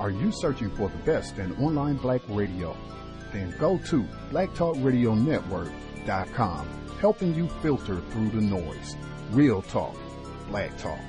Are you searching for the best in online black radio? Then go to blacktalkradionetwork.com, helping you filter through the noise. Real talk, black talk.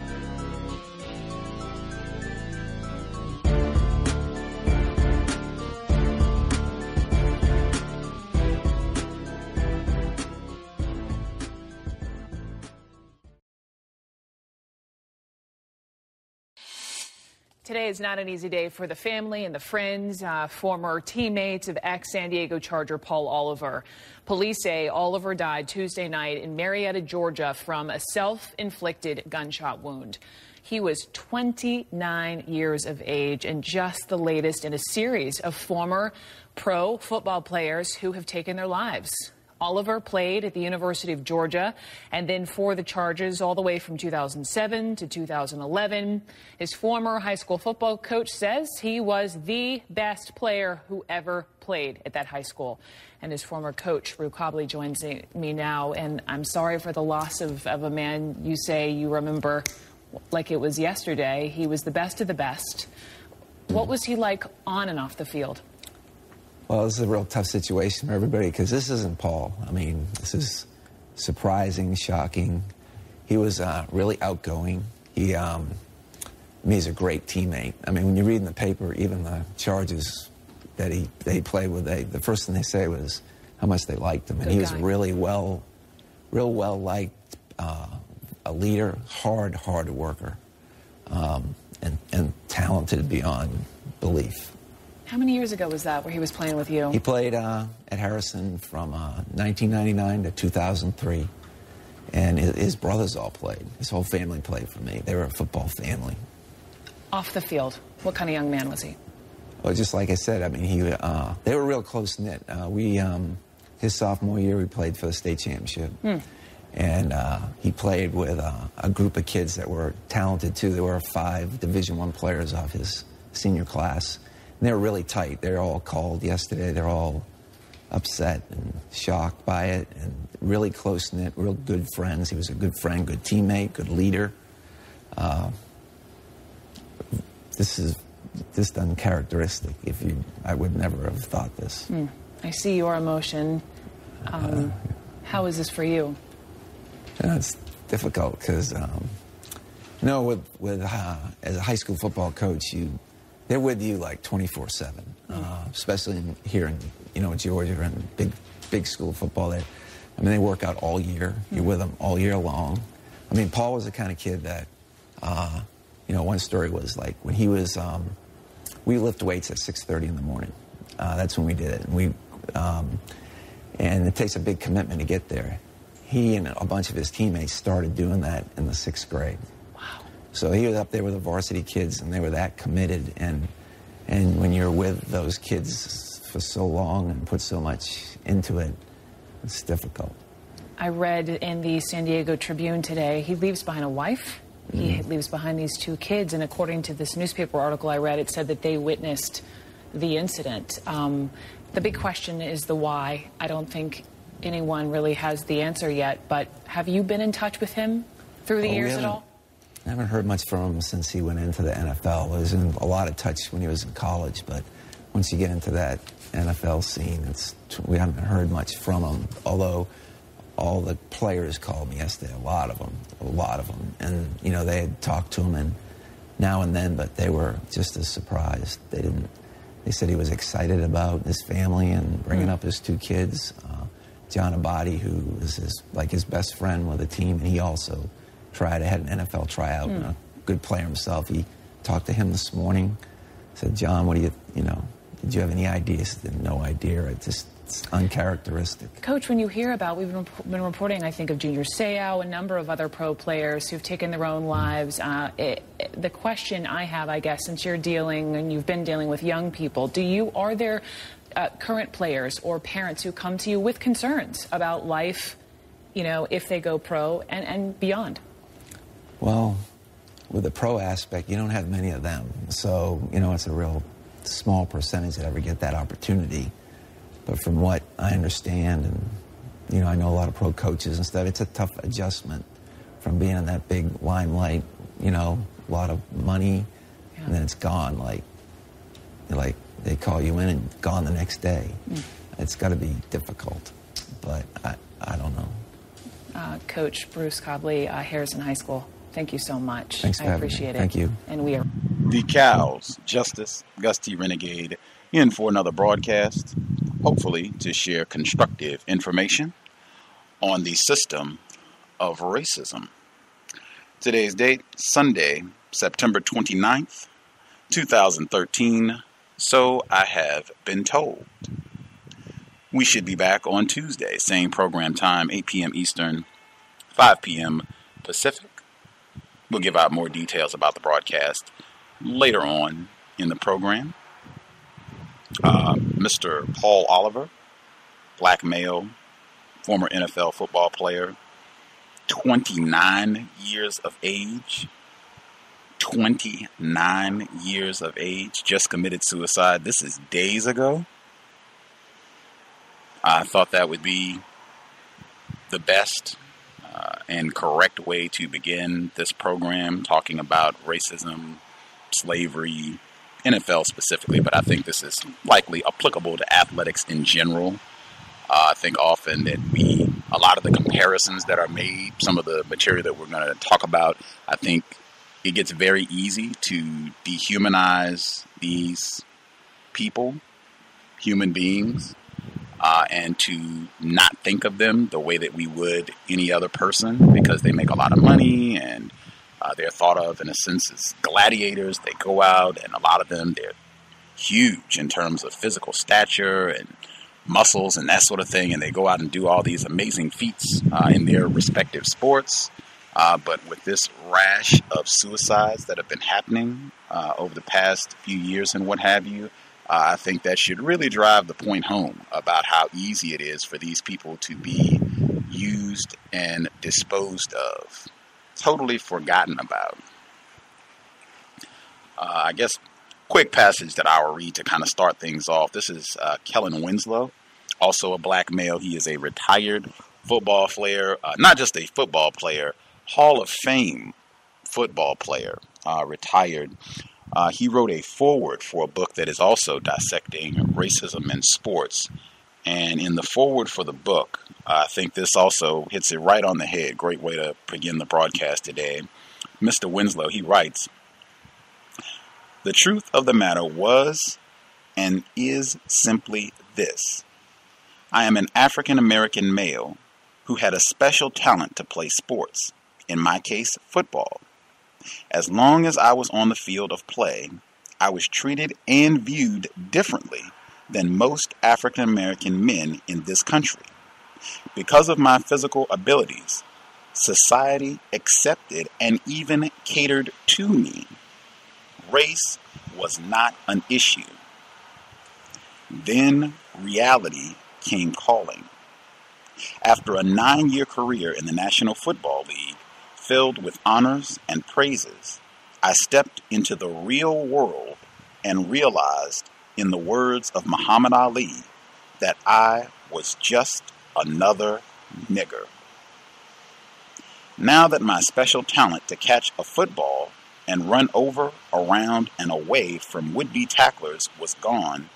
Today is not an easy day for the family and the friends, former teammates of ex-San Diego Charger Paul Oliver. Police say Oliver died Tuesday night in Marietta, Georgia, from a self-inflicted gunshot wound. He was 29 years of age and just the latest in a series of former pro football players who have taken their lives. Oliver played at the University of Georgia and then for the Chargers all the way from 2007 to 2011. His former high school football coach says he was the best player who ever played at that high school. And his former coach, Ru Cobley, joins me now. And I'm sorry for the loss of a man you say you remember like it was yesterday. He was the best of the best. What was he like on and off the field? Well, this is a real tough situation for everybody because this isn't Paul. I mean, this is surprising, shocking. He was really outgoing. He's a great teammate. I mean, when you read in the paper, even the Chargers that they played with, the first thing they say was how much they liked him. And he was really real well liked, a leader, hard worker, and talented beyond belief. How many years ago was that where he was playing with you? He played at Harrison from 1999 to 2003. And his brothers all played. His whole family played for me. They were a football family. Off the field, what kind of young man was he? Well, just like I said, I mean, they were real close-knit. His sophomore year, we played for the state championship. And he played with a group of kids that were talented, too. There were 5 Division I players off his senior class. And they were really tight. They were all called yesterday. They're all upset and shocked by it, and really close-knit, real good friends. He was a good friend, good teammate, good leader. This is just uncharacteristic. I would never have thought this. I see your emotion. How is this for you? It's difficult because, as a high school football coach, they're with you like 24/7, especially here in Georgia and big school football. I mean, they work out all year. You're with them all year long. I mean, Paul was the kind of kid that, one story was like when he was, we lift weights at 6:30 in the morning. That's when we did it, and it takes a big commitment to get there. He and a bunch of his teammates started doing that in the 6th grade. So he was up there with the varsity kids, and they were that committed. And when you're with those kids for so long and put so much into it, it's difficult. I read in the San Diego Tribune today, he leaves behind a wife. He leaves behind these 2 kids. And according to this newspaper article I read, it said that they witnessed the incident. The big question is the why. I don't think anyone really has the answer yet. But have you been in touch with him through the years at all? I haven't heard much from him since he went into the NFL. He was in a lot of touch when he was in college, but once you get into that NFL scene, we haven't heard much from him, although all the players called me yesterday, a lot of them, and, they had talked to him and now and then, but they were just as surprised. They said he was excited about his family and bringing up his 2 kids. John Abadi, who is his best friend with the team, and he also had an NFL tryout, and a good player himself. He talked to him this morning, said, John, what do did you have any ideas? No idea. It's uncharacteristic. Coach, when you hear about, we've been reporting, I think, of Junior Seau, a number of other pro players who've taken their own lives. The question I have, I guess, since you've been dealing with young people, are there current players or parents who come to you with concerns about life, if they go pro and beyond? Well, with the pro aspect, you don't have many of them. So, it's a real small percentage that ever get that opportunity. But from what I understand, and, I know a lot of pro coaches and stuff, it's a tough adjustment from being in that big limelight, a lot of money, and then it's gone like like they call you in and gone the next day. It's got to be difficult, but I don't know. Coach Bruce Cobley, Harrison High School, thank you so much. Thanks for having me. Appreciate it. Thank you. And we are The Cows, Justice, Gus T Renegade, in for another broadcast, hopefully to share constructive information on the system of racism. Today's date, Sunday, September 29th, 2013, so I have been told. We should be back on Tuesday, same program time, 8 p.m. Eastern, 5 p.m. Pacific. We'll give out more details about the broadcast later on in the program. Mr. Paul Oliver, black male, former NFL football player, 29 years of age. 29 years of age, just committed suicide. This is days ago. I thought that would be the best and correct way to begin this program, talking about racism, slavery, NFL specifically, but I think this is likely applicable to athletics in general. I think often that a lot of the comparisons that are made, some of the material that we're going to talk about, I think it gets very easy to dehumanize these people, human beings, and to not think of them the way that we would any other person, because they make a lot of money and they're thought of in a sense as gladiators. They go out, and a lot of them, they're huge in terms of physical stature and muscles and that sort of thing, and they go out and do all these amazing feats in their respective sports. But with this rash of suicides that have been happening over the past few years and what have you, I think that should really drive the point home about how easy it is for these people to be used and disposed of, totally forgotten about. I guess quick passage that I will read to kind of start things off. This is Kellen Winslow, also a black male. He is a retired football player, not just a football player, Hall of Fame football player, retired. He wrote a foreword for a book that is also dissecting racism in sports. And in the foreword for the book, I think this also hits it right on the head. Great way to begin the broadcast today. Mr. Winslow, he writes, "The truth of the matter was and is simply this. I am an African-American male who had a special talent to play sports, in my case, football. As long as I was on the field of play, I was treated and viewed differently than most African American men in this country. Because of my physical abilities, society accepted and even catered to me. Race was not an issue. Then reality came calling. After a 9-year career in the National Football League, filled with honors and praises, I stepped into the real world and realized, in the words of Muhammad Ali, that I was just another nigger. Now that my special talent to catch a football and run over, around, and away from would-be tacklers was gone,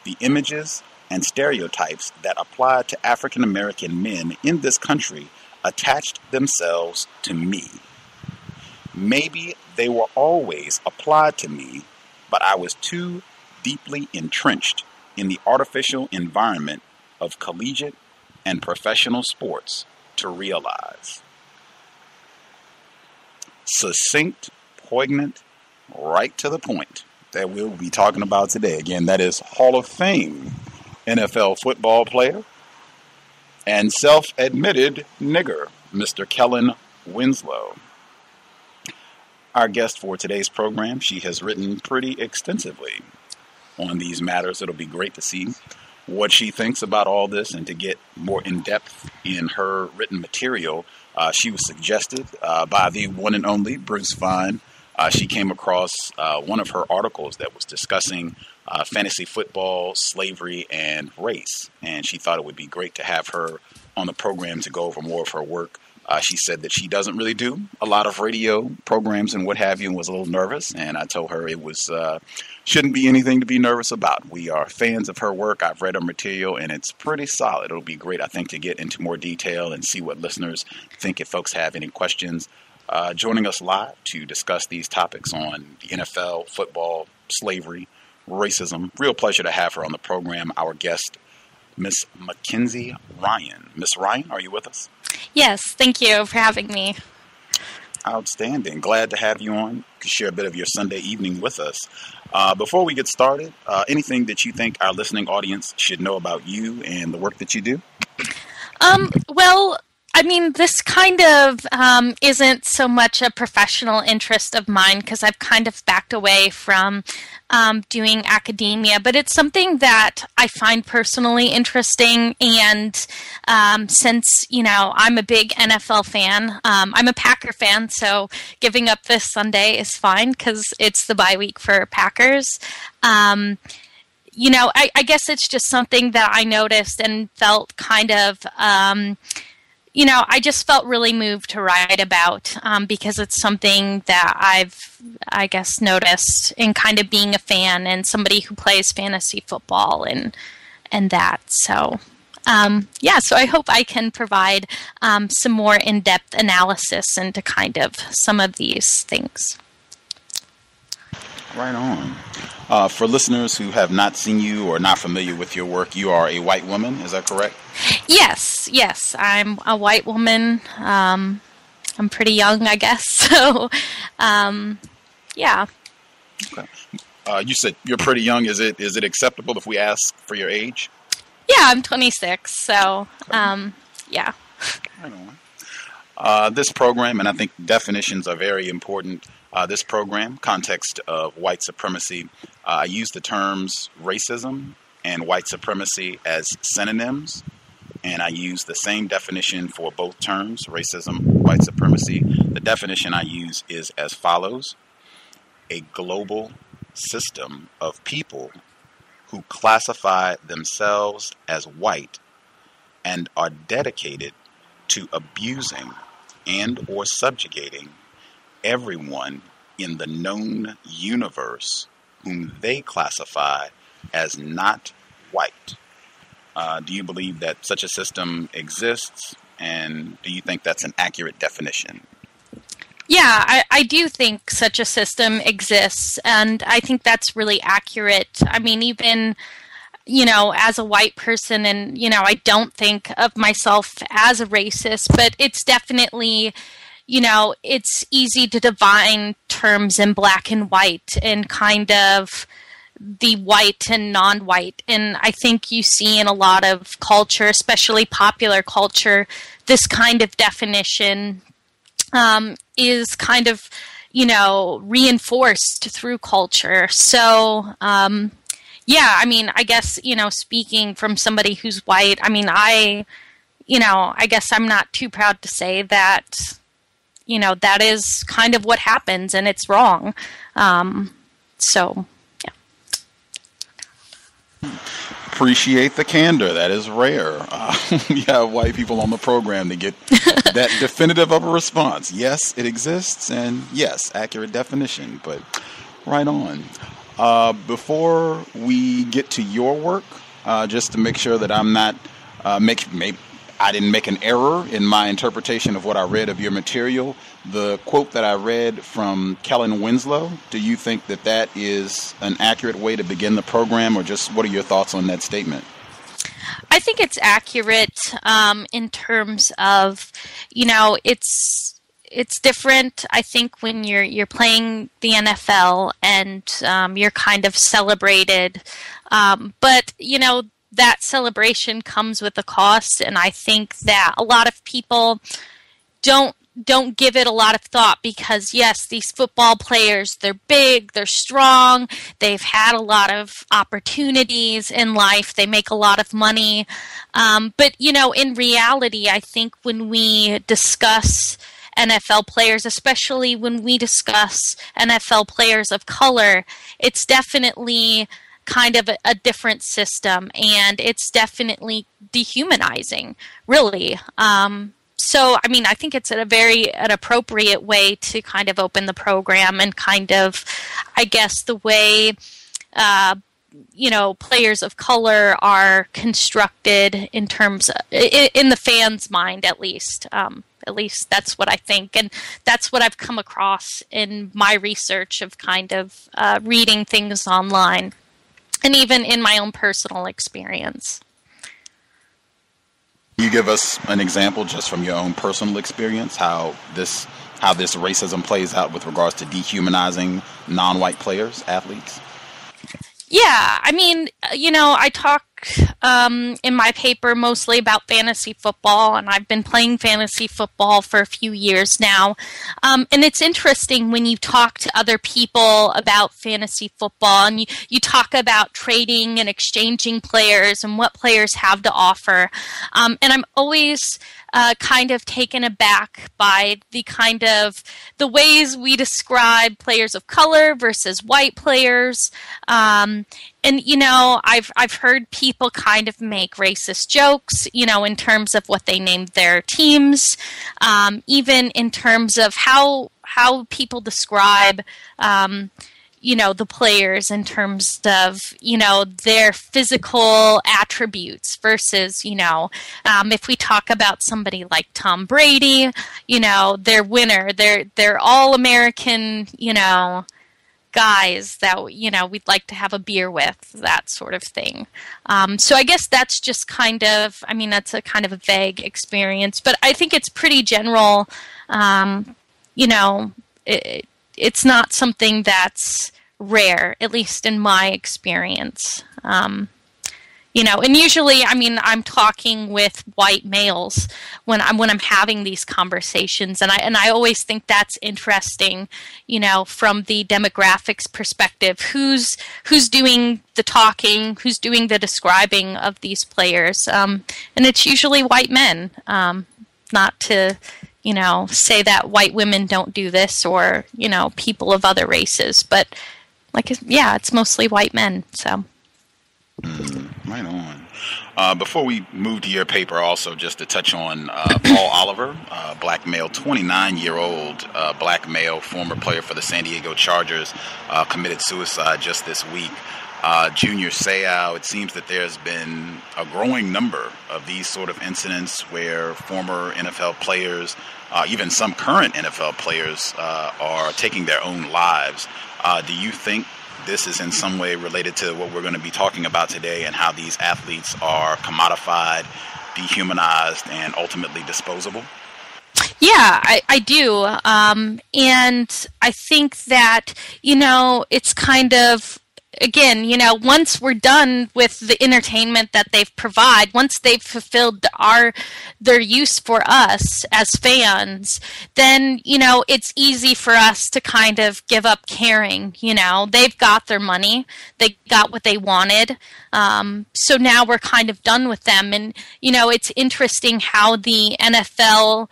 the images and stereotypes that applied to African American men in this country attached themselves to me. Maybe they were always applied to me, but I was too deeply entrenched in the artificial environment of collegiate and professional sports to realize." Succinct, poignant, right to the point that we'll be talking about today. Again, that is Hall of Fame NFL football player and self-admitted nigger, Mr. Kellen Winslow. Our guest for today's program, she has written pretty extensively on these matters. It'll be great to see what she thinks about all this and to get more in depth in her written material. She was suggested by the one and only Bruce Fine. She came across one of her articles that was discussing fantasy football, slavery, and race. And she thought it would be great to have her on the program to go over more of her work She said that she doesn't really do a lot of radio programs and what have you, and was a little nervous. And I told her it was shouldn't be anything to be nervous about. We are fans of her work. I've read her material, and it's pretty solid. It'll be great, I think, to get into more detail and see what listeners think if folks have any questions. Joining us live to discuss these topics on the NFL, football, slavery, racism. Real pleasure to have her on the program. Our guest, Miss MacKenzie Ryan. Miss Ryan, are you with us? Yes, thank you for having me. Outstanding. Glad to have you on to share a bit of your Sunday evening with us. Before we get started, anything that you think our listening audience should know about you and the work that you do? Well, I mean, this kind of isn't so much a professional interest of mine because I've kind of backed away from doing academia, but it's something that I find personally interesting. And since, I'm a big NFL fan, I'm a Packer fan, so giving up this Sunday is fine because it's the bye week for Packers. I guess it's just something that I noticed and felt kind of I just felt really moved to write about because it's something that I've, I guess, noticed in kind of being a fan and somebody who plays fantasy football and that. So, so I hope I can provide some more in-depth analysis into kind of some of these things. Right on. For listeners who have not seen you or not familiar with your work, you are a white woman, is that correct? Yes, I'm a white woman. I'm pretty young, I guess. So, yeah. Okay. You said you're pretty young. Is it acceptable if we ask for your age? Yeah, I'm 26. So, yeah. Right on. This program, and I think definitions are very important. This program, Context of White Supremacy, I use the terms racism and white supremacy as synonyms, and I use the same definition for both terms, racism, white supremacy. The definition I use is as follows: a global system of people who classify themselves as white and are dedicated to abusing and or subjugating everyone in the known universe whom they classify as not white. Do you believe that such a system exists, and do you think that's an accurate definition? Yeah, I do think such a system exists, and I think that's really accurate. I mean, even, as a white person, and, I don't think of myself as a racist, but it's definitely, it's easy to define terms in black and white and kind of the white and non-white. And I think you see in a lot of culture, especially popular culture, this kind of definition is kind of, reinforced through culture. So, I guess, speaking from somebody who's white, I guess I'm not too proud to say that, that is kind of what happens and it's wrong. So, yeah. Appreciate the candor. That is rare. We have white people on the program to get that definitive of a response. Yes, it exists, and yes, accurate definition, but right on. Before we get to your work, just to make sure that I'm not I didn't make an error in my interpretation of what I read of your material. The quote that I read from Kellen Winslow, do you think that that is an accurate way to begin the program, or just what are your thoughts on that statement? I think it's accurate in terms of, it's different, I think, when you're playing the NFL and you're kind of celebrated. But, that celebration comes with a cost, and I think that a lot of people don't give it a lot of thought because, yes, these football players, they're big, they're strong, they've had a lot of opportunities in life, they make a lot of money. But, in reality, I think when we discuss NFL players, especially when we discuss NFL players of color, it's definitely kind of a different system, and it's definitely dehumanizing, really. So, I mean, I think it's an appropriate way to kind of open the program and kind of, I guess, the way, players of color are constructed in terms of, in the fans' mind, at least. At least that's what I think. And that's what I've come across in my research of kind of reading things online and even in my own personal experience. Can you give us an example just from your own personal experience, how this racism plays out with regards to dehumanizing non-white players, athletes? Yeah, I mean, I talk in my paper mostly about fantasy football, and I've been playing fantasy football for a few years now. And it's interesting when you talk to other people about fantasy football, and you talk about trading and exchanging players and what players have to offer. And I'm always kind of taken aback by the ways we describe players of color versus white players. And I've heard people kind of make racist jokes, in terms of what they named their teams, even in terms of how people describe the players in terms of, their physical attributes versus, if we talk about somebody like Tom Brady, they're winner, they're all American, guys that, we'd like to have a beer with, that sort of thing. So I guess that's just that's a kind of a vague experience, but I think it's pretty general. It's not something that's rare, at least in my experience. And usually, I'm talking with white males when I'm having these conversations, and I always think that's interesting, from the demographics perspective. Who's doing the talking? Who's doing the describing of these players? And it's usually white men. Not to say that white women don't do this, or people of other races, but it's mostly white men. So. Right on. Before we move to your paper, also just to touch on Paul Oliver, black male, 29-year-old black male, former player for the San Diego Chargers, committed suicide just this week. Junior Seau, it seems that there's been a growing number of these sort of incidents where former NFL players, even some current NFL players, are taking their own lives. Do you think this is in some way related to what we're going to be talking about today, and how these athletes are commodified, dehumanized, and ultimately disposable? Yeah, I do. And I think that, it's kind of, again, once we're done with the entertainment that they've provided, once they've fulfilled their use for us as fans, then, it's easy for us to kind of give up caring. They've got their money. They got what they wanted. So now we're kind of done with them. And, it's interesting how the NFL,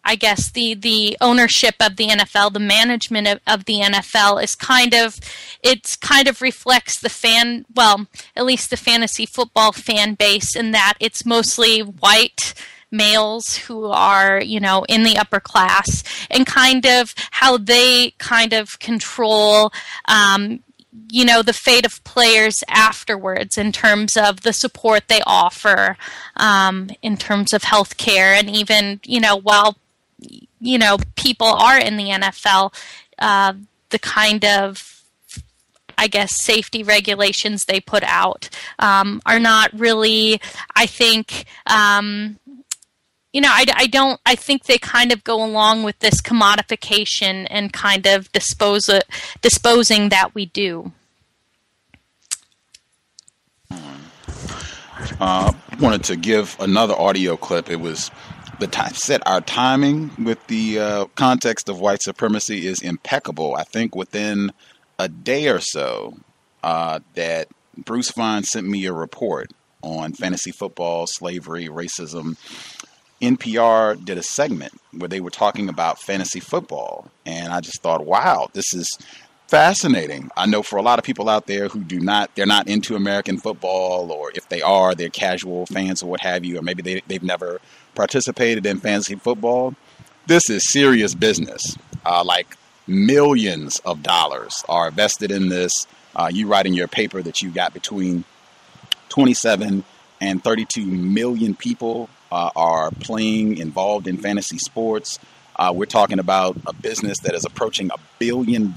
I guess the ownership of the NFL, the management of the NFL is kind of reflects at least the fantasy football fan base, in that it's mostly white males who are, in the upper class, and kind of how they kind of control, the fate of players afterwards in terms of the support they offer, in terms of health care, and even, while people are in the NFL, the kind of, I guess, safety regulations they put out are not really, I think, I think they kind of go along with this commodification and kind of disposing that we do. Wanted to give another audio clip. It was our timing with the context of white supremacy is impeccable. I think within a day or so that Bruce Fine sent me a report on fantasy football, slavery, racism. NPR did a segment where they were talking about fantasy football, and I just thought, wow, this is fascinating. I know for a lot of people out there who they're not into American football, or if they are, they're casual fans or what have you, or maybe they've never participated in fantasy football. This is serious business. Like millions of dollars are invested in this. You write in your paper that you got between 27 and 32 million people are involved in fantasy sports. We're talking about a business that is approaching $1 billion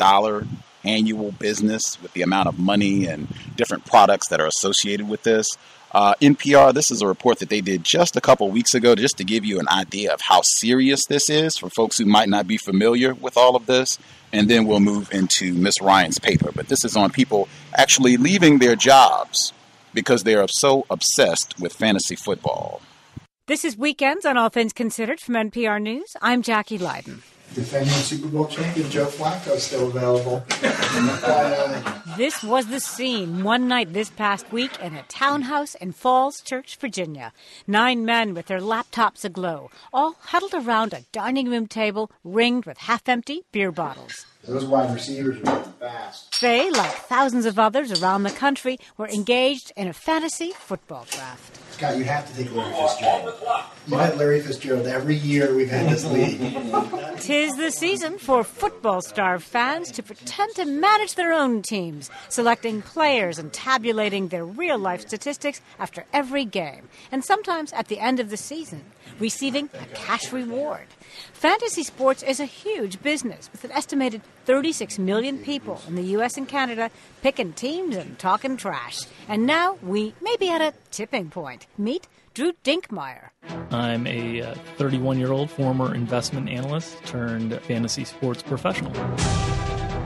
annual business with the amount of money and different products that are associated with this. NPR, this is a report that they did just a couple weeks ago, just to give you an idea of how serious this is for folks who might not be familiar with all of this. And then we'll move into Ms. Ryan's paper. But this is on people actually leaving their jobs because they are so obsessed with fantasy football. This is Weekends on All Things Considered from NPR News. I'm Jackie Leiden. Defending Super Bowl champion Joe Flacco is still available. This was the scene one night this past week in a townhouse in Falls Church, Virginia. 9 men with their laptops aglow, all huddled around a dining room table ringed with half-empty beer bottles. Those wide receivers are moving fast. They, like thousands of others around the country, were engaged in a fantasy football draft. Scott, you have to take Larry Fitzgerald. You had Larry Fitzgerald every year we've had this league. 'Tis the season for football-starved fans to pretend to manage their own teams, selecting players and tabulating their real-life statistics after every game, and sometimes at the end of the season, receiving a cash reward. Fantasy sports is a huge business, with an estimated 36 million people in the U.S. and Canada picking teams and talking trash. And now we may be at a tipping point. Meet Drew Dinkmeyer. I'm a 31-year-old former investment analyst turned fantasy sports professional.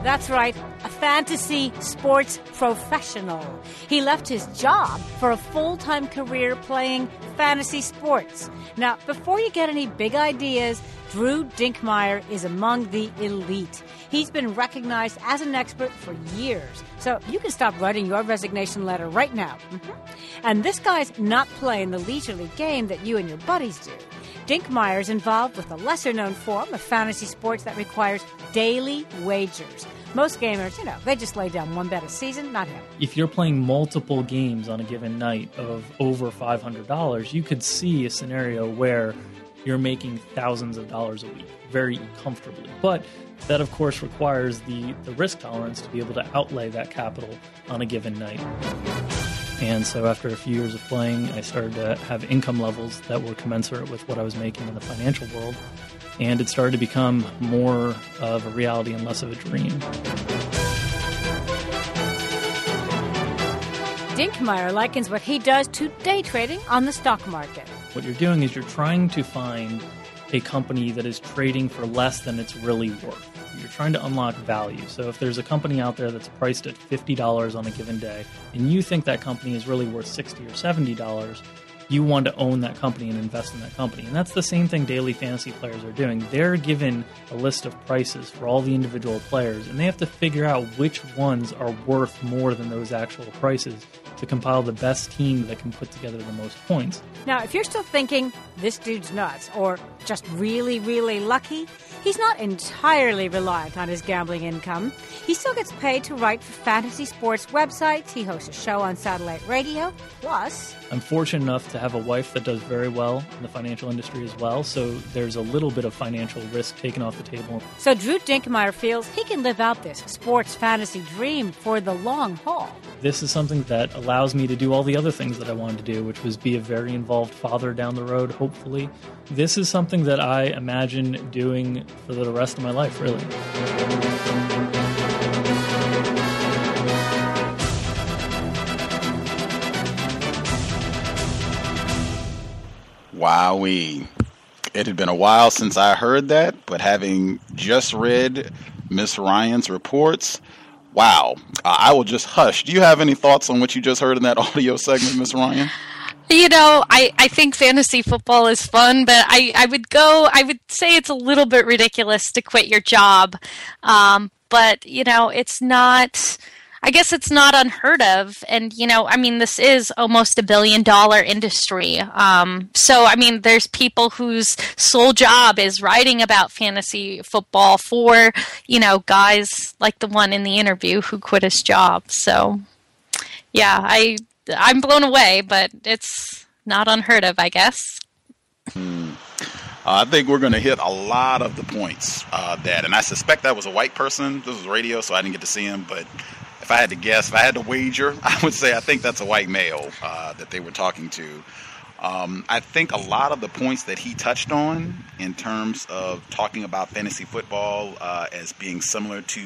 That's right, a fantasy sports professional. He left his job for a full-time career playing fantasy sports. Now, before you get any big ideas, Drew Dinkmeyer is among the elite. He's been recognized as an expert for years. So you can stop writing your resignation letter right now. And this guy's not playing the leisurely game that you and your buddies do. Dinkmeyer's involved with a lesser-known form of fantasy sports that requires daily wagers. Most gamers, they just lay down one bet a season, not him. If you're playing multiple games on a given night of over $500, you could see a scenario where you're making thousands of dollars a week very comfortably. But that, of course, requires the risk tolerance to be able to outlay that capital on a given night. And so after a few years of playing, I started to have income levels that were commensurate with what I was making in the financial world. And it started to become more of a reality and less of a dream. Dinkmeyer likens what he does to day trading on the stock market. What you're doing is you're trying to find a company that is trading for less than it's really worth. You're trying to unlock value. So if there's a company out there that's priced at $50 on a given day, and you think that company is really worth $60 or $70, you want to own that company and invest in that company. And that's the same thing daily fantasy players are doing. They're given a list of prices for all the individual players, and they have to figure out which ones are worth more than those actual prices to compile the best team that can put together the most points. Now, if you're still thinking, this dude's nuts, or just really, really lucky, he's not entirely reliant on his gambling income. He still gets paid to write for fantasy sports websites. He hosts a show on satellite radio. Plus, I'm fortunate enough to have a wife that does very well in the financial industry as well, so there's a little bit of financial risk taken off the table. So Drew Dinkmeyer feels he can live out this sports fantasy dream for the long haul. This is something that allows me to do all the other things that I wanted to do, which was be a very involved father down the road, hopefully. This is something that I imagine doing for the rest of my life, really. Wowee. It had been a while since I heard that, but having just read Miss Ryan's reports, wow. I will just hush. Do you have any thoughts on what you just heard in that audio segment, Miss Ryan? I think fantasy football is fun, but I would say it's a little bit ridiculous to quit your job. But, it's not, I guess it's not unheard of. And, I mean, this is almost $1 billion industry. So, I mean, there's people whose sole job is writing about fantasy football for, guys like the one in the interview who quit his job. So, yeah, I'm blown away, but it's not unheard of, I guess. I think we're going to hit a lot of the points and I suspect that was a white person. This was radio, so I didn't get to see him. But if I had to guess, if I had to wager, I would say I think that's a white male that they were talking to. I think a lot of the points that he touched on in terms of talking about fantasy football as being similar to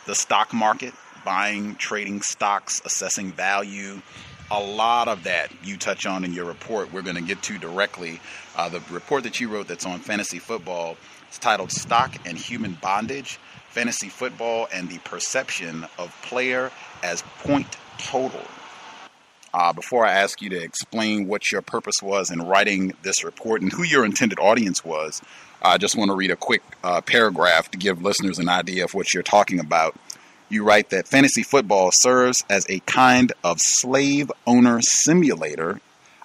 the stock market, buying, trading stocks, assessing value, a lot of that you touch on in your report we're going to get to directly. The report that you wrote that's on fantasy football is titled Stock and Human Bondage, Fantasy Football and the Perception of Player as Point Total. Before I ask you to explain what your purpose was in writing this report and who your intended audience was, I just want to read a quick paragraph to give listeners an idea of what you're talking about. You write that fantasy football serves as a kind of slave owner simulator,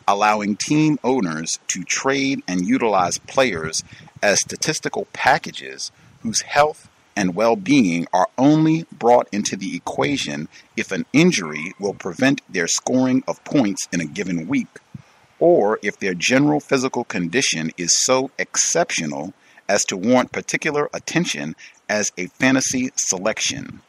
allowing team owners to trade and utilize players as statistical packages whose health and well-being are only brought into the equation if an injury will prevent their scoring of points in a given week, or if their general physical condition is so exceptional as to warrant particular attention as a fantasy selection.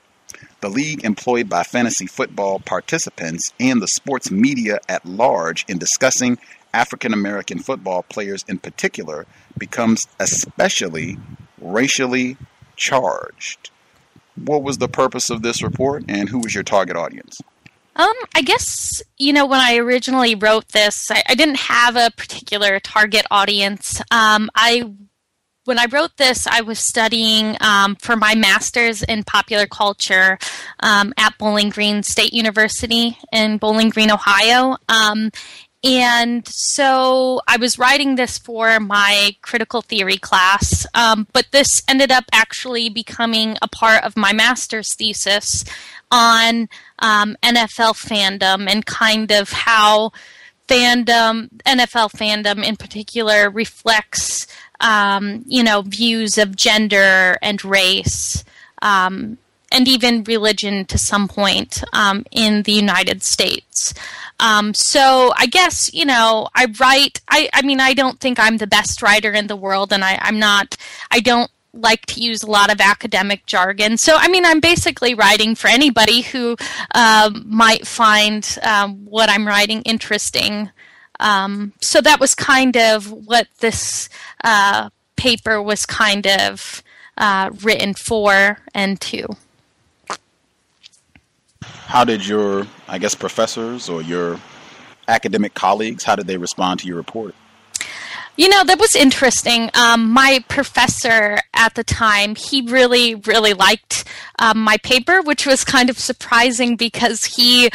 The league employed by fantasy football participants and the sports media at large in discussing African American football players in particular becomes especially racially charged. What was the purpose of this report, and who was your target audience? I guess, when I originally wrote this, I didn't have a particular target audience. When I wrote this, I was studying for my master's in popular culture at Bowling Green State University in Bowling Green, Ohio. And so I was writing this for my critical theory class, but this ended up actually becoming a part of my master's thesis on NFL fandom and kind of how NFL fandom in particular reflects views of gender and race, and even religion to some point in the United States. So I guess, I write, I don't think I'm the best writer in the world, and I don't like to use a lot of academic jargon. So, I'm basically writing for anybody who might find what I'm writing interesting. So that was kind of what this paper was kind of written for and to. How did your, professors or your academic colleagues, how did they respond to your report? That was interesting. My professor at the time, he really, really liked my paper, which was kind of surprising because he,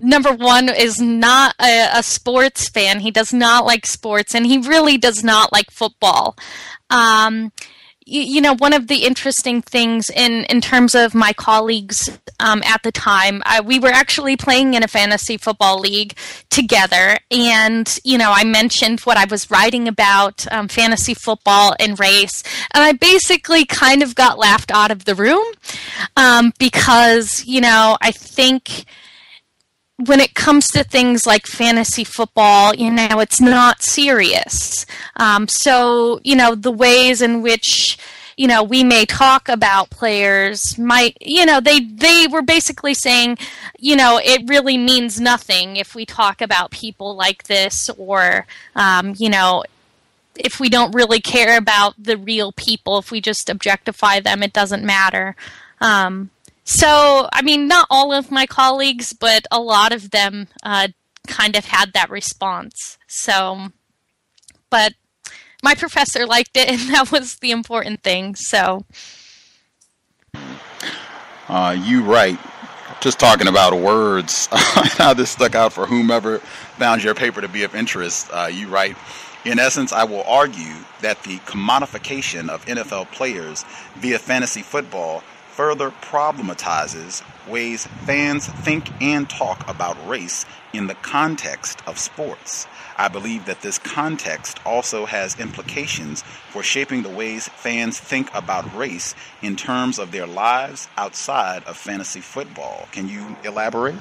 number one, is not a sports fan. He does not like sports, and he really does not like football. One of the interesting things in terms of my colleagues at the time, we were actually playing in a fantasy football league together. And, I mentioned what I was writing about, fantasy football and race. And I basically kind of got laughed out of the room because, I think when it comes to things like fantasy football, it's not serious. So, the ways in which, we may talk about players might, they were basically saying, it really means nothing if we talk about people like this, or, if we don't really care about the real people, if we just objectify them, it doesn't matter. So, not all of my colleagues, but a lot of them kind of had that response. So, but my professor liked it, and that was the important thing. So, you write, just talking about words, how this stuck out for whomever found your paper to be of interest. You write, in essence, I will argue that the commodification of NFL players via fantasy football further problematizes ways fans think and talk about race in the context of sports. I believe that this context also has implications for shaping the ways fans think about race in terms of their lives outside of fantasy football. Can you elaborate?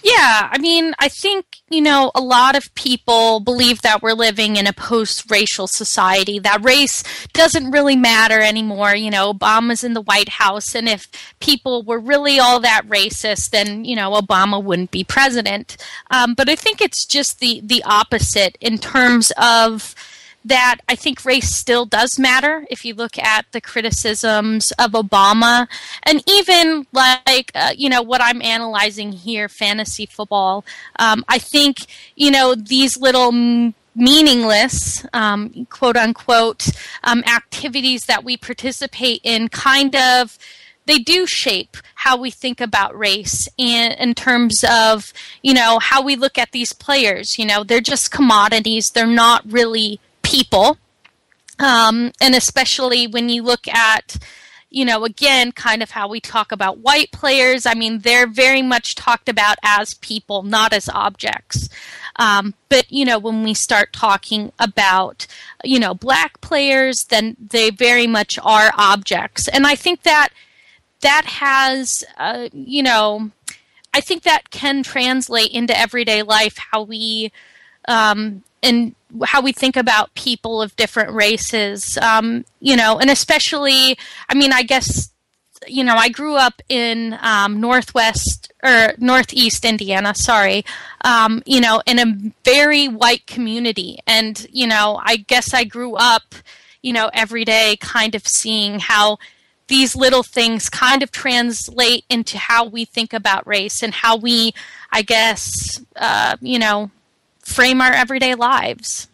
Yeah, I mean, I think, a lot of people believe that we're living in a post-racial society, that race doesn't really matter anymore. Obama's in the White House, and if people were really all that racist, then, Obama wouldn't be president. But I think it's just the opposite in terms of that I think race still does matter if you look at the criticisms of Obama and even what I'm analyzing here, fantasy football. I think, these little meaningless, quote unquote, activities that we participate in they do shape how we think about race in terms of, how we look at these players. They're just commodities. They're not really people, and especially when you look at, again, kind of how we talk about white players. I mean, they're very much talked about as people, not as objects. But, when we start talking about, black players, then they very much are objects. And I think that has, I think that can translate into everyday life, how we and how we think about people of different races, and especially, I guess, I grew up in northeast Indiana, in a very white community. And, I guess I grew up, every day kind of seeing how these little things kind of translate into how we think about race and how we, I guess, frame our everyday lives.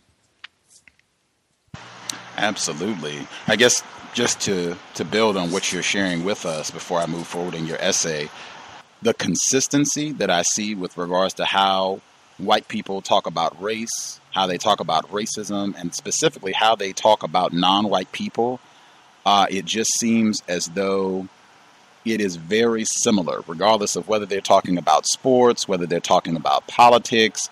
Absolutely. I guess just to build on what you're sharing with us before I move forward in your essay, the consistency that I see with regards to how white people talk about race, how they talk about racism, and specifically how they talk about non-white people, it just seems as though it is very similar, regardless of whether they're talking about sports, whether they're talking about politics,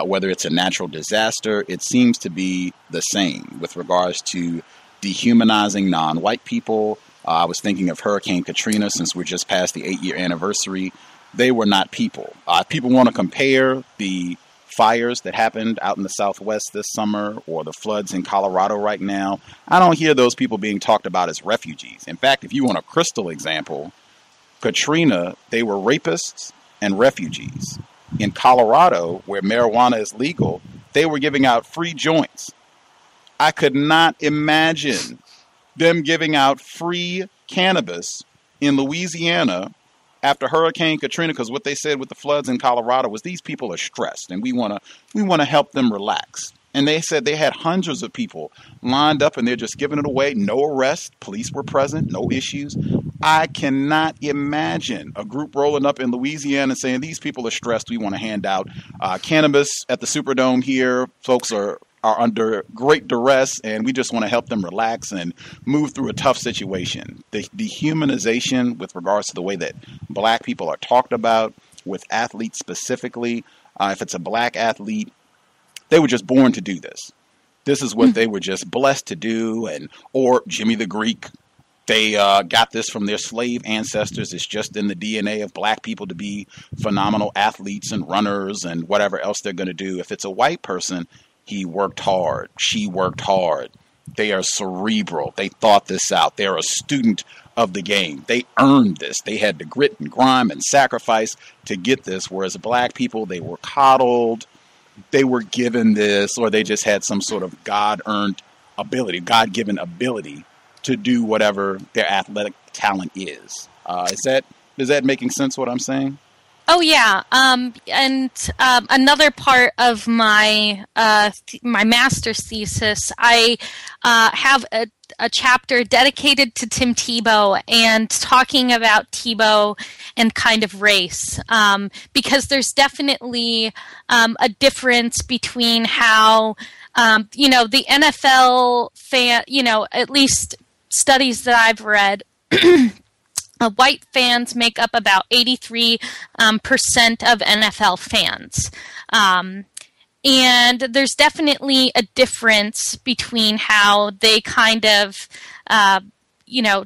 whether it's a natural disaster. It seems to be the same with regards to dehumanizing non-white people. I was thinking of Hurricane Katrina, since we're just past the 8-year anniversary. They were not people. If people want to compare the fires that happened out in the Southwest this summer or the floods in Colorado right now, I don't hear those people being talked about as refugees. In fact, if you want a crystal example, Katrina, they were rapists and refugees. In Colorado, where marijuana is legal, they were giving out free joints. I could not imagine them giving out free cannabis in Louisiana after Hurricane Katrina, because what they said with the floods in Colorado was these people are stressed and we want to help them relax. And they said they had hundreds of people lined up and they're just giving it away. No arrests. Police were present. No issues. I cannot imagine a group rolling up in Louisiana and saying these people are stressed. We want to hand out cannabis at the Superdome here. Folks are under great duress and we just want to help them relax and move through a tough situation. The dehumanization with regards to the way that black people are talked about, with athletes specifically, if it's a black athlete, they were just born to do this. This is what they were just blessed to do. Or Jimmy the Greek, they got this from their slave ancestors. It's just in the DNA of black people to be phenomenal athletes and runners and whatever else they're going to do. If it's a white person, he worked hard. She worked hard. They are cerebral. They thought this out. They're a student of the game. They earned this. They had the grit and grime and sacrifice to get this. Whereas black people, they were coddled. They were given this, or they just had some sort of God-earned ability, God-given ability to do whatever their athletic talent is. Is that making sense what I'm saying? Oh yeah, and another part of my my master's thesis, I have a chapter dedicated to Tim Tebow and talking about Tebow and kind of race, because there's definitely a difference between how the NFL fan, at least studies that I've read. white fans make up about 83% of NFL fans. And there's definitely a difference between how they kind of,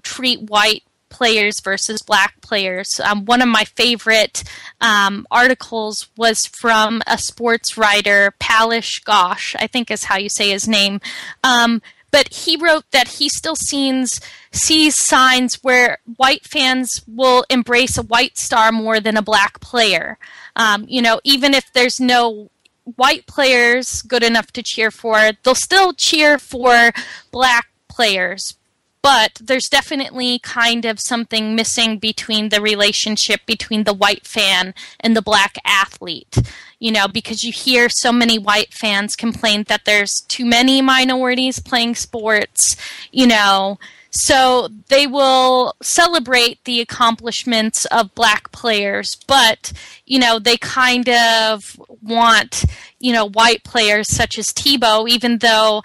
treat white players versus black players. One of my favorite articles was from a sports writer, Palish Ghosh, I think is how you say his name. But he wrote that he still sees signs where white fans will embrace a white star more than a black player. Even if there's no white players good enough to cheer for, they'll still cheer for black players. But there's definitely kind of something missing between the relationship between the white fan and the black athlete, because you hear so many white fans complain that there's too many minorities playing sports, So they will celebrate the accomplishments of black players, but, they kind of want, white players such as Tebow, even though,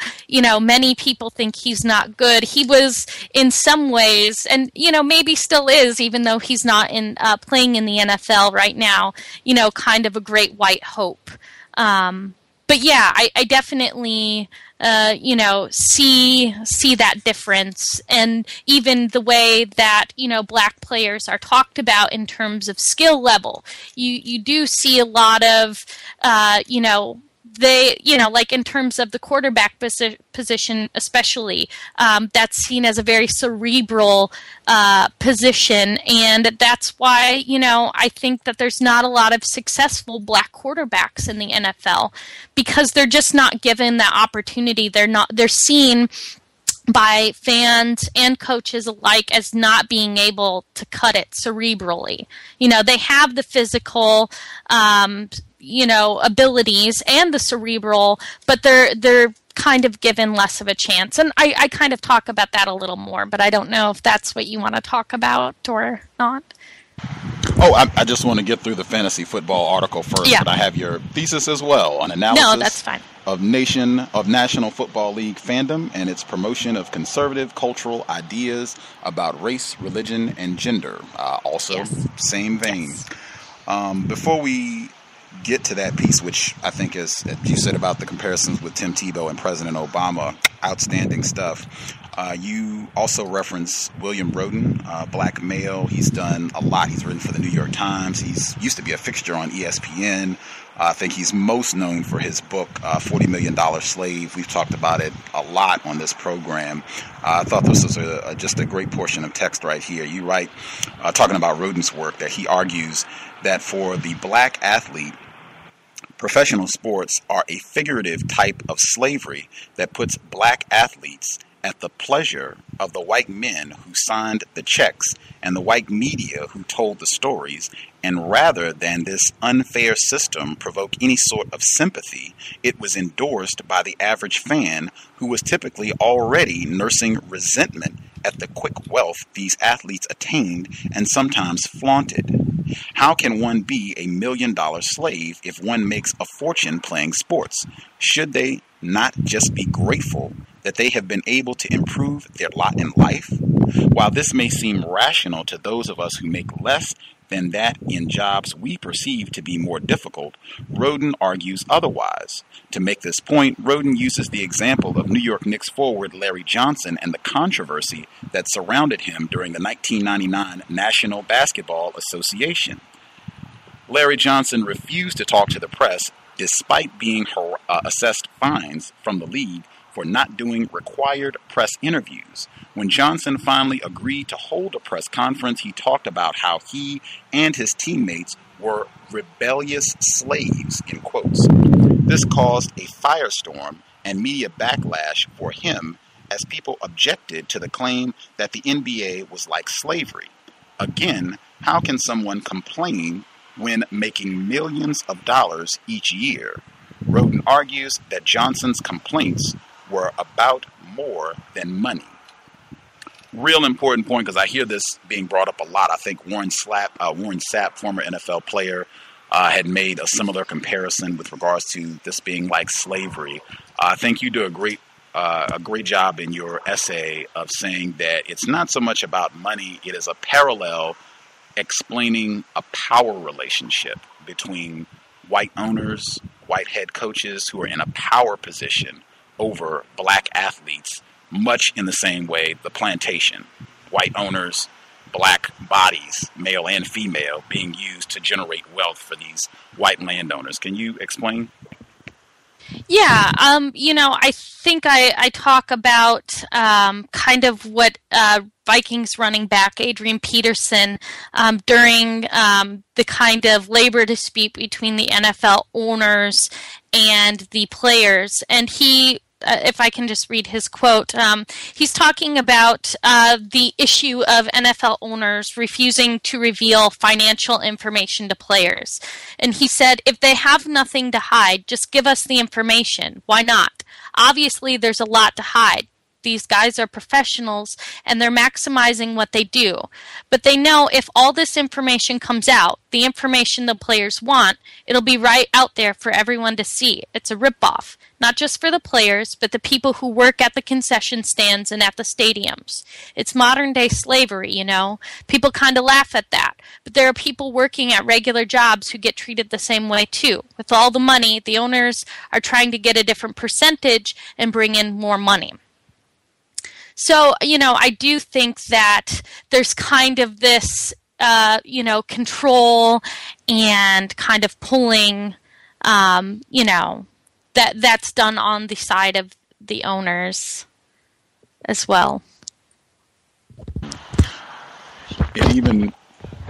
many people think he's not good. He was in some ways, and, maybe still is, even though he's not playing in the NFL right now, kind of a great white hope. But yeah, I definitely, see that difference, and even the way that, black players are talked about in terms of skill level. You do see a lot of, they, like in terms of the quarterback position especially, that's seen as a very cerebral position. And that's why, I think that there's not a lot of successful black quarterbacks in the NFL because they're just not given that opportunity. They're seen by fans and coaches alike as not being able to cut it cerebrally. They have the physical, abilities and the cerebral, but they're kind of given less of a chance. And I kind of talk about that a little more, but I don't know if that's what you want to talk about or not. Oh, I just want to get through the fantasy football article first, Yeah. But I have your thesis as well on analysis No, that's fine. of National Football League fandom and its promotion of conservative cultural ideas about race, religion, and gender. Yes. Same vein. Yes. Before we get to that piece, which I think is, you said about the comparisons with Tim Tebow and President Obama, outstanding stuff. You also reference William Roden, black male. He's done a lot. He's written for the New York Times. He's used to be a fixture on ESPN. I think he's most known for his book, $40 Million Slave. We've talked about it a lot on this program. I thought this was just a great portion of text right here. You write, talking about Roden's work, that he argues that for the black athlete, professional sports are a figurative type of slavery that puts black athletes at the pleasure of the white men who signed the checks and the white media who told the stories, and rather than this unfair system provoke any sort of sympathy, it was endorsed by the average fan who was typically already nursing resentment at the quick wealth these athletes attained and sometimes flaunted. How can one be a $1 million slave if one makes a fortune playing sports? Should they not just be grateful that they have been able to improve their lot in life? While this may seem rational to those of us who make less than that in jobs we perceive to be more difficult, Roden argues otherwise. To make this point, Roden uses the example of New York Knicks forward Larry Johnson and the controversy that surrounded him during the 1999 National Basketball Association. Larry Johnson refused to talk to the press despite being assessed fines from the league for not doing required press interviews. When Johnson finally agreed to hold a press conference, he talked about how he and his teammates were rebellious slaves, in quotes. This caused a firestorm and media backlash for him as people objected to the claim that the NBA was like slavery. Again, how can someone complain when making millions of dollars each year? Roden argues that Johnson's complaints were about more than money. Real important point, because I hear this being brought up a lot. I think Warren Sapp, former NFL player, had made a similar comparison with regards to this being like slavery. I think you do a great a great job in your essay of saying that it's not so much about money, it is a parallel explaining a power relationship between white owners, white head coaches who are in a power position over black athletes, much in the same way the plantation, white owners, black bodies, male and female, being used to generate wealth for these white landowners. Can you explain? Yeah, I think I talk about kind of what Vikings running back Adrian Peterson during the kind of labor dispute between the NFL owners and the players. And he, if I can just read his quote, he's talking about the issue of NFL owners refusing to reveal financial information to players. And he said, if they have nothing to hide, just give us the information. Why not? Obviously, there's a lot to hide. These guys are professionals and they're maximizing what they do. But they know if all this information comes out, the information the players want, it'll be right out there for everyone to see. It's a ripoff, not just for the players, but the people who work at the concession stands and at the stadiums. It's modern day slavery, you know. People kind of laugh at that. But there are people working at regular jobs who get treated the same way too. With all the money, the owners are trying to get a different percentage and bring in more money. So, I do think that there's kind of this, control and kind of pulling, that's done on the side of the owners as well. It even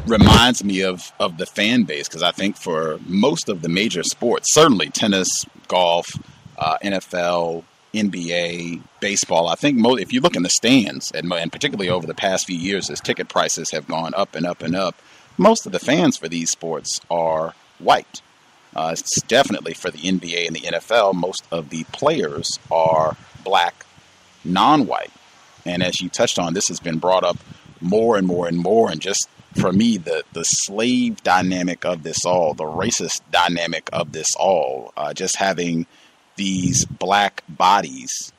reminds me of the fan base, because I think for most of the major sports, certainly tennis, golf, NFL, NBA, baseball, I think if you look in the stands, and particularly over the past few years as ticket prices have gone up and up and up, most of the fans for these sports are white. It's definitely for the NBA and the NFL, most of the players are black, non-white. And as you touched on, this has been brought up more and more and more. And just for me, the slave dynamic of this all, the racist dynamic of this all, just having these black bodies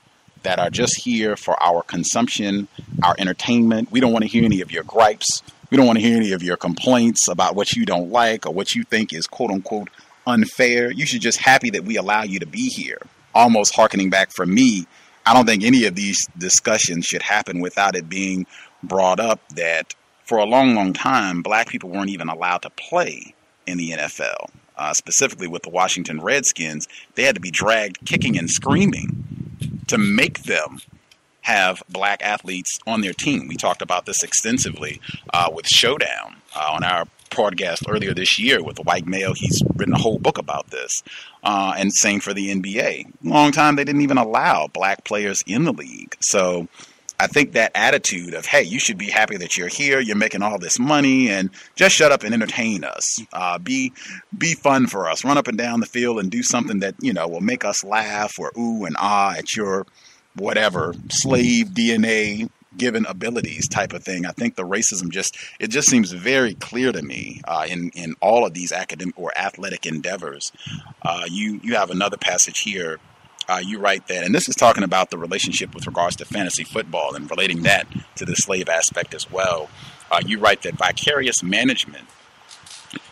that are just here for our consumption, our entertainment. We don't want to hear any of your gripes. We don't want to hear any of your complaints about what you don't like or what you think is quote unquote unfair. You should just happy that we allow you to be here. Almost hearkening back for me, I don't think any of these discussions should happen without it being brought up that for a long, long time, black people weren't even allowed to play in the NFL. Specifically with the Washington Redskins, they had to be dragged kicking and screaming to make them have black athletes on their team. We talked about this extensively with Showdown on our podcast earlier this year with the white male. He's written a whole book about this. And same for the NBA. Long time they didn't even allow black players in the league. So I think that attitude of, hey, you should be happy that you're here, you're making all this money, and just shut up and entertain us. Be fun for us. Run up and down the field and do something that, will make us laugh or ooh and ah at your whatever slave DNA given abilities type of thing. I think the racism just seems very clear to me in all of these academic or athletic endeavors. You have another passage here. You write that, and this is talking about the relationship with regards to fantasy football and relating that to the slave aspect as well. You write that vicarious management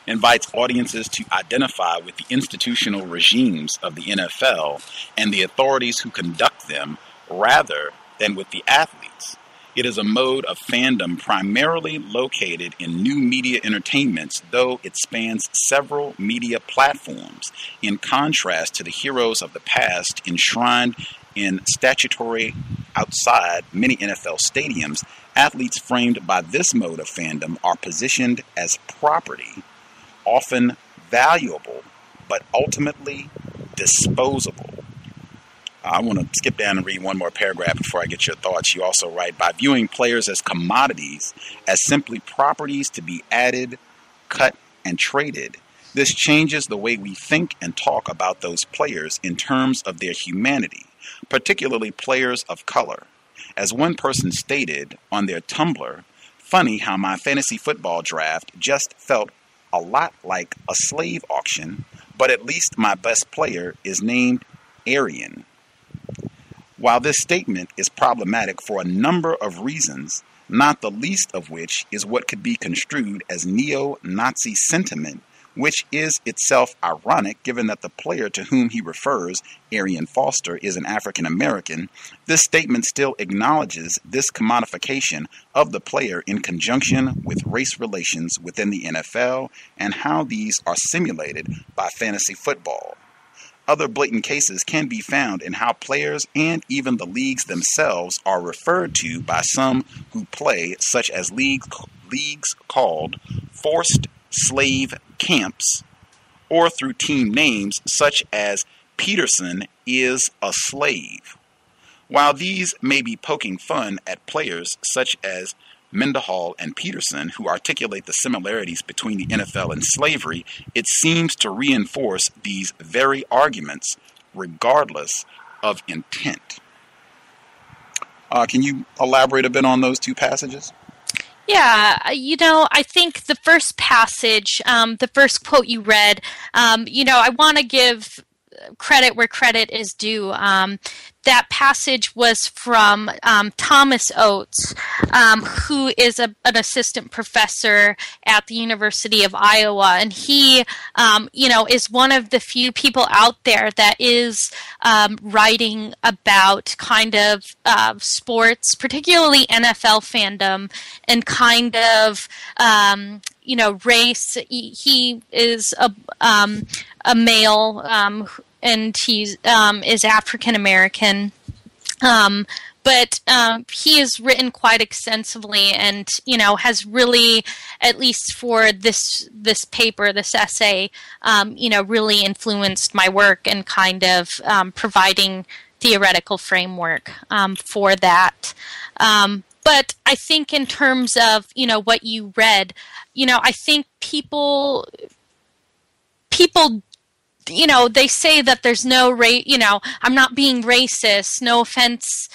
invites audiences to identify with the institutional regimes of the NFL and the authorities who conduct them rather than with the athletes. It is a mode of fandom primarily located in new media entertainments, though it spans several media platforms, in contrast to the heroes of the past enshrined in statutory outside many NFL stadiums. Athletes framed by this mode of fandom are positioned as property, often valuable, but ultimately disposable. I want to skip down and read one more paragraph before I get your thoughts. You also write, by viewing players as commodities, as simply properties to be added, cut, and traded, this changes the way we think and talk about those players in terms of their humanity, particularly players of color. As one person stated on their Tumblr, funny how my fantasy football draft just felt a lot like a slave auction, but at least my best player is named Aryan. While this statement is problematic for a number of reasons, not the least of which is what could be construed as neo-Nazi sentiment, which is itself ironic given that the player to whom he refers, Arian Foster, is an African American, this statement still acknowledges this commodification of the player in conjunction with race relations within the NFL and how these are simulated by fantasy football. Other blatant cases can be found in how players and even the leagues themselves are referred to by some who play, such as leagues called forced slave camps, or through team names such as Peterson is a slave. While these may be poking fun at players such as Mendenhall and Peterson, who articulate the similarities between the NFL and slavery, it seems to reinforce these very arguments regardless of intent. Can you elaborate a bit on those two passages? Yeah, I think the first passage, the first quote you read, I want to give credit where credit is due. That passage was from Thomas Oates, who is an assistant professor at the University of Iowa. And he, is one of the few people out there that is writing about kind of sports, particularly NFL fandom, and kind of, race. He is a male, and he is African American. But he has written quite extensively and, has really, at least for this paper, this essay, really influenced my work and kind of providing theoretical framework for that. But I think in terms of, what you read, I think people they say that there's no I'm not being racist, no offense,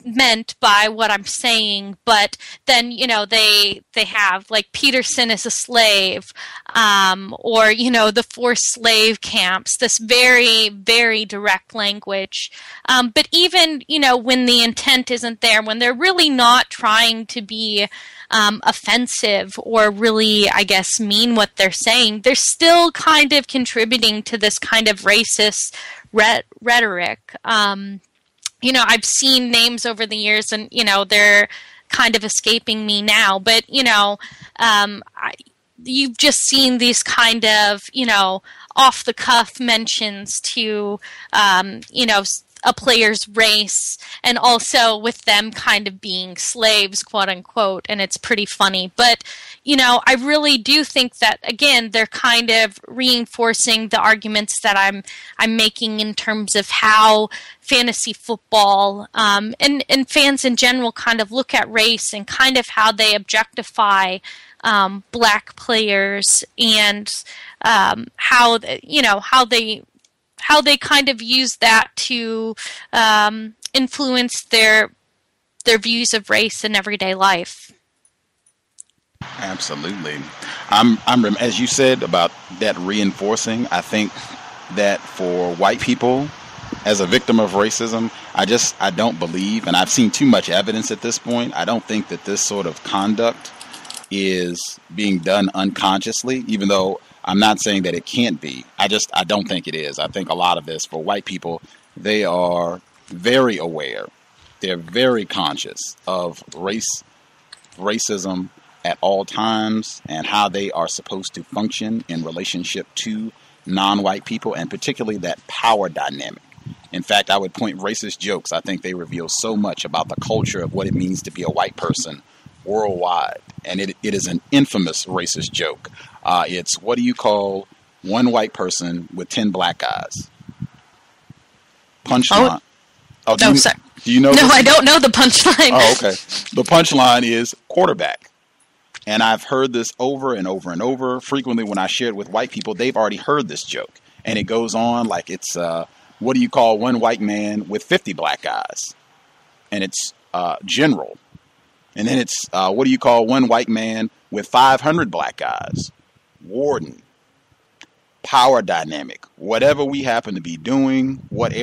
meant by what I'm saying, but then, they have like Peterson is a slave, or, the forced slave camps, this very, very direct language. But even, when the intent isn't there, when they're really not trying to be offensive or really, I guess, mean what they're saying, they're still kind of contributing to this kind of racist rhetoric. I've seen names over the years and, they're kind of escaping me now, but, you've just seen these kind of, off the cuff mentions to, a player's race, and also with them kind of being slaves, quote unquote, and it's pretty funny. But, I really do think that, again, they're kind of reinforcing the arguments that I'm making in terms of how fantasy football and fans in general kind of look at race and kind of how they objectify black players and how they kind of use that to influence their views of race in everyday life. Absolutely. I'm as you said about that reinforcing, I think that for white people as a victim of racism, I don't believe, and I've seen too much evidence at this point, I don't think that this sort of conduct is being done unconsciously, even though I'm not saying that it can't be. I don't think it is. I think a lot of this for white people, they are very aware. They're very conscious of racism at all times and how they are supposed to function in relationship to non-white people, and particularly that power dynamic. In fact, I would point racist jokes. I think they reveal so much about the culture of what it means to be a white person worldwide. And it is an infamous racist joke. It's, what do you call one white person with 10 black guys? Punchline. Oh, no, sorry. Do you know? No, I don't know the punchline. Oh, okay. The punchline is quarterback. And I've heard this over and over and over. Frequently when I share it with white people, they've already heard this joke. And it goes on like it's, what do you call one white man with 50 black guys? And it's general. And then it's, what do you call one white man with 500 black guys? Warden. Power dynamic. Whatever we happen to be doing, what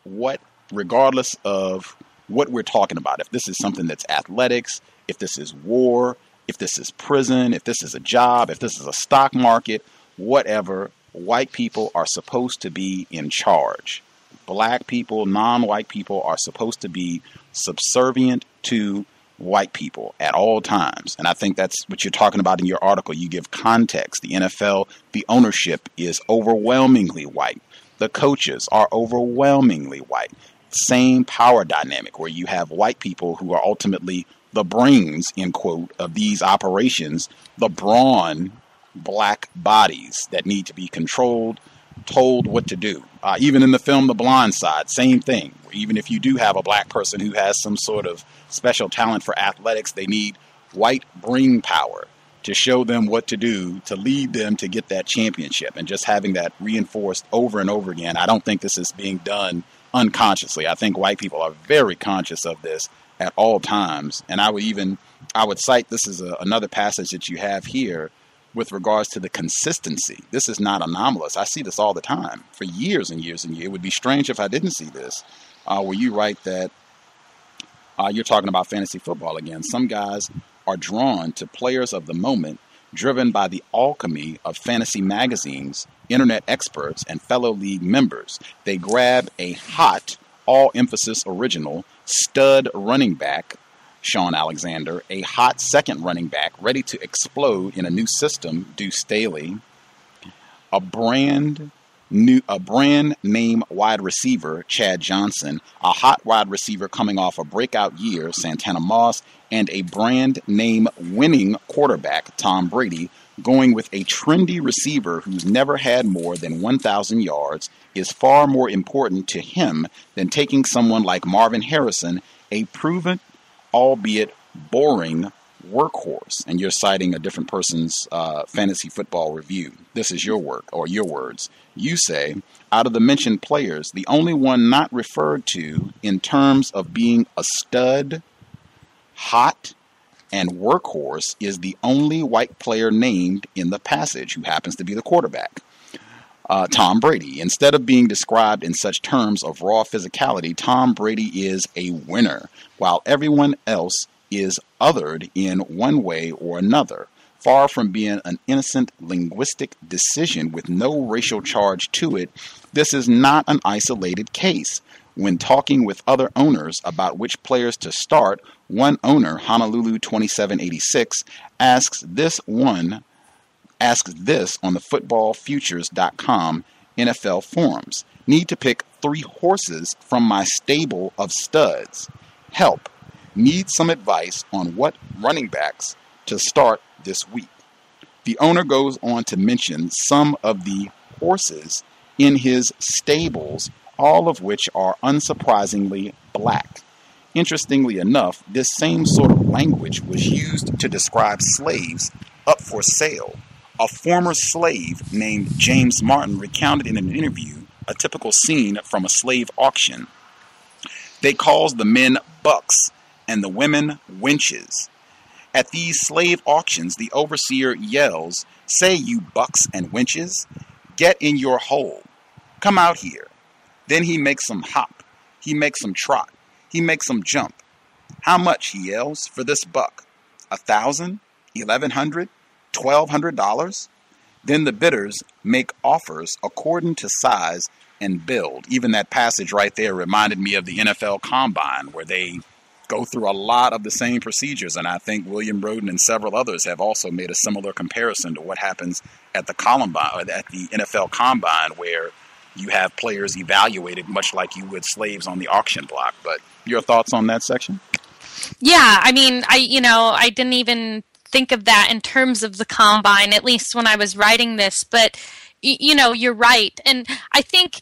regardless of what we're talking about, if this is something that's athletics, if this is war, if this is prison, if this is a job, if this is a stock market, whatever, white people are supposed to be in charge. Black people, non-white people are supposed to be subservient to white people at all times. And I think that's what you're talking about in your article. You give context. The NFL, the ownership is overwhelmingly white. The coaches are overwhelmingly white. Same power dynamic where you have white people who are ultimately the brains, in quote, of these operations, the brawn black bodies that need to be controlled, told what to do. Even in the film The Blind Side, same thing. Even if you do have a black person who has some sort of special talent for athletics, they need white brain power to show them what to do, to lead them to get that championship. And just having that reinforced over and over again, I don't think this is being done unconsciously. I think white people are very conscious of this at all times. And I would cite, this is another passage that you have here with regards to the consistency. This is not anomalous. I see this all the time for years and years and years. It would be strange if I didn't see this, where you write that you're talking about fantasy football again. Some guys are drawn to players of the moment, driven by the alchemy of fantasy magazines, internet experts, and fellow league members. They grab a hot, all-emphasis original, stud running back, Sean Alexander, a hot second running back ready to explode in a new system, Deuce Staley, a brand name wide receiver, Chad Johnson, a hot wide receiver coming off a breakout year, Santana Moss, and a brand name winning quarterback, Tom Brady, going with a trendy receiver who's never had more than 1,000 yards is far more important to him than taking someone like Marvin Harrison, a proven, albeit boring, workhorse. And you're citing a different person's fantasy football review. This is your work, or your words. You say, out of the mentioned players, the only one not referred to in terms of being a stud, hot, and workhorse is the only white player named in the passage, who happens to be the quarterback, Tom Brady. Instead of being described in such terms of raw physicality, Tom Brady is a winner, while everyone else is othered in one way or another. Far from being an innocent linguistic decision with no racial charge to it, this is not an isolated case. When talking with other owners about which players to start, one owner, Honolulu 2786, asks this on the footballfutures.com NFL forums. Need to pick 3 horses from my stable of studs. Help. Need some advice on what running backs to start this week. The owner goes on to mention some of the horses in his stables, all of which are unsurprisingly black. Interestingly enough, this same sort of language was used to describe slaves up for sale. A former slave named James Martin recounted in an interview a typical scene from a slave auction. They calls the men bucks and the women wenches. At these slave auctions, the overseer yells, "Say, you bucks and wenches, get in your hole. Come out here." Then he makes them hop. He makes them trot. He makes them jump. "How much," he yells, "for this buck? 1,000? 1,100? $1,200? Then the bidders make offers according to size and build. Even that passage right there reminded me of the NFL Combine, where they go through a lot of the same procedures. And I think William Roden and several others have also made a similar comparison to what happens at the NFL Combine, where you have players evaluated much like you would slaves on the auction block. But your thoughts on that section? Yeah, I mean, I didn't even think of that in terms of the Combine, at least when I was writing this. But, you're right. And I think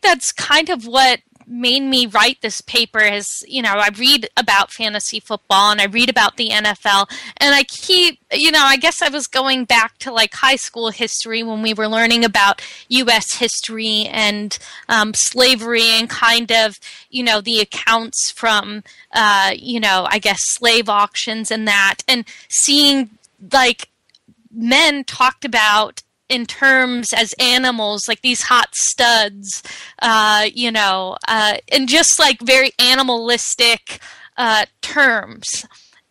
that's kind of what made me write this paper is, I read about fantasy football and I read about the NFL, and I keep, I guess I was going back to like high school history when we were learning about U.S. history and slavery and kind of, the accounts from, I guess slave auctions and that, and seeing like men talked about in terms as animals, like these hot studs, and just like very animalistic terms.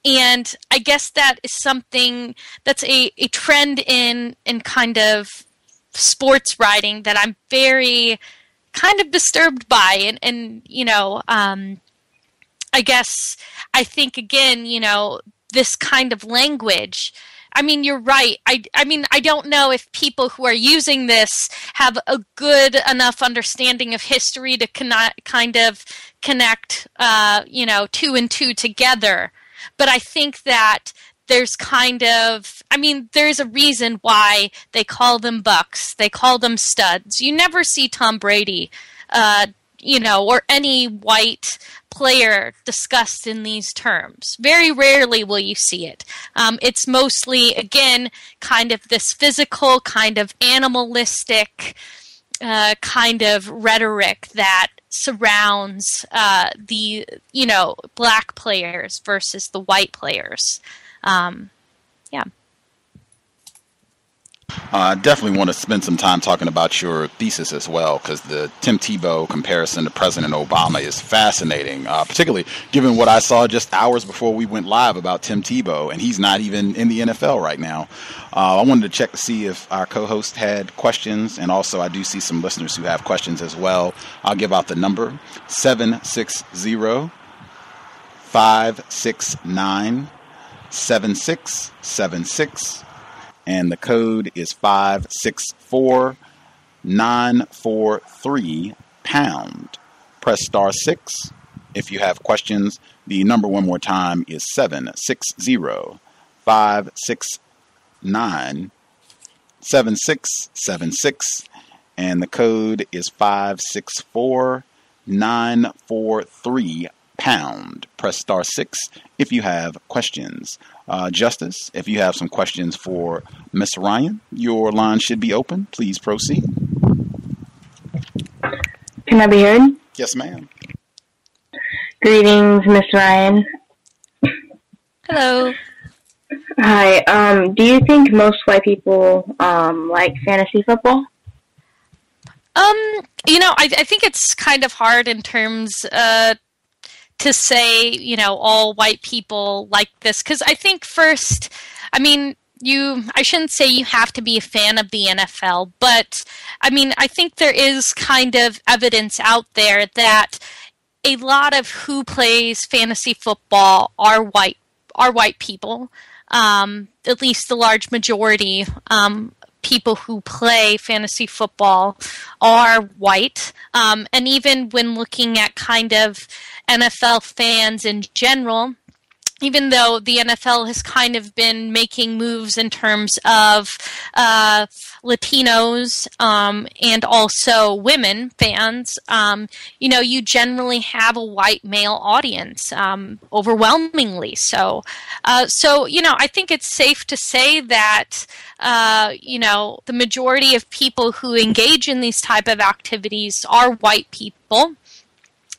And I guess that is something that's a trend in kind of sports writing that I'm very kind of disturbed by. And I guess I think, again, this kind of language, I mean, you're right. I mean, I don't know if people who are using this have a good enough understanding of history to kind of connect, 2 and 2 together. But I think that there's there's a reason why they call them bucks. They call them studs. You never see Tom Brady, or any white player discussed in these terms. Very rarely will you see it. It's mostly, again, kind of this physical, kind of animalistic kind of rhetoric that surrounds the black players versus the white players. I definitely want to spend some time talking about your thesis as well, because the Tim Tebow comparison to President Obama is fascinating, particularly given what I saw just hours before we went live about Tim Tebow, and he's not even in the NFL right now. I wanted to check to see if our co-host had questions, and also I do see some listeners who have questions as well. I'll give out the number, 760-569-7676. And the code is 564943 #. Press *6 if you have questions. The number one more time is 760-569-7676. And the code is 564943 #. Press *6 if you have questions. Justice, if you have some questions for Ms. Ryan, your line should be open. Please proceed. Can I be heard? Yes, ma'am. Greetings, Ms. Ryan. Hello. Hi. Do you think most white people like fantasy football? I think it's kind of hard in terms to say, all white people like this. Because I think first, I shouldn't say you have to be a fan of the NFL, but I think there is kind of evidence out there that a lot of who plays fantasy football are white people. At least the large majority people who play fantasy football are white. And even when looking at kind of NFL fans in general, even though the NFL has kind of been making moves in terms of Latinos and also women fans, you generally have a white male audience, overwhelmingly so. I think it's safe to say that, the majority of people who engage in these type of activities are white people,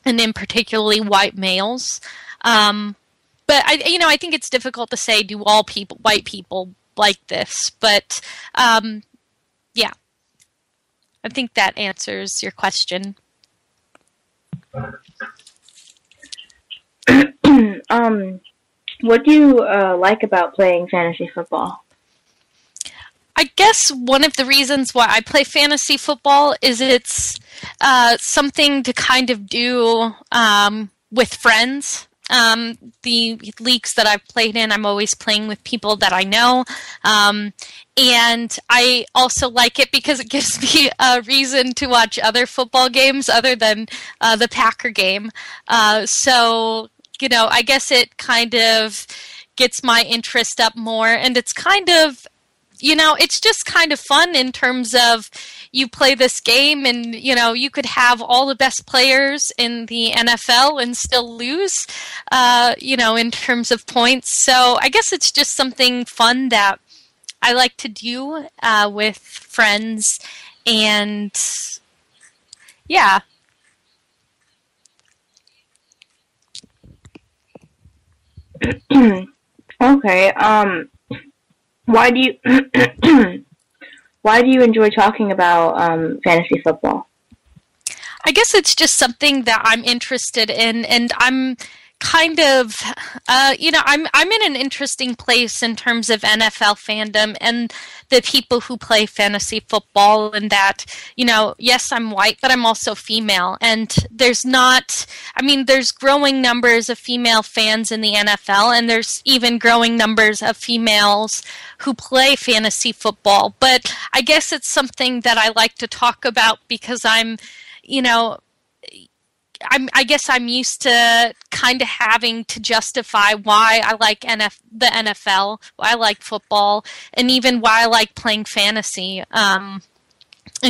and in particularly white males. But I think it's difficult to say, do all white people like this? But yeah, I think that answers your question. What do you like about playing fantasy football? I guess one of the reasons why I play fantasy football is it's something to kind of do with friends. The leagues that I've played in, I'm always playing with people that I know. And I also like it because it gives me a reason to watch other football games other than the Packer game. So, I guess it kind of gets my interest up more. And it's kind of, it's just kind of fun in terms of you play this game and, you could have all the best players in the NFL and still lose, in terms of points. So I guess it's just something fun that I like to do with friends. And, yeah. Okay. Why do why do you enjoy talking about fantasy football? I guess it's just something that I'm interested in, and I'm kind of, I'm in an interesting place in terms of NFL fandom and the people who play fantasy football, and that, yes, I'm white, but I'm also female, and there's growing numbers of female fans in the NFL, and there's even growing numbers of females who play fantasy football, but I guess it's something that I like to talk about because I guess I'm used to kind of having to justify why I like the NFL, why I like football, and even why I like playing fantasy, and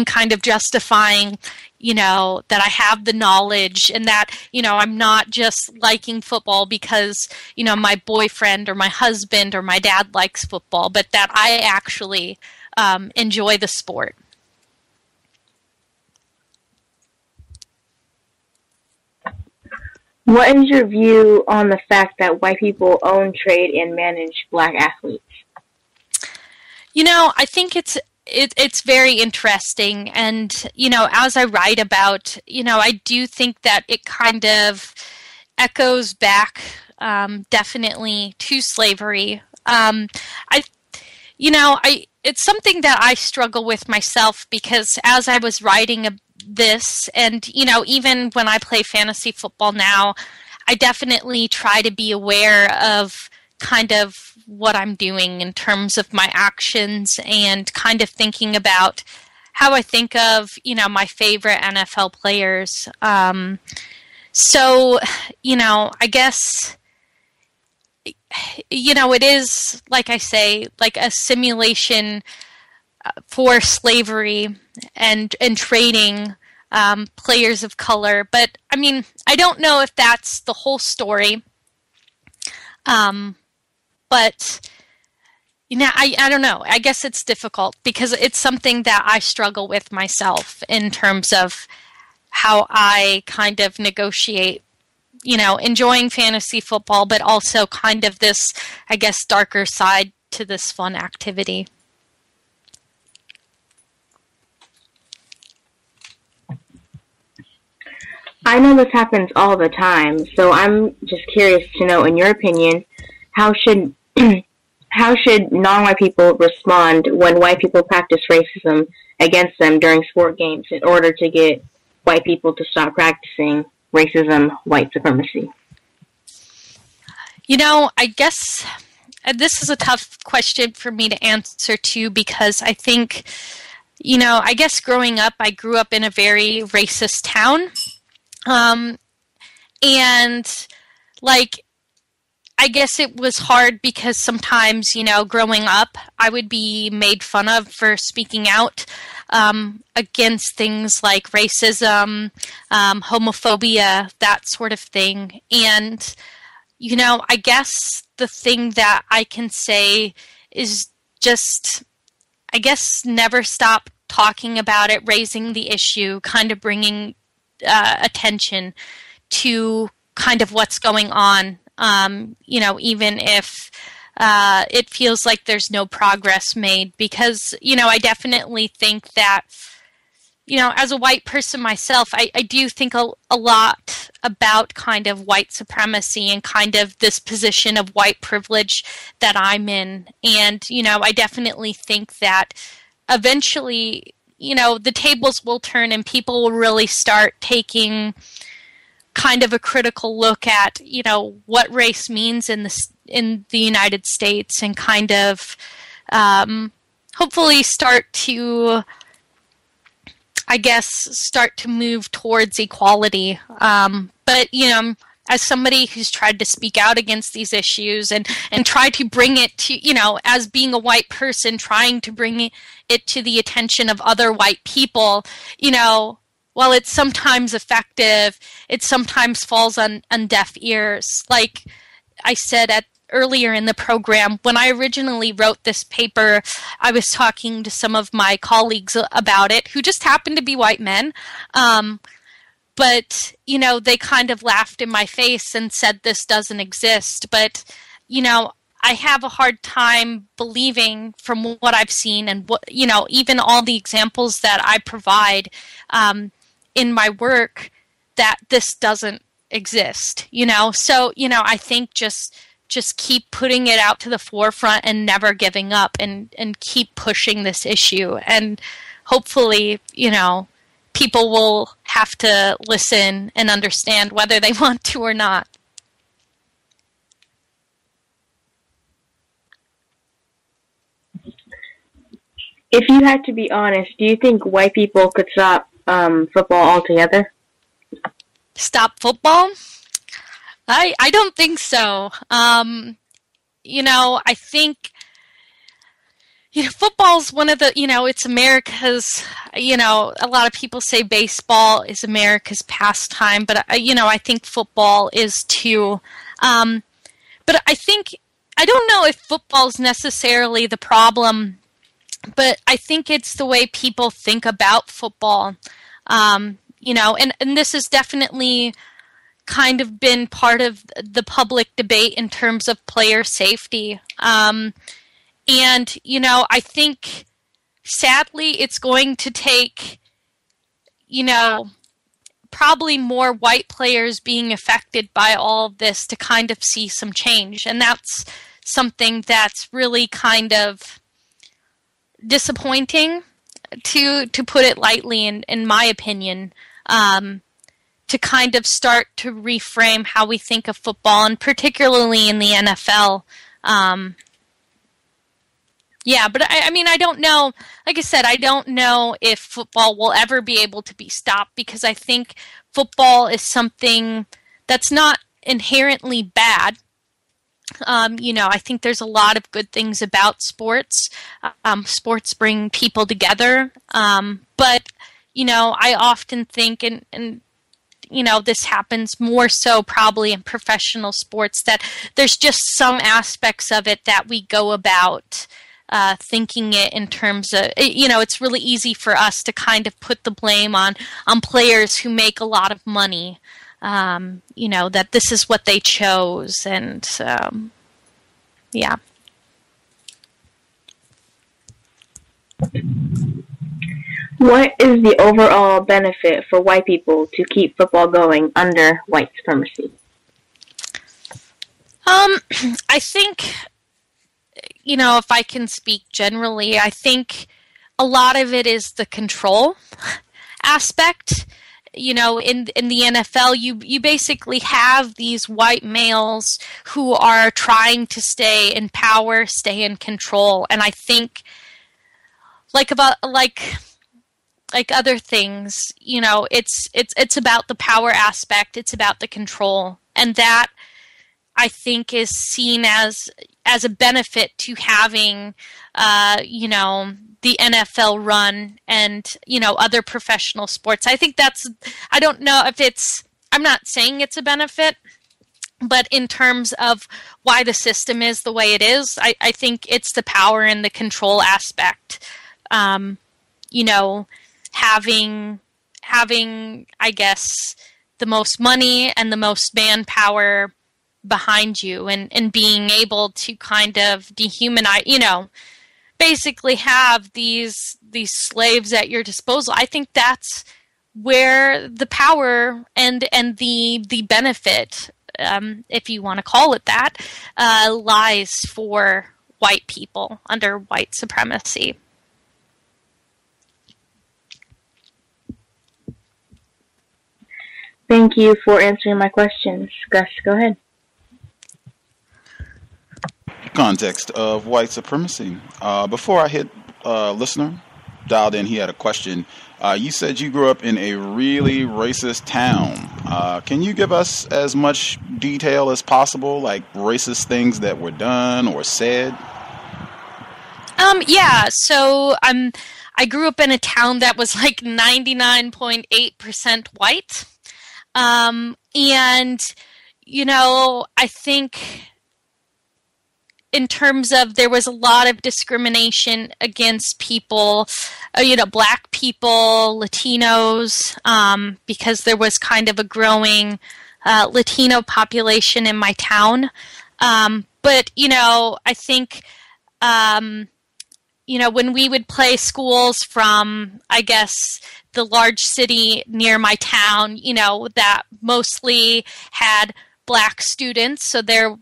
kind of justifying, that I have the knowledge and that, I'm not just liking football because, my boyfriend or my husband or my dad likes football, but that I actually enjoy the sport. What is your view on the fact that white people own, trade, and manage black athletes? I think it's very interesting, and as I write about, I do think that it kind of echoes back, definitely to slavery. It's something that I struggle with myself because as I was writing this, and even when I play fantasy football now, I definitely try to be aware of kind of what I'm doing in terms of my actions and kind of thinking about how I think of my favorite NFL players. I guess it is, like I say, like a simulation for slavery and trading players of color. But, I don't know if that's the whole story. But, I don't know. I guess it's difficult because it's something that I struggle with myself in terms of how I kind of negotiate, enjoying fantasy football, but also kind of this, I guess, darker side to this fun activity. I know this happens all the time, so I'm just curious to know, in your opinion, how should non-white people respond when white people practice racism against them during sport games in order to get white people to stop practicing racism, white supremacy? I guess this is a tough question for me to answer too, because I think, I guess growing up, I grew up in a very racist town. And I guess it was hard because sometimes, growing up, I would be made fun of for speaking out against things like racism, homophobia, that sort of thing. And, I guess the thing that I can say is just, I guess, never stop talking about it, raising the issue, kind of bringing attention to kind of what's going on, even if it feels like there's no progress made, because, I definitely think that, as a white person myself, I do think a lot about kind of white supremacy and kind of this position of white privilege that I'm in. And, I definitely think that eventually, the tables will turn and people will really start taking kind of a critical look at, what race means in the United States, and kind of hopefully start to move towards equality. But, as somebody who's tried to speak out against these issues and try to bring it to, as being a white person, trying to bring it to the attention of other white people, while it's sometimes effective, it sometimes falls on deaf ears. Like I said earlier in the program, when I originally wrote this paper, I was talking to some of my colleagues about it, who just happened to be white men. But, they kind of laughed in my face and said this doesn't exist. But, I have a hard time believing from what I've seen and what, even all the examples that I provide in my work that this doesn't exist, So, I think just keep putting it out to the forefront and never giving up and keep pushing this issue. And hopefully, people will have to listen and understand whether they want to or not. If you had to be honest, do you think white people could stop football altogether? Stop football? I don't think so. I think, football's one of the, it's America's, a lot of people say baseball is America's pastime, but, I think football is too. But I don't know if football's necessarily the problem, but I think it's the way people think about football, and this has definitely kind of been part of the public debate in terms of player safety. And, I think, sadly, it's going to take, probably more white players being affected by all of this to kind of see some change. And that's something that's really kind of disappointing, to put it lightly, in my opinion, to kind of start to reframe how we think of football, and particularly in the NFL. But I don't know. Like I said, I don't know if football will ever be able to be stopped, because I think football is something that's not inherently bad. I think there's a lot of good things about sports. Sports bring people together. But, I often think, and this happens more so probably in professional sports, that there's just some aspects of it that we go about thinking it in terms of, it's really easy for us to kind of put the blame on players who make a lot of money, that this is what they chose. And, yeah. What is the overall benefit for white people to keep football going under white supremacy? I think, if I can speak generally, I think a lot of it is the control aspect. In the NFL, you basically have these white males who are trying to stay in power, stay in control, and I think, like other things, it's about the power aspect, it's about the control, and that, I think, is seen as a benefit to having, the NFL run and, other professional sports. I think I don't know if I'm not saying it's a benefit, but in terms of why the system is the way it is, I think it's the power and the control aspect. Having, I guess, the most money and the most manpower behind you, and being able to kind of dehumanize, basically have these slaves at your disposal. I think that's where the power and the benefit, if you want to call it that, lies for white people under white supremacy. Thank you for answering my questions. Gus, go ahead. Context of White Supremacy. Before I hit listener dialed in, he had a question. You said you grew up in a really racist town. Can you give us as much detail as possible, like racist things that were done or said? Yeah. So I grew up in a town that was like 99.8% white. And, I think in terms of, there was a lot of discrimination against people, black people, Latinos, because there was kind of a growing Latino population in my town. But, I think, when we would play schools from, I guess, the large city near my town, that mostly had black students, so their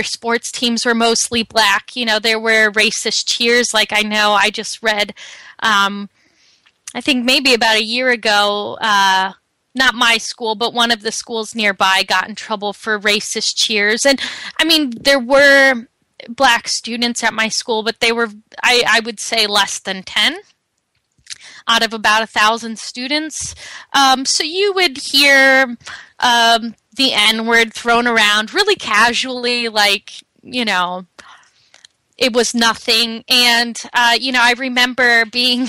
sports teams were mostly black. There were racist cheers. Like I know I just read, I think maybe about a year ago, not my school, but one of the schools nearby got in trouble for racist cheers. And I mean, there were black students at my school, but they were, I would say, less than 10 out of about 1,000 students. So you would hear the N-word thrown around really casually, like, it was nothing. And, I remember being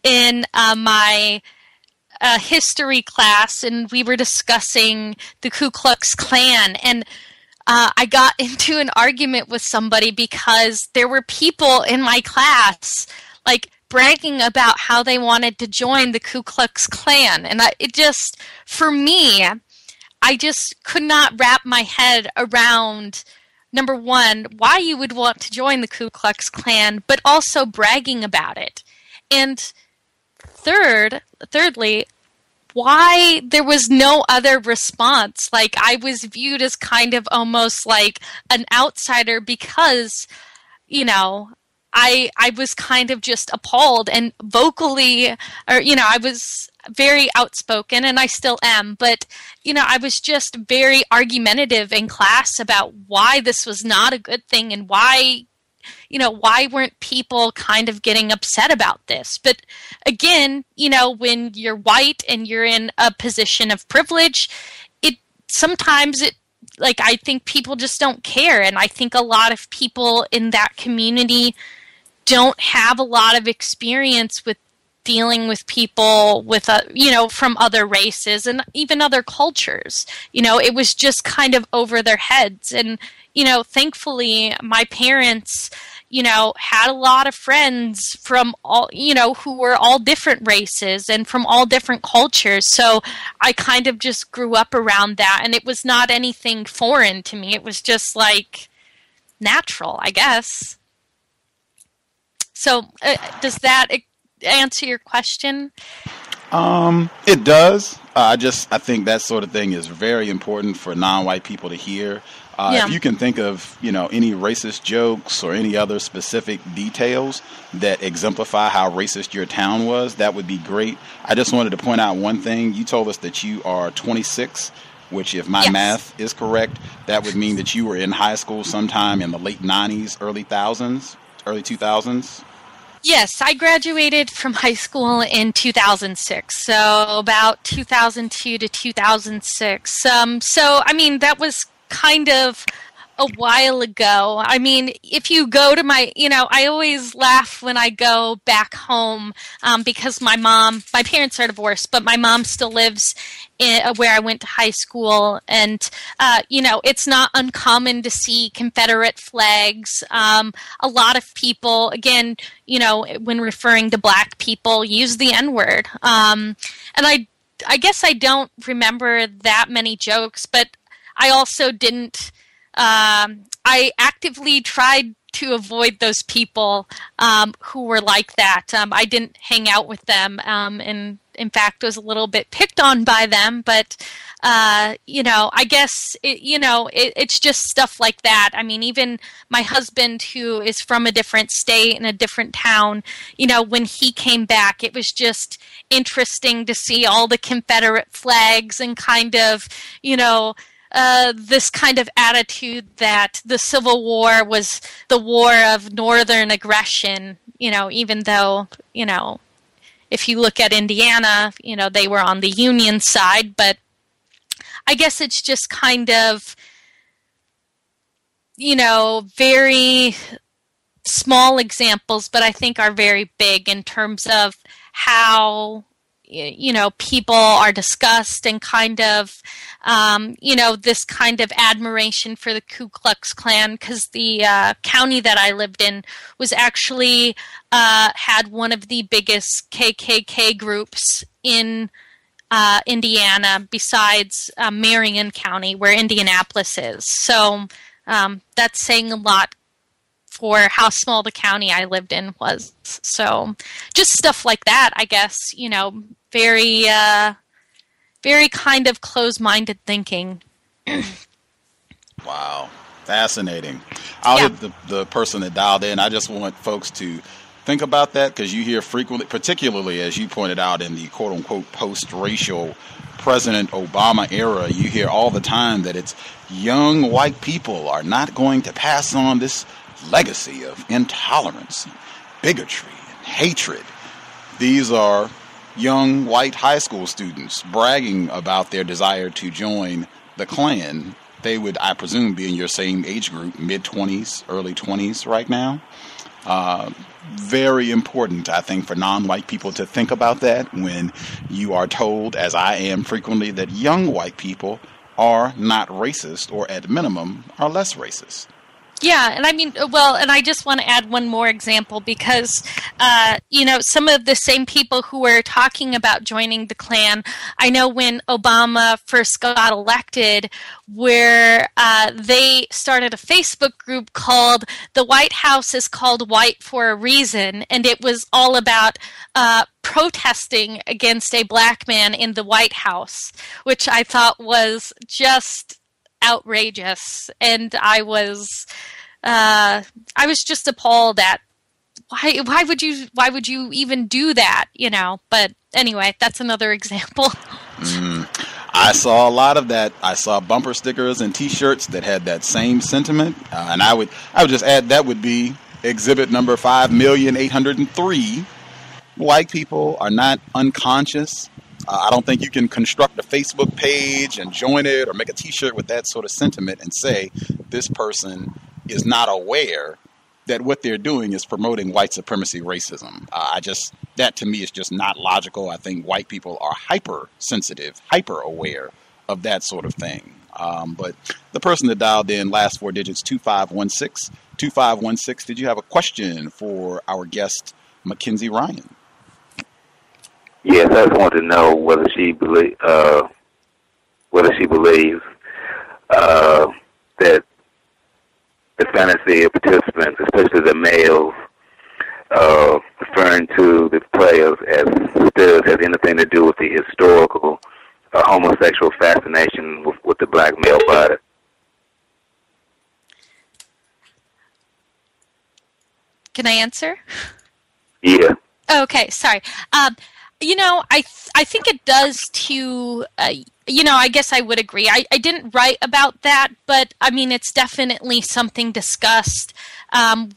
in my history class, and we were discussing the Ku Klux Klan, and I got into an argument with somebody because there were people in my class, like, bragging about how they wanted to join the Ku Klux Klan. And for me, I just could not wrap my head around, number one, why you would want to join the Ku Klux Klan, but also bragging about it. And thirdly, why there was no other response. Like, I was viewed as kind of almost like an outsider because, I was kind of just appalled and vocally, I was very outspoken, and I still am, but, I was just very argumentative in class about why this was not a good thing and why weren't people kind of getting upset about this? But again, when you're white and you're in a position of privilege, sometimes I think people just don't care. And I think a lot of people in that community don't have a lot of experience with dealing with people with, from other races and even other cultures. It was just kind of over their heads. And, thankfully, my parents, had a lot of friends from all, who were all different races and from all different cultures. So I kind of just grew up around that, and it was not anything foreign to me. It was just like natural, I guess. So does that answer your question? It does. I think that sort of thing is very important for non-white people to hear. If you can think of, any racist jokes or any other specific details that exemplify how racist your town was, that would be great. I just wanted to point out one thing. You told us that you are 26, which, if my math is correct, that would mean that you were in high school sometime in the late 90s, early 2000s. Yes, I graduated from high school in 2006, so about 2002 to 2006. So, I mean, that was kind of a while ago. I mean, if you go to my, I always laugh when I go back home because my parents are divorced, but my mom still lives where I went to high school. And, it's not uncommon to see Confederate flags. A lot of people, again, when referring to black people, use the N-word. And I guess I don't remember that many jokes, but I also didn't, I actively tried to avoid those people who were like that. I didn't hang out with them, and in fact was a little bit picked on by them, but I guess it's just stuff like that. I mean, even my husband, who is from a different state in a different town, when he came back, it was just interesting to see all the Confederate flags and kind of, this kind of attitude that the Civil War was the war of Northern aggression, even though, if you look at Indiana, they were on the Union side, but I guess it's just kind of, very small examples, but I think are very big in terms of how, people are discussed and kind of, this kind of admiration for the Ku Klux Klan, because the county that I lived in was actually had one of the biggest KKK groups in Indiana, besides Marion County, where Indianapolis is. So That's saying a lot for how small the county I lived in was. So just stuff like that, I guess, very, very kind of closed-minded thinking. Wow. Fascinating. I'll hit the person that dialed in. I just want folks to think about that, because you hear frequently, particularly as you pointed out in the quote-unquote post-racial President Obama era, you hear all the time that it's young white people are not going to pass on this legacy of intolerance, bigotry, and hatred. These are young white high school students bragging about their desire to join the Klan. They would, I presume, be in your same age group, mid-20s, early 20s right now. Very important, I think, for non-white people to think about that when you are told, as I am frequently, that young white people are not racist, or at minimum are less racist. Yeah, and I mean, well, and I just want to add one more example because, some of the same people who were talking about joining the Klan, I know when Obama first got elected, where they started a Facebook group called "The White House is Called White for a Reason," and it was all about protesting against a black man in the White House, which I thought was just outrageous, and I was just appalled at why would you even do that, but anyway, that's another example. I saw a lot of that. I saw bumper stickers and t-shirts that had that same sentiment, and I would just add that would be exhibit number 5,803. White people are not unconscious. I don't think you can construct a Facebook page and join it or make a t-shirt with that sort of sentiment and say this person is not aware that what they're doing is promoting white supremacy racism. That to me is just not logical. I think white people are hypersensitive, hyper aware of that sort of thing. But the person that dialed in, last four digits, 2516. 2516, did you have a question for our guest, MacKenzie Ryan? Yes, I just want to know whether she believes that the fantasy of participants, especially the males, referring to the players as studs, has anything to do with the historical homosexual fascination with the black male body. Can I answer? Yeah. Okay, sorry. I think it does to, I guess I would agree. I didn't write about that, but I mean, it's definitely something discussed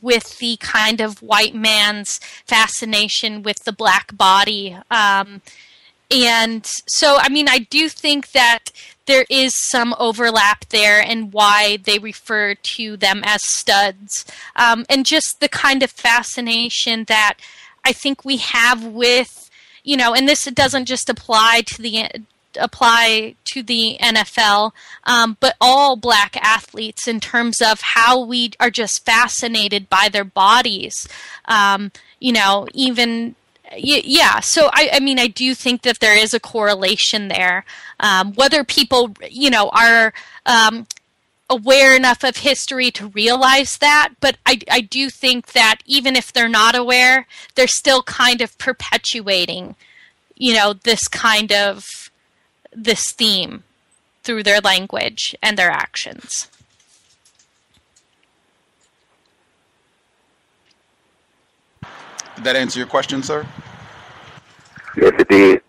with the kind of white man's fascination with the black body. And so, I mean, I do think that there is some overlap there in why they refer to them as studs. And just the kind of fascination that I think we have with, and this doesn't just apply to the NFL, but all black athletes in terms of how we are just fascinated by their bodies. So I mean, I do think that there is a correlation there. Whether people, are aware enough of history to realize that, but I do think that even if they're not aware, they're still kind of perpetuating, this theme through their language and their actions. Did that answer your question, sir? Yes, it did.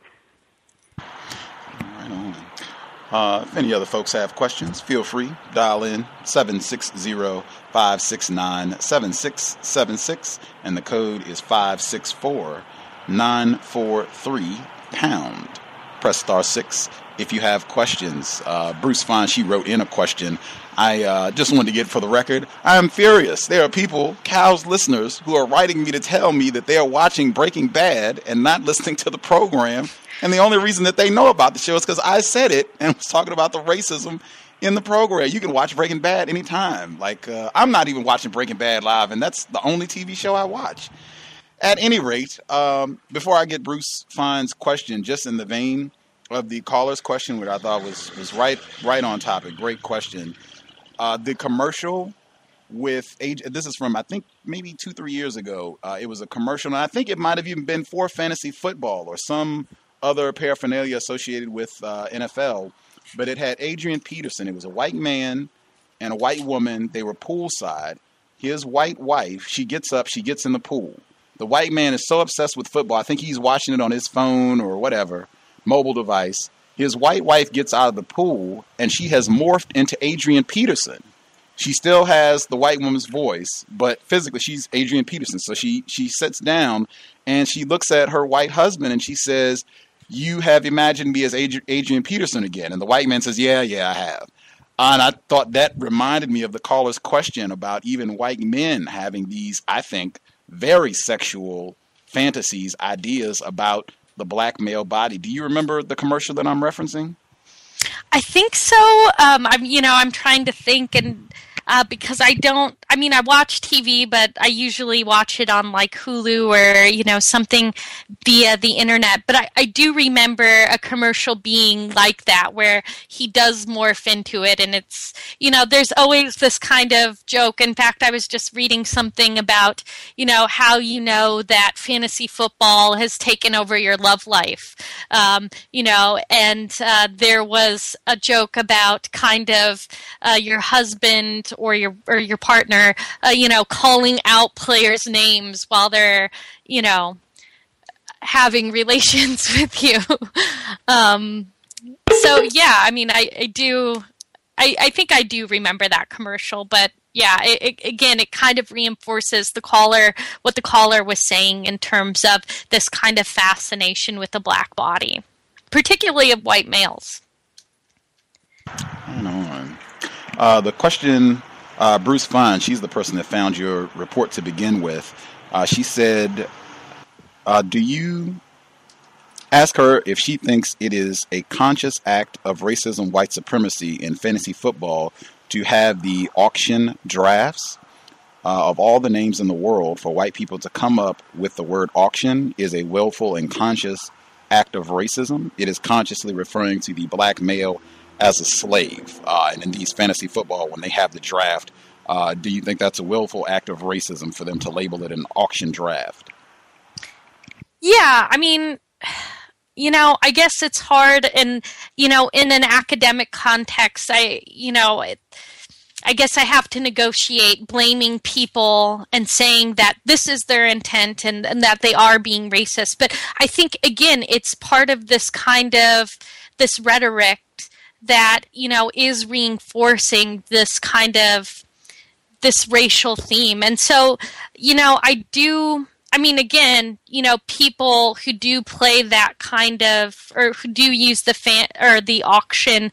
Right on. If any other folks have questions, feel free. Dial in 760-569-7676, and the code is 564-943#. Press *6 if you have questions. Bruce Fine, she wrote in a question. I just wanted to get for the record, I am furious. There are people, Cal's listeners, who are writing me to tell me that they are watching Breaking Bad and not listening to the program. And the only reason that they know about the show is because I said it and was talking about the racism in the program. You can watch Breaking Bad anytime. I'm not even watching Breaking Bad live, and that's the only TV show I watch. At any rate, before I get Bruce Fine's question, just in the vein of the caller's question, which I thought was right on topic, great question. The commercial with this is from, I think, maybe 2-3 years ago. It was a commercial, and I think it might have even been for fantasy football or some other paraphernalia associated with NFL. But it had Adrian Peterson. It was a white man and a white woman. They were poolside. His white wife, she gets up, she gets in the pool. The white man is so obsessed with football, I think he's watching it on his phone or whatever, mobile device. His white wife gets out of the pool, and she has morphed into Adrian Peterson. She still has the white woman's voice, but physically she's Adrian Peterson. So she sits down, and she looks at her white husband, and she says, "You have imagined me as Adrian Peterson again." And the white man says, yeah, I have. And I thought that reminded me of the caller's question about even white men having these, I think, very sexual fantasies, ideas about the black male body. Do you remember the commercial that I'm referencing? I think so. I'm trying to think, and because I watch TV, but I usually watch it on like Hulu or, something via the internet. But I do remember a commercial being like that where he does morph into it. And it's, there's always this kind of joke. In fact, I was just reading something about, how that fantasy football has taken over your love life, and there was a joke about kind of your husband or your partner, calling out players' names while they're, having relations with you. So yeah, I do. I think I do remember that commercial, but yeah, it kind of reinforces what the caller was saying in terms of this kind of fascination with the black body, particularly of white males. The question, Bruce Fine, she's the person that found your report to begin with. She said, do you ask her if she thinks it is a conscious act of racism, white supremacy in fantasy football to have the auction drafts of all the names in the world for white people to come up with the word auction is a willful and conscious act of racism? It is consciously referring to the black male as a slave. And in these fantasy football, when they have the draft, do you think that's a willful act of racism for them to label it an auction draft? Yeah, I guess it's hard, and in an academic context, I guess I have to negotiate blaming people and saying that this is their intent and that they are being racist. But I think, again, it's part of this kind of this rhetoric that, is reinforcing this kind of this racial theme. And so, again, people who do play that kind of, or who do use the auction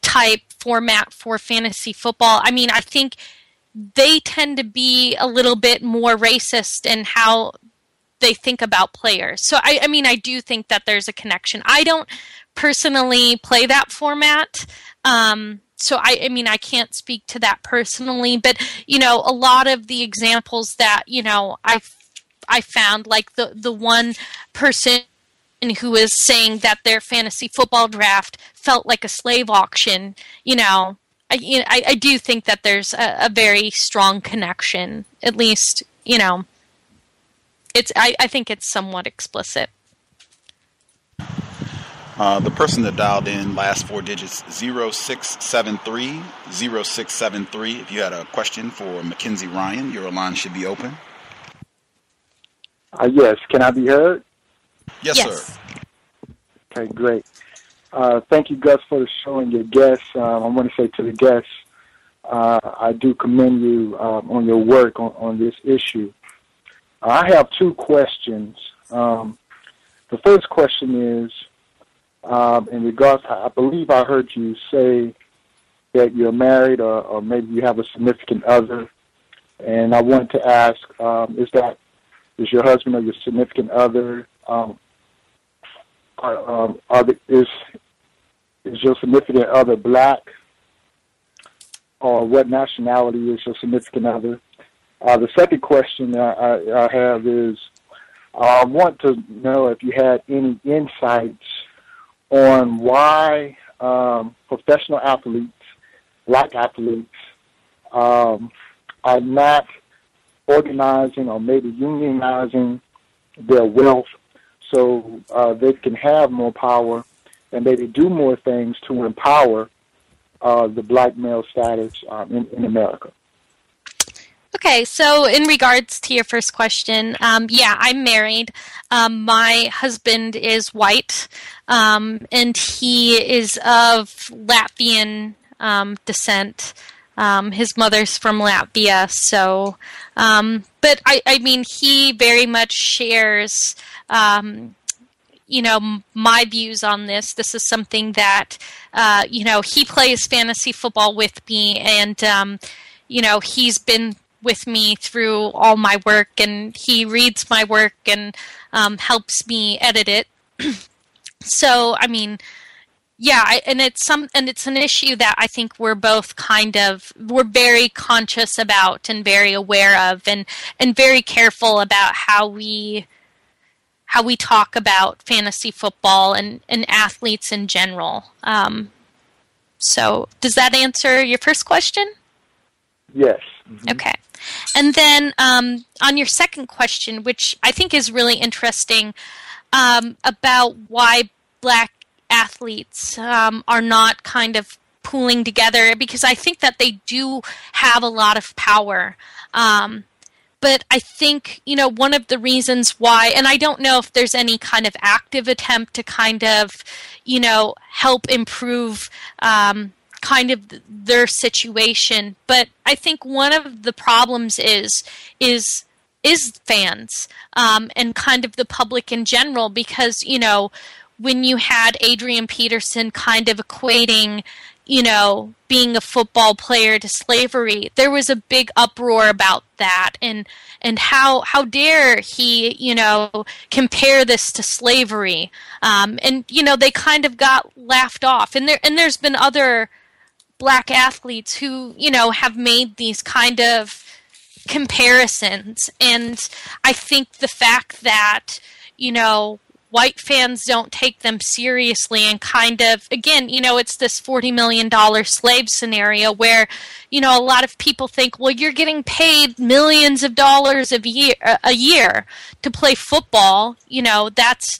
type format for fantasy football, I think they tend to be a little bit more racist in how they think about players. So, I do think that there's a connection. I don't personally play that format. So I can't speak to that personally, but, a lot of the examples that, I found, like the one person who is saying that their fantasy football draft felt like a slave auction, I do think that there's a very strong connection, at least, I think it's somewhat explicit. The person that dialed in, last four digits, 0673, 0673. If you had a question for MacKenzie Ryan, your line should be open. Yes. Can I be heard? Yes, sir. Okay, great. Thank you, Gus, for the show and your guests. I want to say to the guests, I do commend you on your work on this issue. I have two questions. The first question is, in regards to, I believe I heard you say that you're married or maybe you have a significant other, and I wanted to ask, is your husband or your significant other, is your significant other black, or what nationality is your significant other? The second question I have is, I want to know if you had any insights on why professional athletes, black athletes, are not organizing or maybe unionizing their wealth so they can have more power and maybe do more things to empower the black male status in America. Okay, so in regards to your first question, yeah, I'm married. My husband is white, and he is of Latvian descent. His mother's from Latvia, so, but I mean, he very much shares, you know, my views on this. This is something that, you know, he plays fantasy football with me, and, you know, he's been with me through all my work, and he reads my work and helps me edit it. So, I mean, yeah, and it's an issue that I think we're both we're very conscious about and very aware of, and very careful about how we talk about fantasy football and athletes in general. So does that answer your first question? Yes. Mm-hmm. Okay. And then on your second question, which I think is really interesting, about why black athletes are not kind of pooling together, because I think that they do have a lot of power. But I think, you know, one of the reasons why, and I don't know if there's any kind of active attempt to kind of, you know, help improve kind of their situation, but I think one of the problems is fans and kind of the public in general, because, you know, when you had Adrian Peterson kind of equating, you know, being a football player to slavery, there was a big uproar about that, and how dare he, you know, compare this to slavery, and, you know, they kind of got laughed off, and there's been other black athletes who, you know, have made these kind of comparisons, and I think the fact that, you know, white fans don't take them seriously, and kind of, again, you know, it's this $40 million slave scenario where, you know, a lot of people think, well, you're getting paid millions of dollars a year to play football, you know, that's,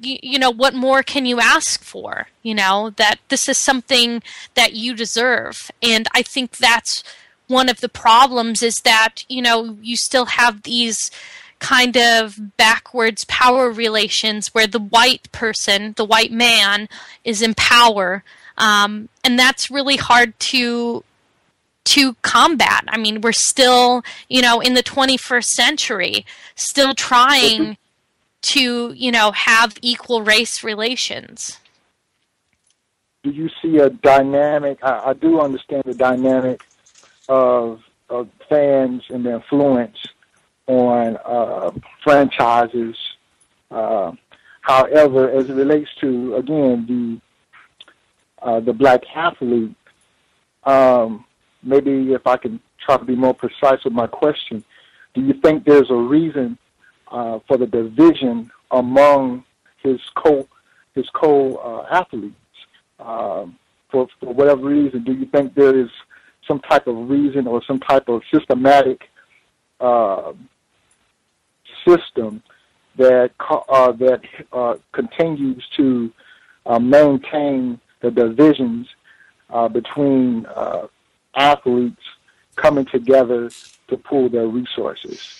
you know, what more can you ask for? You know, that this is something that you deserve. And I think that's one of the problems, is that, you know, you still have these kind of backwards power relations where the white person, the white man, is in power. And that's really hard to combat. I mean, we're still, you know, in the 21st century, still trying to, you know, have equal race relations. Do you see a dynamic? I do understand the dynamic of fans and the influence on franchises. However, as it relates to, again, the black athlete, maybe if I can try to be more precise with my question, do you think there's a reason for the division among his co-athletes? For whatever reason, do you think there is some type of reason or some type of systematic system that continues to maintain the divisions between athletes coming together to pool their resources?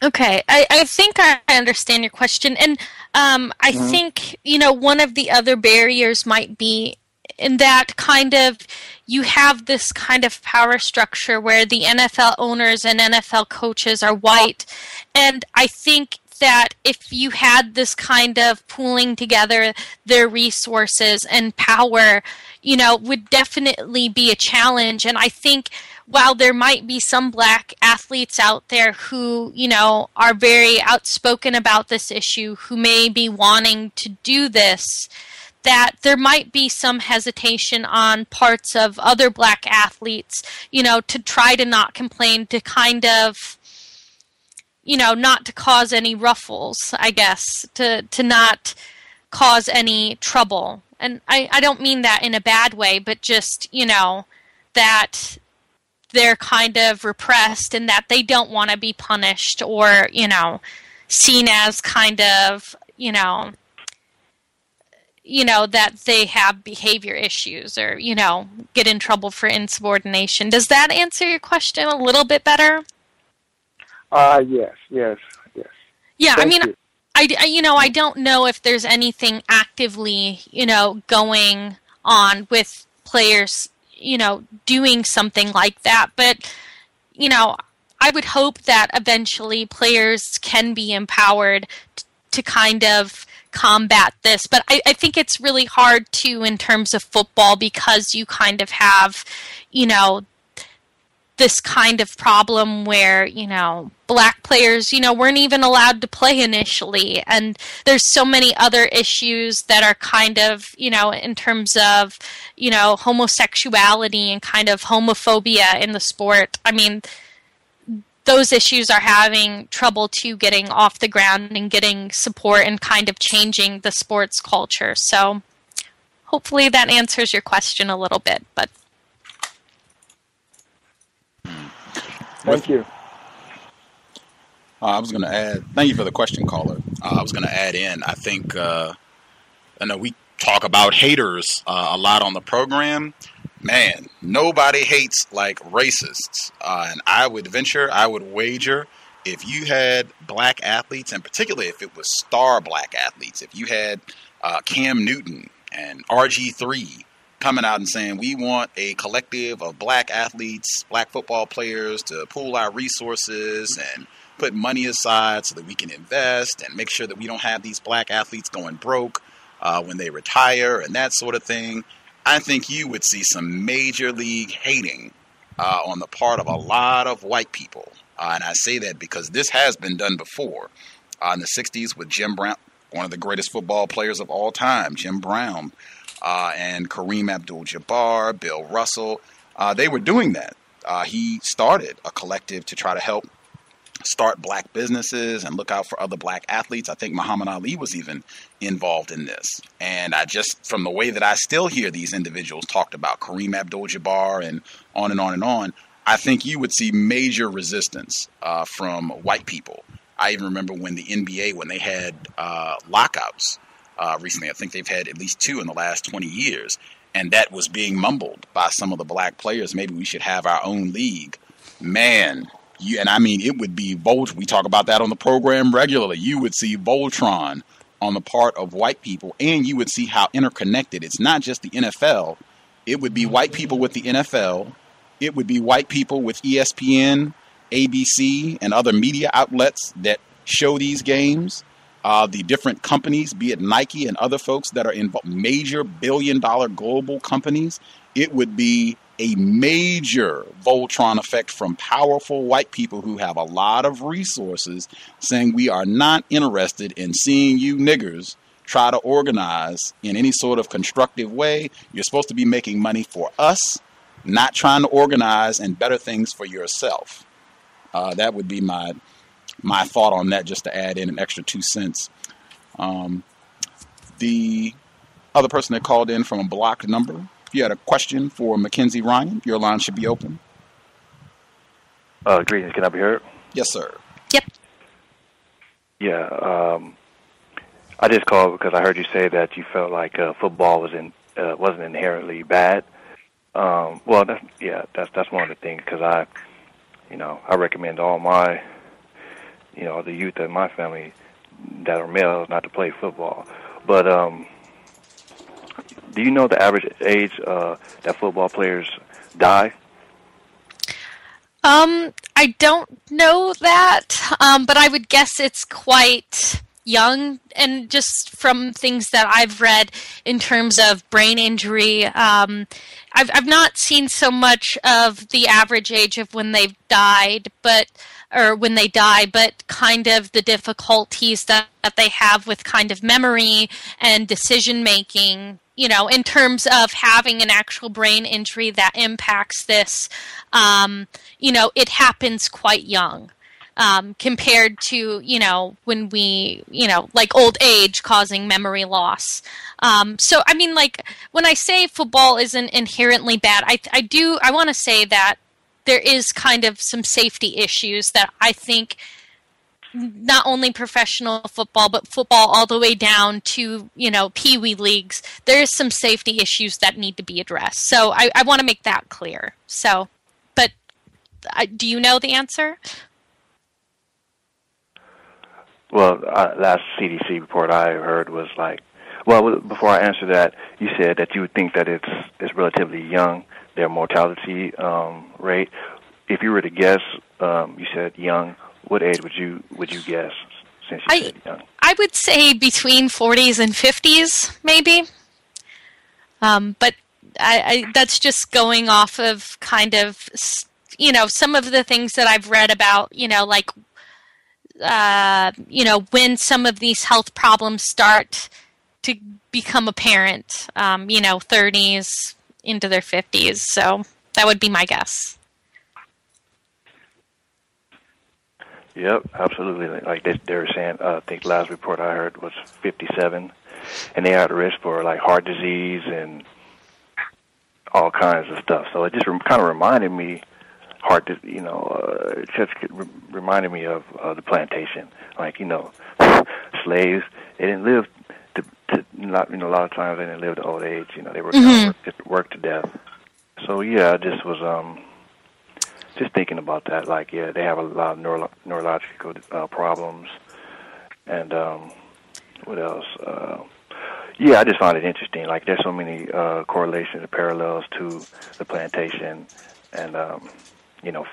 Okay, I think I understand your question, and I think, you know, one of the other barriers might be in that kind of you have this kind of power structure where the NFL owners and NFL coaches are white, and I think that if you had this kind of pooling together their resources and power, you know, would definitely be a challenge. And I think while there might be some black athletes out there who, you know, are very outspoken about this issue, who may be wanting to do this, that there might be some hesitation on parts of other black athletes, you know, to try to not complain, to kind of, you know, not to cause any ruffles, I guess, to not cause any trouble. And I don't mean that in a bad way, but just, you know, that they're kind of repressed and that they don't want to be punished or, seen as kind of, that they have behavior issues or, get in trouble for insubordination. Does that answer your question a little bit better? Yes. Yeah, Thank you. I don't know if there's anything actively, going on with players, doing something like that. But, I would hope that eventually players can be empowered to kind of combat this. But I think it's really hard to in terms of football because you kind of have, this kind of problem where, black players, weren't even allowed to play initially. And there's so many other issues that are kind of, in terms of, homosexuality and kind of homophobia in the sport. I mean, those issues are having trouble too getting off the ground and getting support and kind of changing the sports culture. So hopefully that answers your question a little bit, but Thank you. I was going to add, thank you for the question, caller. I was going to add in, I think, I know we talk about haters a lot on the program. Man, nobody hates like racists. And I would wager, if you had black athletes, and particularly if it was star black athletes, if you had Cam Newton and RG3 coming out and saying, we want a collective of black athletes, black football players to pool our resources and put money aside so that we can invest and make sure that we don't have these black athletes going broke when they retire and that sort of thing. I think you would see some major league hating on the part of a lot of white people. And I say that because this has been done before. In the 60s with Jim Brown, one of the greatest football players of all time, Jim Brown, and Kareem Abdul-Jabbar, Bill Russell, they were doing that. He started a collective to try to help start black businesses and look out for other black athletes. I think Muhammad Ali was even involved in this. And I just, from the way that I still hear these individuals talked about, Kareem Abdul-Jabbar and on and on and on, I think you would see major resistance from white people. I even remember when the NBA, when they had lockouts recently, I think they've had at least 2 in the last 20 years. And that was being mumbled by some of the black players. Maybe we should have our own league. Man, it would be Voltron. We talk about that on the program regularly. You would see Voltron on the part of white people, and you would see how interconnected. It's not just the NFL. It would be white people with the NFL. It would be white people with ESPN, ABC, and other media outlets that show these games. The different companies, be it Nike and other folks that are involved, major billion-dollar global companies. It would be a major Voltron effect from powerful white people who have a lot of resources saying we are not interested in seeing you niggers try to organize in any sort of constructive way. You're supposed to be making money for us, not trying to organize and better things for yourself. That would be my thought on that, just to add in an extra 2 cents. The other person that called in from a blocked number, if you had a question for MacKenzie Ryan, your line should be open. Greetings. Can I be heard? Yes, sir. Yep. Yeah. I just called because I heard you say that you felt like football wasn't inherently bad. Well, that's one of the things, because I recommend all my, the youth in my family that are males not to play football. But do you know the average age that football players die? I don't know that, but I would guess it's quite young, and just from things that I've read in terms of brain injury, I've not seen so much of the average age of when they've died, but kind of the difficulties that they have with kind of memory and decision making, in terms of having an actual brain injury that impacts this. It happens quite young. Compared to, when we, like old age causing memory loss. When I say football isn't inherently bad, I want to say that, there is kind of some safety issues that I think not only professional football, but football all the way down to, Pee-wee leagues, there is some safety issues that need to be addressed. So I want to make that clear. So, but do you know the answer? Well, last CDC report I heard was like, well, before I answer that, you said that you would think that it's relatively young, their mortality rate. If you were to guess, you said young. What age would you guess? Since you said young, I would say between 40s and 50s, maybe. But I that's just going off of kind of some of the things that I've read about. Like when some of these health problems start to become apparent. 30s into their 50s. So that would be my guess. Yep, absolutely. Like they were saying, I think the last report I heard was 57, and they are at risk for like heart disease and all kinds of stuff. So it just kind of reminded me, it just reminded me of the plantation. Like slaves, they didn't live to a lot of times they didn't live to old age. They were kind of worked to death. So yeah, I just was just thinking about that, like, yeah, they have a lot of neurological problems, and what else? Yeah, I just found it interesting. Like, there's so many correlations and parallels to the plantation, and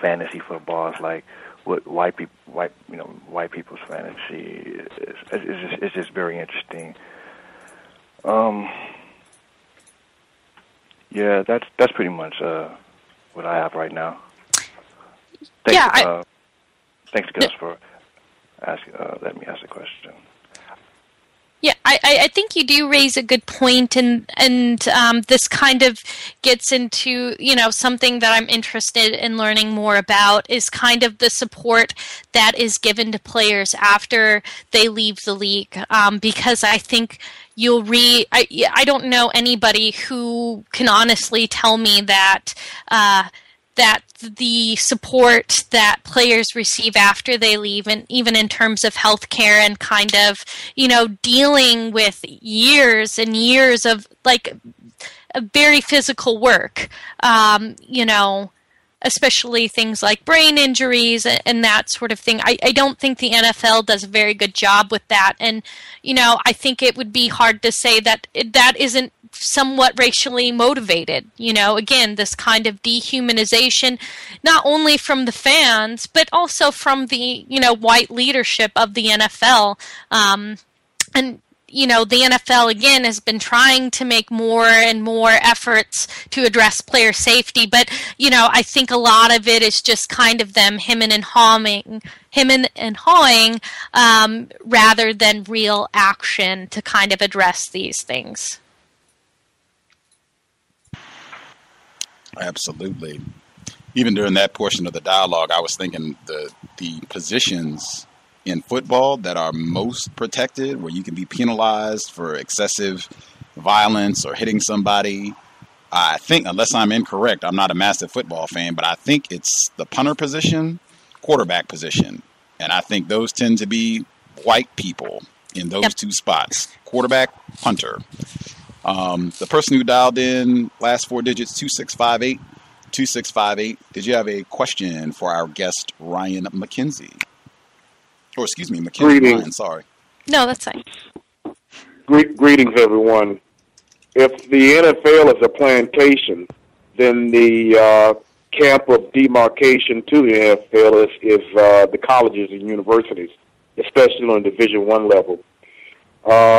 fantasy football is like what white people's fantasy. It's just very interesting. Yeah, that's pretty much what I have right now. Thanks, Gus, for letting me ask the question. Yeah, I think you do raise a good point, and this kind of gets into, something that I'm interested in learning more about is kind of the support that is given to players after they leave the league, because I think I don't know anybody who can honestly tell me that that the support that players receive after they leave, and even in terms of healthcare and kind of, dealing with years and years of like a very physical work, especially things like brain injuries and that sort of thing. I don't think the NFL does a very good job with that. And, I think it would be hard to say that that isn't somewhat racially motivated. Again, this kind of dehumanization, not only from the fans, but also from the, white leadership of the NFL. And the NFL, again, has been trying to make more and more efforts to address player safety. But, I think a lot of it is just kind of them hemming and hawing, rather than real action to kind of address these things. Absolutely. Even during that portion of the dialogue, I was thinking the positions in football that are most protected, where you can be penalized for excessive violence or hitting somebody. I think, unless I'm incorrect, I'm not a massive football fan, but I think it's the punter position, quarterback position. And I think those tend to be white people in those two spots, quarterback, punter. The person who dialed in, last four digits, 2658. 2658. Did you have a question for our guest, Ryan MacKenzie? Or excuse me, MacKenzie Ryan, sorry. No, that's fine. Greetings, everyone. If the NFL is a plantation, then the camp of demarcation to the NFL is the colleges and universities, especially on Division I level.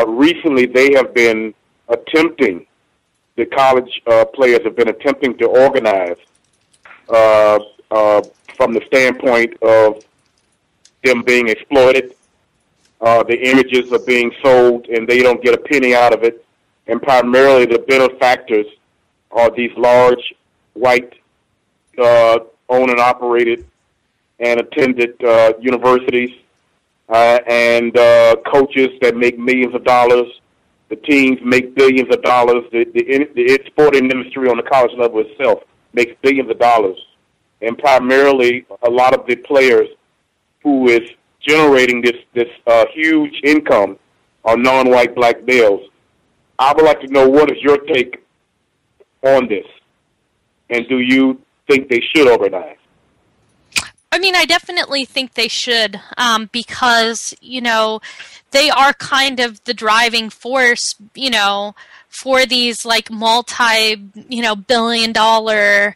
Recently, they have been attempting, the college players have been attempting to organize from the standpoint of them being exploited. The images are being sold and they don't get a penny out of it. And primarily the benefactors are these large white owned and operated and attended universities and coaches that make millions of dollars. The teams make billions of dollars. The sporting industry on the college level itself makes billions of dollars. and primarily a lot of the players who is generating this huge income are non-white black males. I would like to know, what is your take on this, and do you think they should organize? I mean, I definitely think they should, because, they are kind of the driving force, for these like multi-billion-dollar,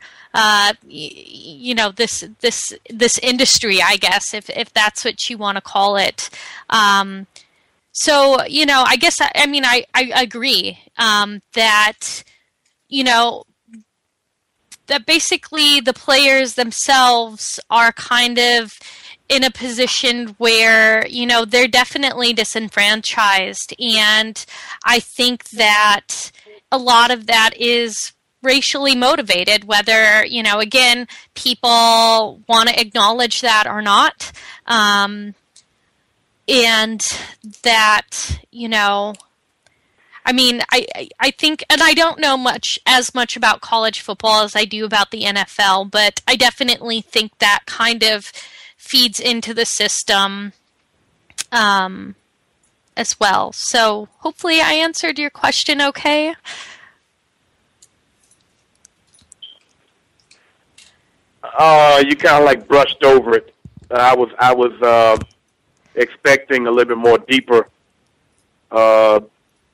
this industry, I guess, if that's what you want to call it. So, I guess, I agree that, that basically the players themselves are kind of in a position where, they're definitely disenfranchised. And I think that a lot of that is racially motivated, whether, again, people want to acknowledge that or not. And that, I think, and I don't know as much about college football as I do about the NFL, but I definitely think that kind of feeds into the system as well. So hopefully I answered your question okay. You kind of like brushed over it. I was expecting a little bit more deeper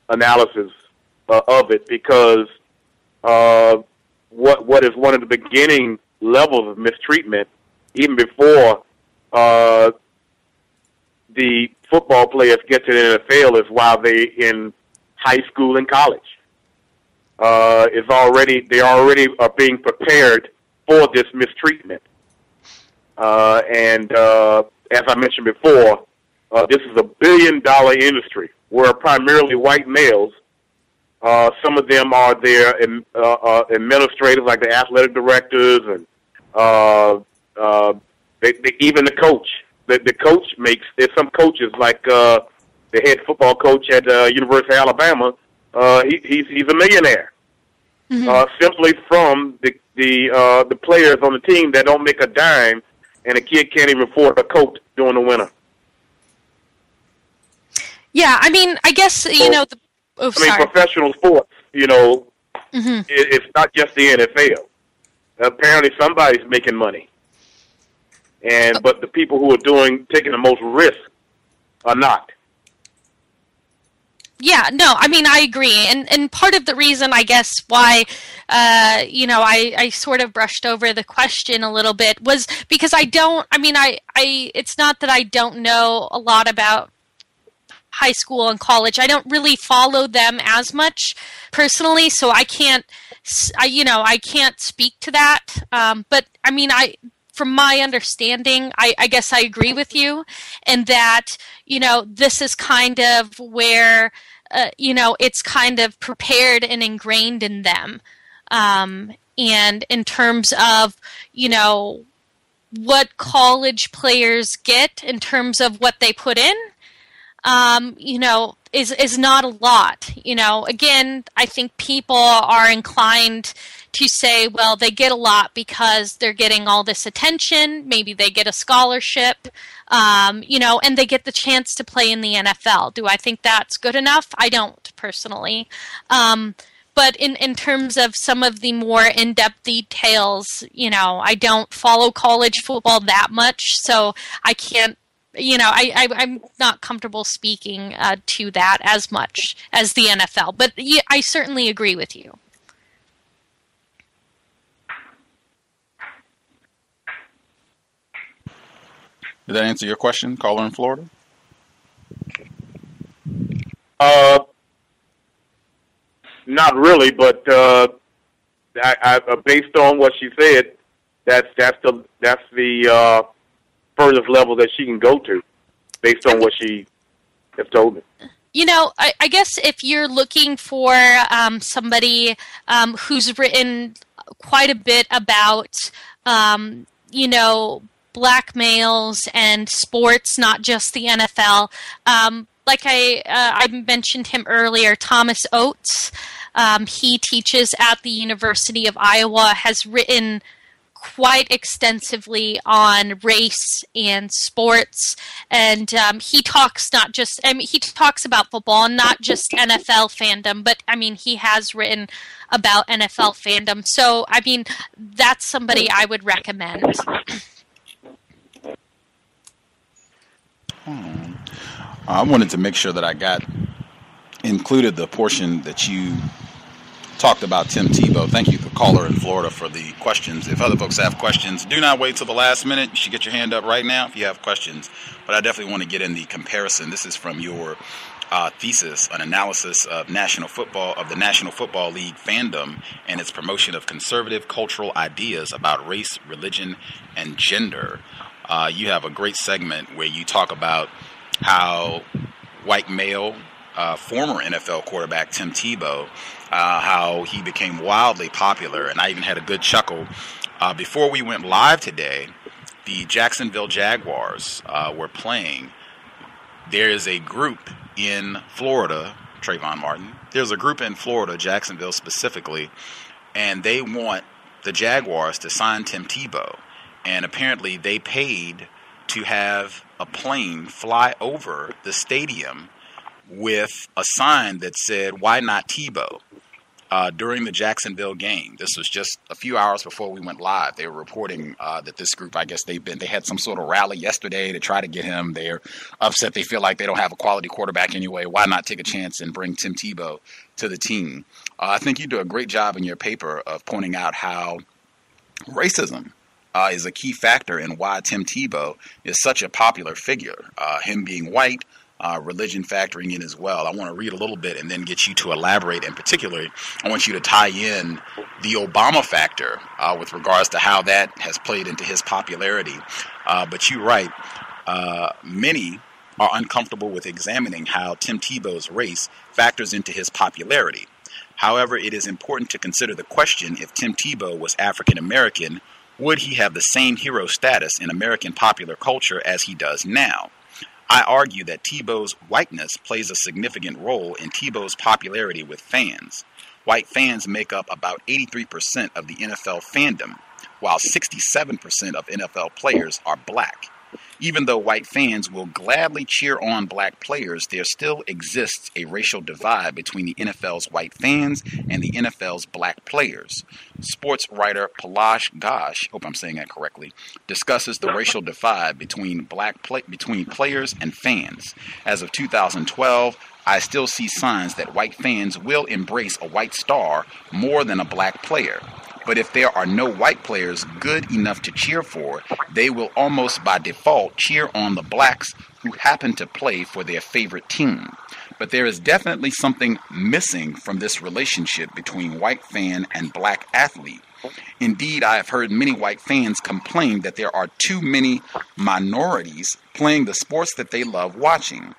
analysis of it, because what is one of the beginning levels of mistreatment, even before the football players get to the NFL, is while they're in high school and college. They already are being prepared for this mistreatment, and as I mentioned before, this is a $1 billion industry where primarily white males. Some of them are their administrators, like the athletic directors, and even the coach. The coach there's some coaches, like the head football coach at University of Alabama. He's a millionaire, simply from the players on the team that don't make a dime, and a kid can't even afford a coat during the winter. Yeah, I guess, professional sports, it's not just the NFL. Apparently somebody's making money. But the people who are taking the most risk are not. Yeah, no, I agree. And part of the reason, I guess, why, I sort of brushed over the question a little bit was because it's not that I don't know a lot about high school and college. I don't really follow them as much personally, so I can't speak to that. But from my understanding, I guess I agree with you, and that, this is kind of where, it's kind of prepared and ingrained in them. And in terms of, what college players get in terms of what they put in, is not a lot. Again, I think people are inclined to say, well, they get a lot because they're getting all this attention. Maybe they get a scholarship, and they get the chance to play in the NFL. Do I think that's good enough? I don't, personally. But in terms of some of the more in-depth details, I don't follow college football that much, so I can't, I'm not comfortable speaking to that as much as the NFL. But I certainly agree with you. Did that answer your question, caller in Florida? Not really, but I based on what she said, that's the furthest level that she can go to, based on what she has told me. I guess if you're looking for somebody who's written quite a bit about, black males and sports, not just the NFL, like I mentioned him earlier, Thomas Oates. He teaches at the University of Iowa, has written quite extensively on race and sports, and he talks not just, he talks about football and not just NFL fandom, but he has written about NFL fandom. So that's somebody I would recommend. I wanted to make sure that I included the portion that you talked about Tim Tebow. Thank you, the caller in Florida, for the questions. If other folks have questions, do not wait till the last minute. You should get your hand up right now if you have questions. But I definitely want to get in the comparison. This is from your thesis, an analysis of the National Football League fandom and its promotion of conservative cultural ideas about race, religion, and gender. You have a great segment where you talk about how white male, former NFL quarterback Tim Tebow, how he became wildly popular, and I even had a good chuckle. Before we went live today, the Jacksonville Jaguars were playing. There is a group in Florida, Trayvon Martin, there's a group in Florida, Jacksonville specifically, and they want the Jaguars to sign Tim Tebow. And apparently they paid to have a plane fly over the stadium with a sign that said, "Why not Tebow?" During the Jacksonville game. This was just a few hours before we went live. They were reporting that this group, I guess they had some sort of rally yesterday to try to get him. They're upset. They feel like they don't have a quality quarterback anyway. Why not take a chance and bring Tim Tebow to the team? I think you do a great job in your paper of pointing out how racism is a key factor in why Tim Tebow is such a popular figure. Him being white, religion factoring in as well. I want to read a little bit and then get you to elaborate. In particular, I want you to tie in the Obama factor with regards to how that has played into his popularity. But you write, many are uncomfortable with examining how Tim Tebow's race factors into his popularity. However, it is important to consider the question: if Tim Tebow was African American, would he have the same hero status in American popular culture as he does now? I argue that Tebow's whiteness plays a significant role in Tebow's popularity with fans. White fans make up about 83% of the NFL fandom, while 67% of NFL players are black. Even though white fans will gladly cheer on black players, there still exists a racial divide between the NFL's white fans and the NFL's black players. Sports writer Palash Ghosh, hope I'm saying that correctly, discusses the racial divide between between players and fans. As of 2012, I still see signs that white fans will embrace a white star more than a black player. But if there are no white players good enough to cheer for, they will almost by default cheer on the blacks who happen to play for their favorite team. But there is definitely something missing from this relationship between white fan and black athlete. Indeed, I have heard many white fans complain that there are too many minorities playing the sports that they love watching.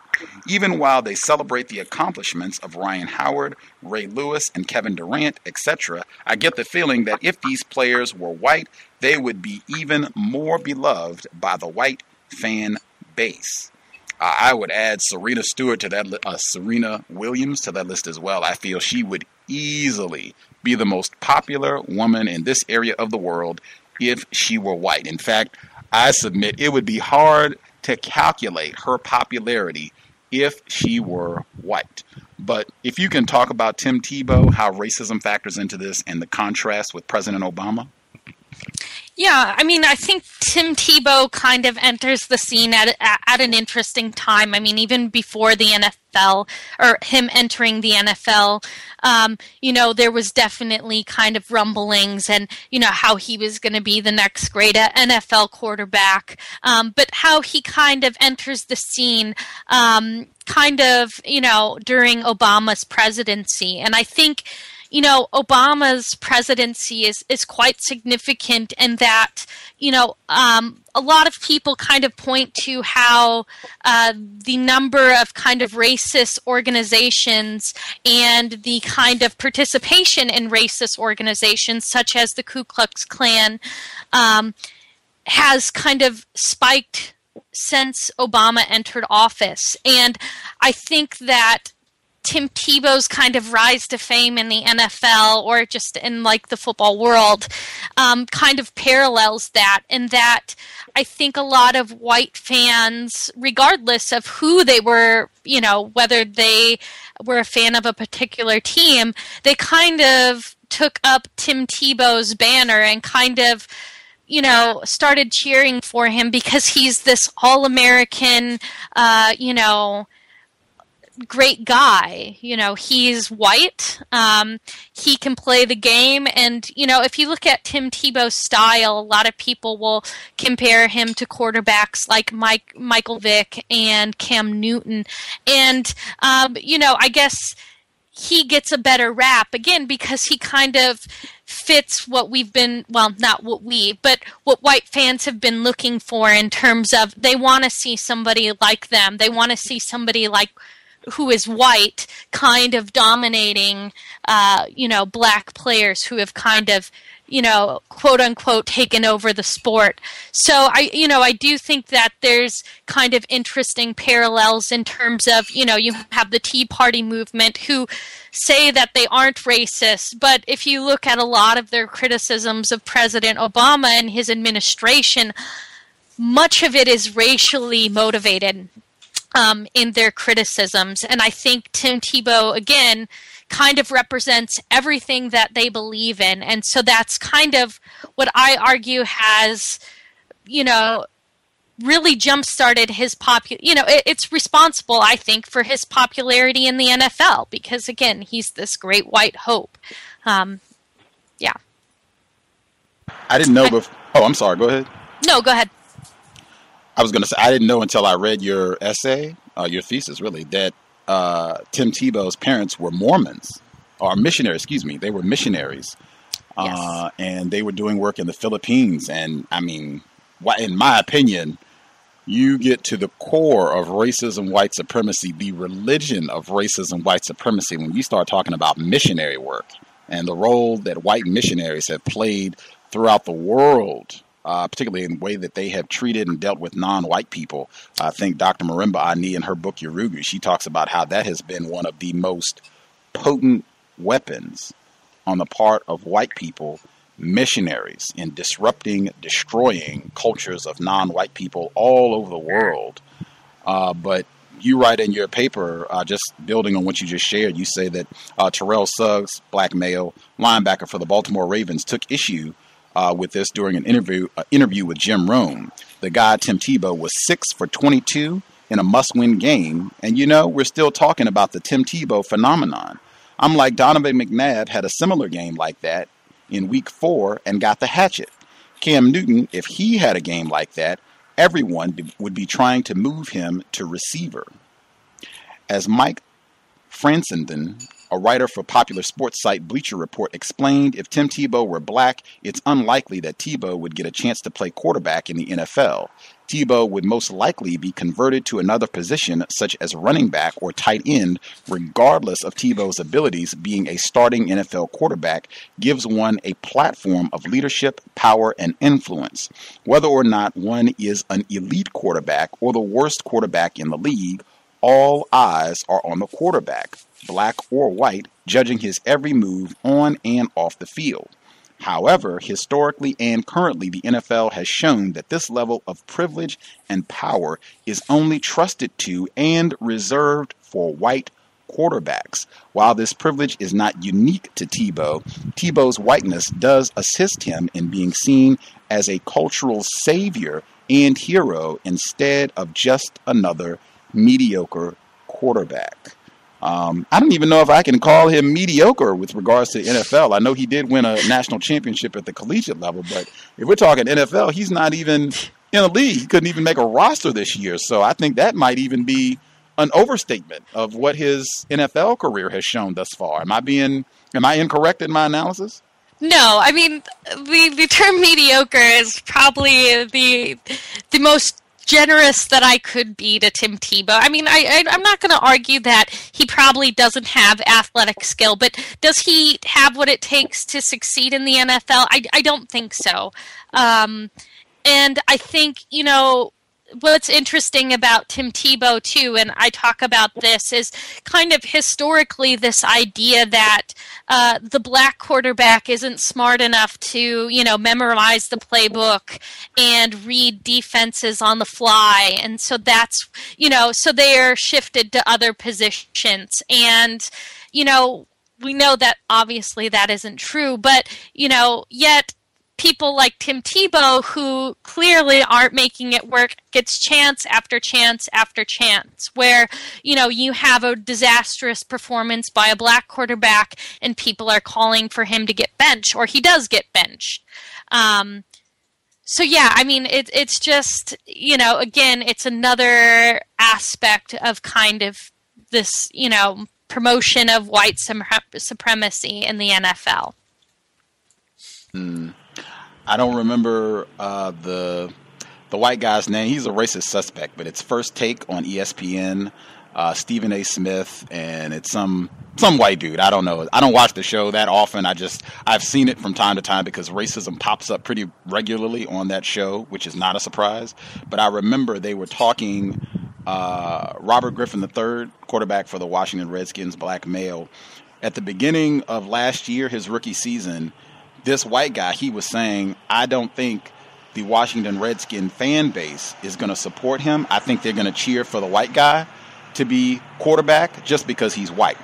Even while they celebrate the accomplishments of Ryan Howard, Ray Lewis, and Kevin Durant, etc., I get the feeling that if these players were white, they would be even more beloved by the white fan base. I would add Serena Williams to that list as well. I feel she would easily be the most popular woman in this area of the world if she were white. In fact, I submit it would be hard to calculate her popularity if she were white. But if you can talk about Tim Tebow, how racism factors into this and the contrast with President Obama. Yeah, I mean, I think Tim Tebow kind of enters the scene at an interesting time. I mean, even before the NFL, or him entering the NFL, there was definitely kind of rumblings and, how he was going to be the next great NFL quarterback. But how he kind of enters the scene during Obama's presidency. And I think Obama's presidency is quite significant in that, a lot of people kind of point to how the number of kind of racist organizations and the kind of participation in racist organizations, such as the Ku Klux Klan, has kind of spiked since Obama entered office. And I think that Tim Tebow's kind of rise to fame in the NFL or just in like the football world kind of parallels that, in that I think a lot of white fans, regardless of who they were, you know, whether they were a fan of a particular team, they kind of took up Tim Tebow's banner and kind of, you know, started cheering for him because he's this all-American, you know, great guy. You know, he's white. He can play the game. And, you know, if you look at Tim Tebow's style, a lot of people will compare him to quarterbacks like Michael Vick and Cam Newton. And, you know, I guess he gets a better rap, again, because he kind of fits what we've been, well, not what we, but what white fans have been looking for in terms of they want to see somebody like them. They want to see somebody like who is white kind of dominating, you know, black players who have kind of, you know, quote unquote, taken over the sport. So I do think that there's kind of interesting parallels in terms of, you know, you have the Tea Party movement who say that they aren't racist, but if you look at a lot of their criticisms of President Obama and his administration, much of it is racially motivated in their criticisms. And I think Tim Tebow, again, kind of represents everything that they believe in. And so that's kind of what I argue has, you know, really jump-started his it's responsible, I think, for his popularity in the NFL because, again, he's this great white hope. Yeah. I didn't know before. Oh, I'm sorry. Go ahead. No, go ahead. I was going to say, I didn't know until I read your essay, your thesis, really, that Tim Tebow's parents were Mormons, or missionaries, excuse me. They were missionaries. Yes. And they were doing work in the Philippines. And, I mean, in my opinion, you get to the core of racism, white supremacy, the religion of racism, white supremacy, when you start talking about missionary work and the role that white missionaries have played throughout the world, particularly in the way that they have treated and dealt with non-white people. I think Dr. Marimba Ani, in her book Yurugu, she talks about how that has been one of the most potent weapons on the part of white people, missionaries, in disrupting, destroying cultures of non-white people all over the world. But you write in your paper, just building on what you just shared, you say that Terrell Suggs, black male linebacker for the Baltimore Ravens, took issue with this during an interview with Jim Rome. The guy, Tim Tebow, was 6 for 22 in a must-win game. And, you know, we're still talking about the Tim Tebow phenomenon. I'm like, Donovan McNabb had a similar game like that in week 4 and got the hatchet. Cam Newton, if he had a game like that, everyone would be trying to move him to receiver. As Mike Fransenden, a writer for popular sports site Bleacher Report, explained, if Tim Tebow were black, it's unlikely that Tebow would get a chance to play quarterback in the NFL. Tebow would most likely be converted to another position, such as running back or tight end, regardless of Tebow's abilities. Being a starting NFL quarterback gives one a platform of leadership, power, and influence. Whether or not one is an elite quarterback or the worst quarterback in the league, all eyes are on the quarterback, black or white, judging his every move on and off the field. However, historically and currently, the NFL has shown that this level of privilege and power is only trusted to and reserved for white quarterbacks. While this privilege is not unique to Tebow, Tebow's whiteness does assist him in being seen as a cultural savior and hero instead of just another mediocre quarterback. I don't even know if I can call him mediocre with regards to NFL. I know he did win a national championship at the collegiate level, but if we're talking NFL, he's not even in a league. He couldn't even make a roster this year. So I think that might even be an overstatement of what his NFL career has shown thus far. Am I incorrect in my analysis? No, I mean, the term mediocre is probably the most generous that I could be to Tim Tebow. I mean, I'm not going to argue that he probably doesn't have athletic skill, but does he have what it takes to succeed in the NFL? I don't think so. And I think, you know, what's interesting about Tim Tebow too, and I talk about this, is kind of historically this idea that the black quarterback isn't smart enough to, memorize the playbook and read defenses on the fly, and so that's, so they are shifted to other positions, and we know that obviously that isn't true, but yet people like Tim Tebow, who clearly aren't making it work, gets chance after chance after chance, where, you have a disastrous performance by a black quarterback and people are calling for him to get benched, or he does get benched. So, yeah, I mean, it's just, again, it's another aspect of kind of this, promotion of white supremacy in the NFL. I don't remember the white guy's name. He's a racist suspect, but it's First Take on ESPN. Stephen A. Smith, and it's some white dude. I don't know. I don't watch the show that often. I've seen it from time to time because racism pops up pretty regularly on that show, which is not a surprise. But I remember they were talking. Robert Griffin III, quarterback for the Washington Redskins, black male. At the beginning of last year, his rookie season, this white guy, he was saying, I don't think the Washington Redskin fan base is going to support him. I think they're going to cheer for the white guy to be quarterback just because he's white.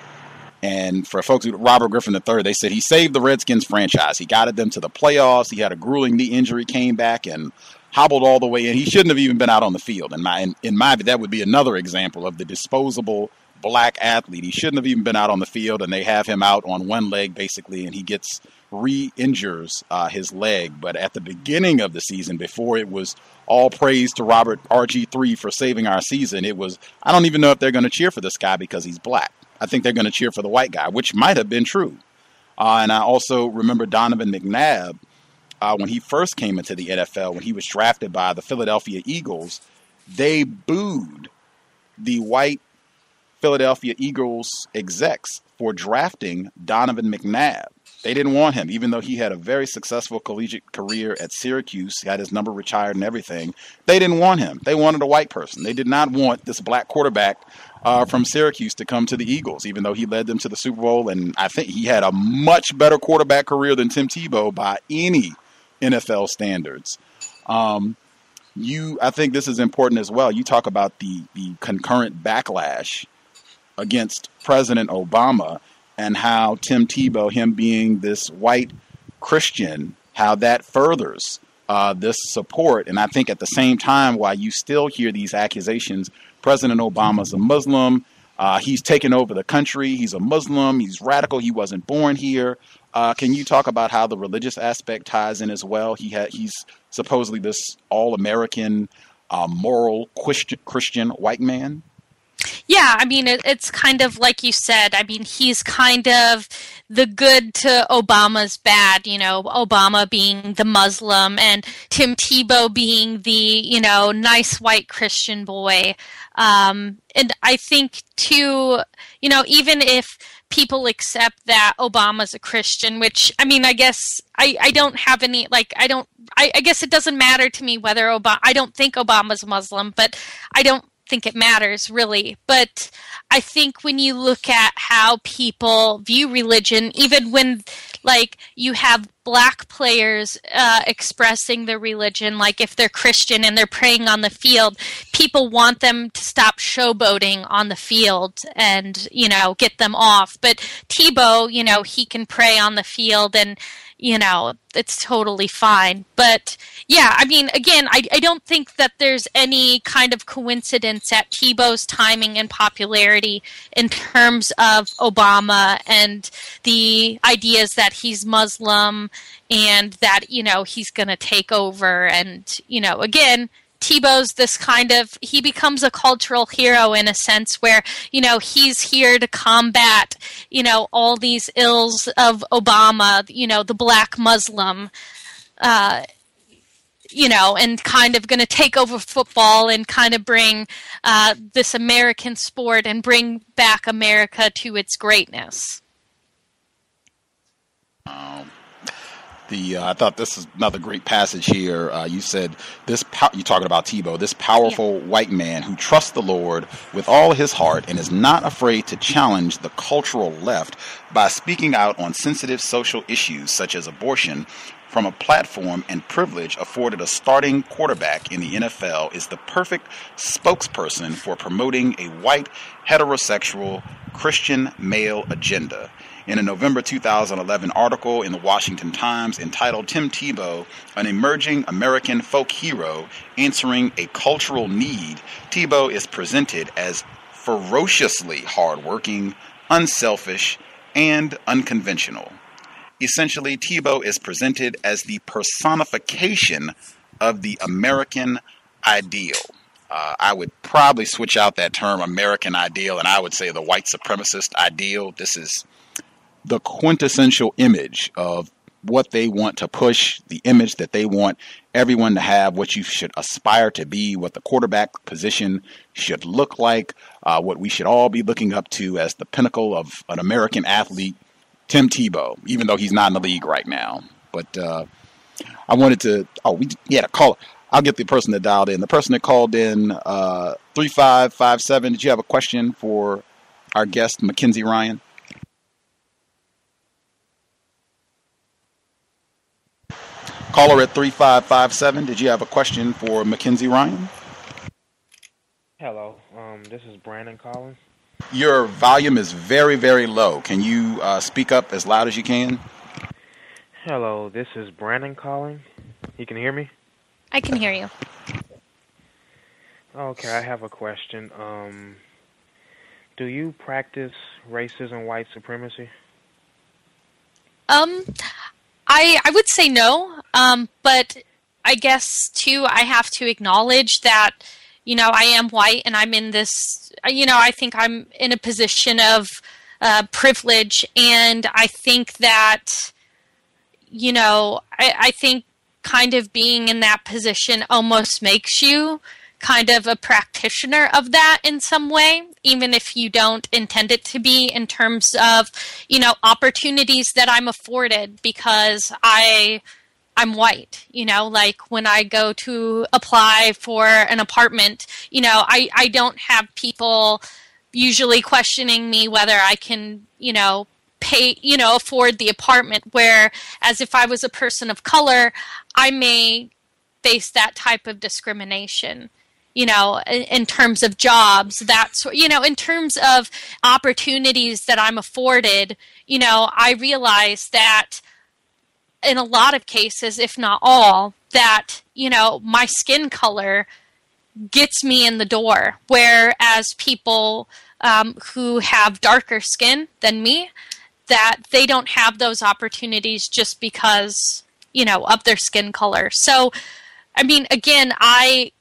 And for folks who, Robert Griffin III, they said he saved the Redskins franchise. He guided them to the playoffs. He had a grueling knee injury, came back and hobbled all the way in. He shouldn't have even been out on the field. In my that would be another example of the disposable black athlete. He shouldn't have even been out on the field, and they have him out on one leg basically, and he gets re-injures his leg. But at the beginning of the season, before it was all praise to Robert RG3 for saving our season, it was, I don't even know if they're going to cheer for this guy because he's black. I think they're going to cheer for the white guy, which might have been true. And I also remember Donovan McNabb, when he first came into the NFL, when he was drafted by the Philadelphia Eagles, they booed the white Philadelphia Eagles execs for drafting Donovan McNabb. They didn't want him, even though he had a very successful collegiate career at Syracuse, had his number retired and everything. They didn't want him. They wanted a white person. They did not want this black quarterback from Syracuse to come to the Eagles, even though he led them to the Super Bowl. And I think he had a much better quarterback career than Tim Tebow by any NFL standards. I think this is important as well. You talk about the concurrent backlash against President Obama and how Tim Tebow, him being this white Christian, how that furthers this support. And I think at the same time, while you still hear these accusations, President Obama's a Muslim, he's taken over the country, he's a Muslim, he's radical, he wasn't born here. Can you talk about how the religious aspect ties in as well? He's supposedly this all-American, moral Christian white man? Yeah, I mean, it's kind of like you said. I mean, he's kind of the good to Obama's bad, Obama being the Muslim and Tim Tebow being the, nice white Christian boy. And I think, too, even if people accept that Obama's a Christian, which, I mean, I guess I don't have any, I guess it doesn't matter to me whether I don't think Obama's Muslim, but I don't think it matters really. But I think when you look at how people view religion, even when you have black players expressing their religion, like if they're Christian and they're praying on the field, people want them to stop showboating on the field and get them off. But Tebow, he can pray on the field and it's totally fine. But yeah, I mean, again, I don't think that there's any kind of coincidence at Tebow's timing and popularity in terms of Obama and the ideas that he's Muslim and that, he's going to take over. And, again, Tebow's this kind of, he becomes a cultural hero in a sense where, he's here to combat, all these ills of Obama, the black Muslim, and kind of going to take over football and kind of bring this American sport and bring back America to its greatness. I thought this is another great passage here. You said you're talking about Tebow, this powerful white man who trusts the Lord with all his heart and is not afraid to challenge the cultural left by speaking out on sensitive social issues such as abortion from a platform and privilege afforded a starting quarterback in the NFL is the perfect spokesperson for promoting a white, heterosexual, Christian male agenda. In a November 2011 article in the Washington Times entitled Tim Tebow, an emerging American folk hero answering a cultural need, Tebow is presented as ferociously hardworking, unselfish, and unconventional. Essentially, Tebow is presented as the personification of the American ideal. I would probably switch out that term American ideal and I would say the white supremacist ideal. This is the quintessential image of what they want to push, the image that they want everyone to have, what you should aspire to be, what the quarterback position should look like, what we should all be looking up to as the pinnacle of an American athlete, Tim Tebow, even though he's not in the league right now. But I wanted to, we had a call. I'll get the person that dialed in. The person that called in 3557, did you have a question for our guest, MacKenzie Ryan? Caller at 3557, did you have a question for MacKenzie Ryan? Hello, this is Brandon calling. Your volume is very, very low. Can you speak up as loud as you can? Hello, this is Brandon calling. You can hear me? I can hear you. Okay, I have a question. Do you practice racism, white supremacy? I would say no, but I guess, too, I have to acknowledge that, I am white and I'm in this, I think I'm in a position of privilege, and I think that, I think kind of being in that position almost makes you kind of a practitioner of that in some way, even if you don't intend it to be, in terms of, opportunities that I'm afforded because I'm white, like when I go to apply for an apartment, I don't have people usually questioning me whether I can, pay, afford the apartment, where as if I was a person of color, I may face that type of discrimination. In terms of jobs, in terms of opportunities that I'm afforded, I realize that in a lot of cases, if not all, that, my skin color gets me in the door, whereas people who have darker skin than me, that they don't have those opportunities just because, of their skin color. So, I mean, again, I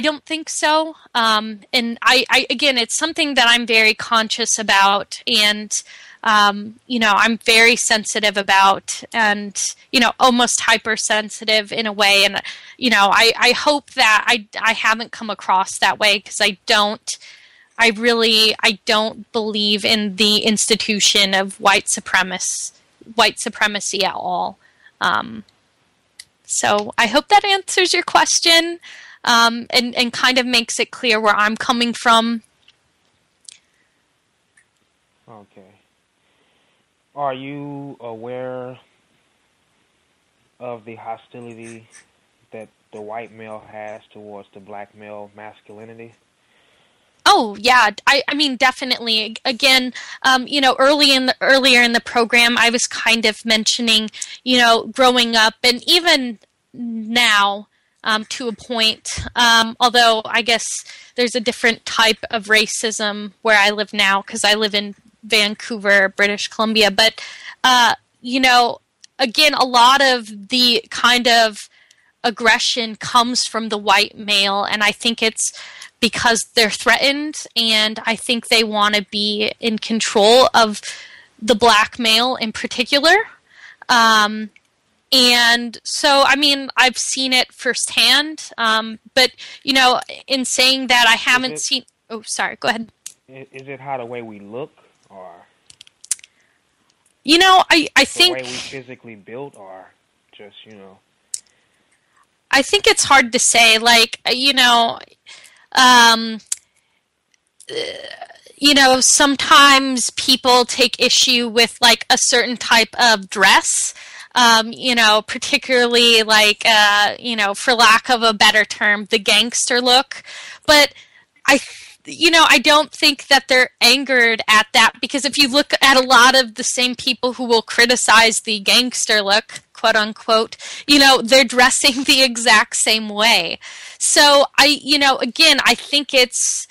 don't think so. And I again, it's something that I'm very conscious about, and, I'm very sensitive about, and, almost hypersensitive in a way. And, I hope that I haven't come across that way, because I don't believe in the institution of white supremacy at all. So I hope that answers your question. And kind of makes it clear where I'm coming from. Okay. Are you aware of the hostility that the white male has towards the black male masculinity? Oh, yeah. I mean, definitely. Again, earlier in the program, I was kind of mentioning, growing up, and even now, to a point, although I guess there's a different type of racism where I live now, because I live in Vancouver, British Columbia. But, again, a lot of the kind of aggression comes from the white male, and I think it's because they're threatened, and I think they want to be in control of the black male in particular. And so, I mean, I've seen it firsthand, but, in saying that, I haven't seen... Oh, sorry, go ahead. Is it how the way we look, or... I think... the way we physically built, or Just, I think it's hard to say. Like, sometimes people take issue with like a certain type of dress, particularly like, for lack of a better term, the gangster look. But I don't think that they're angered at that, because if you look at a lot of the same people who will criticize the gangster look, quote unquote, they're dressing the exact same way. So I think it's,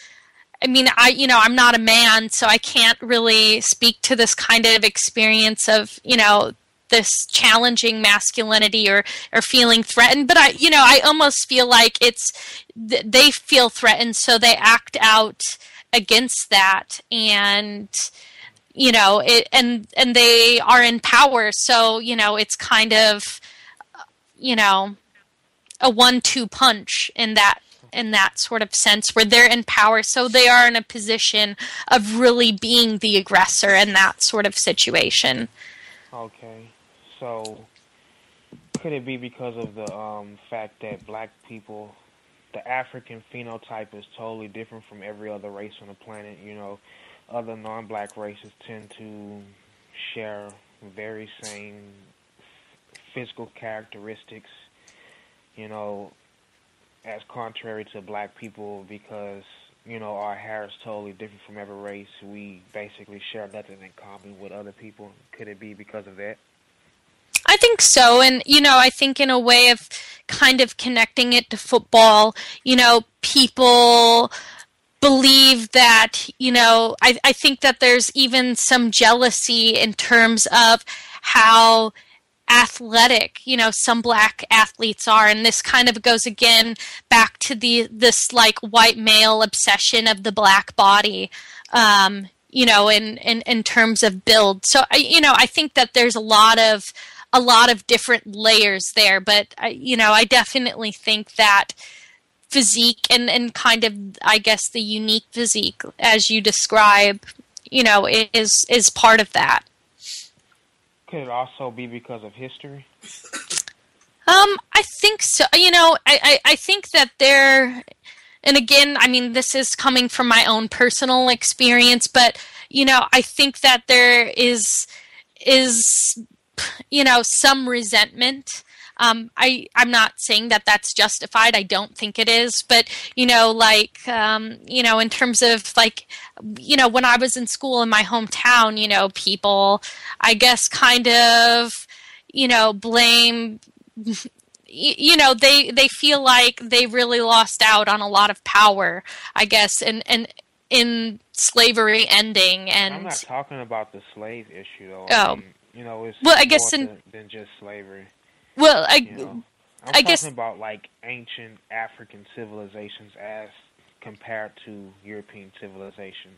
I'm not a man, so I can't really speak to this kind of experience of, this challenging masculinity or feeling threatened. But I almost feel like they feel threatened, so they act out against that, and and they are in power, so it's kind of a 1-2 punch in that sort of sense, where they're in power, so they are in a position of really being the aggressor in that sort of situation. Okay, so could it be because of the fact that black people, the African phenotype is totally different from every other race on the planet? Other non-black races tend to share very same physical characteristics, as contrary to black people, because, our hair is totally different from every race. We basically share nothing in common with other people. Could it be because of that? I think so. And, I think in a way of kind of connecting it to football, people believe that, I think that there's even some jealousy in terms of how athletic, some black athletes are. And this kind of goes again back to this like white male obsession of the black body, in terms of build. So, I think that there's a lot of different layers there, but I definitely think that physique and kind of, I guess, the unique physique as you describe, is part of that. Could it also be because of history? I think so. I think that there, and again, this is coming from my own personal experience, but I think that there is some resentment. I'm not saying that that's justified. I don't think it is, but in terms of like, when I was in school in my hometown, people, I guess, kind of, blame, they feel like they really lost out on a lot of power, I guess, and in slavery ending. And I'm not talking about the slave issue, though. Oh. It's well, I more guess than just slavery. Well, I'm I guess talking about like ancient African civilizations as compared to European civilization.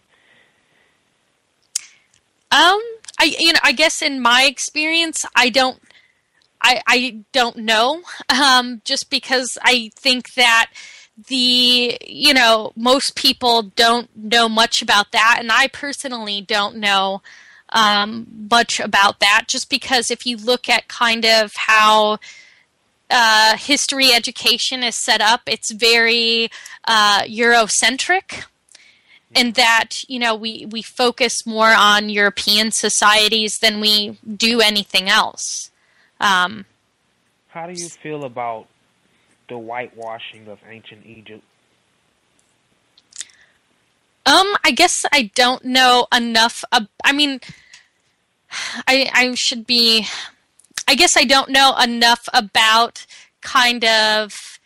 I guess in my experience, I don't know. Just because I think that most people don't know much about that, and I personally don't know much about that, just because if you look at kind of how history education is set up, it's very Eurocentric, and that we focus more on European societies than we do anything else. How do you feel about the whitewashing of ancient Egypt? I guess I don't know enough. I guess I don't know enough about kind of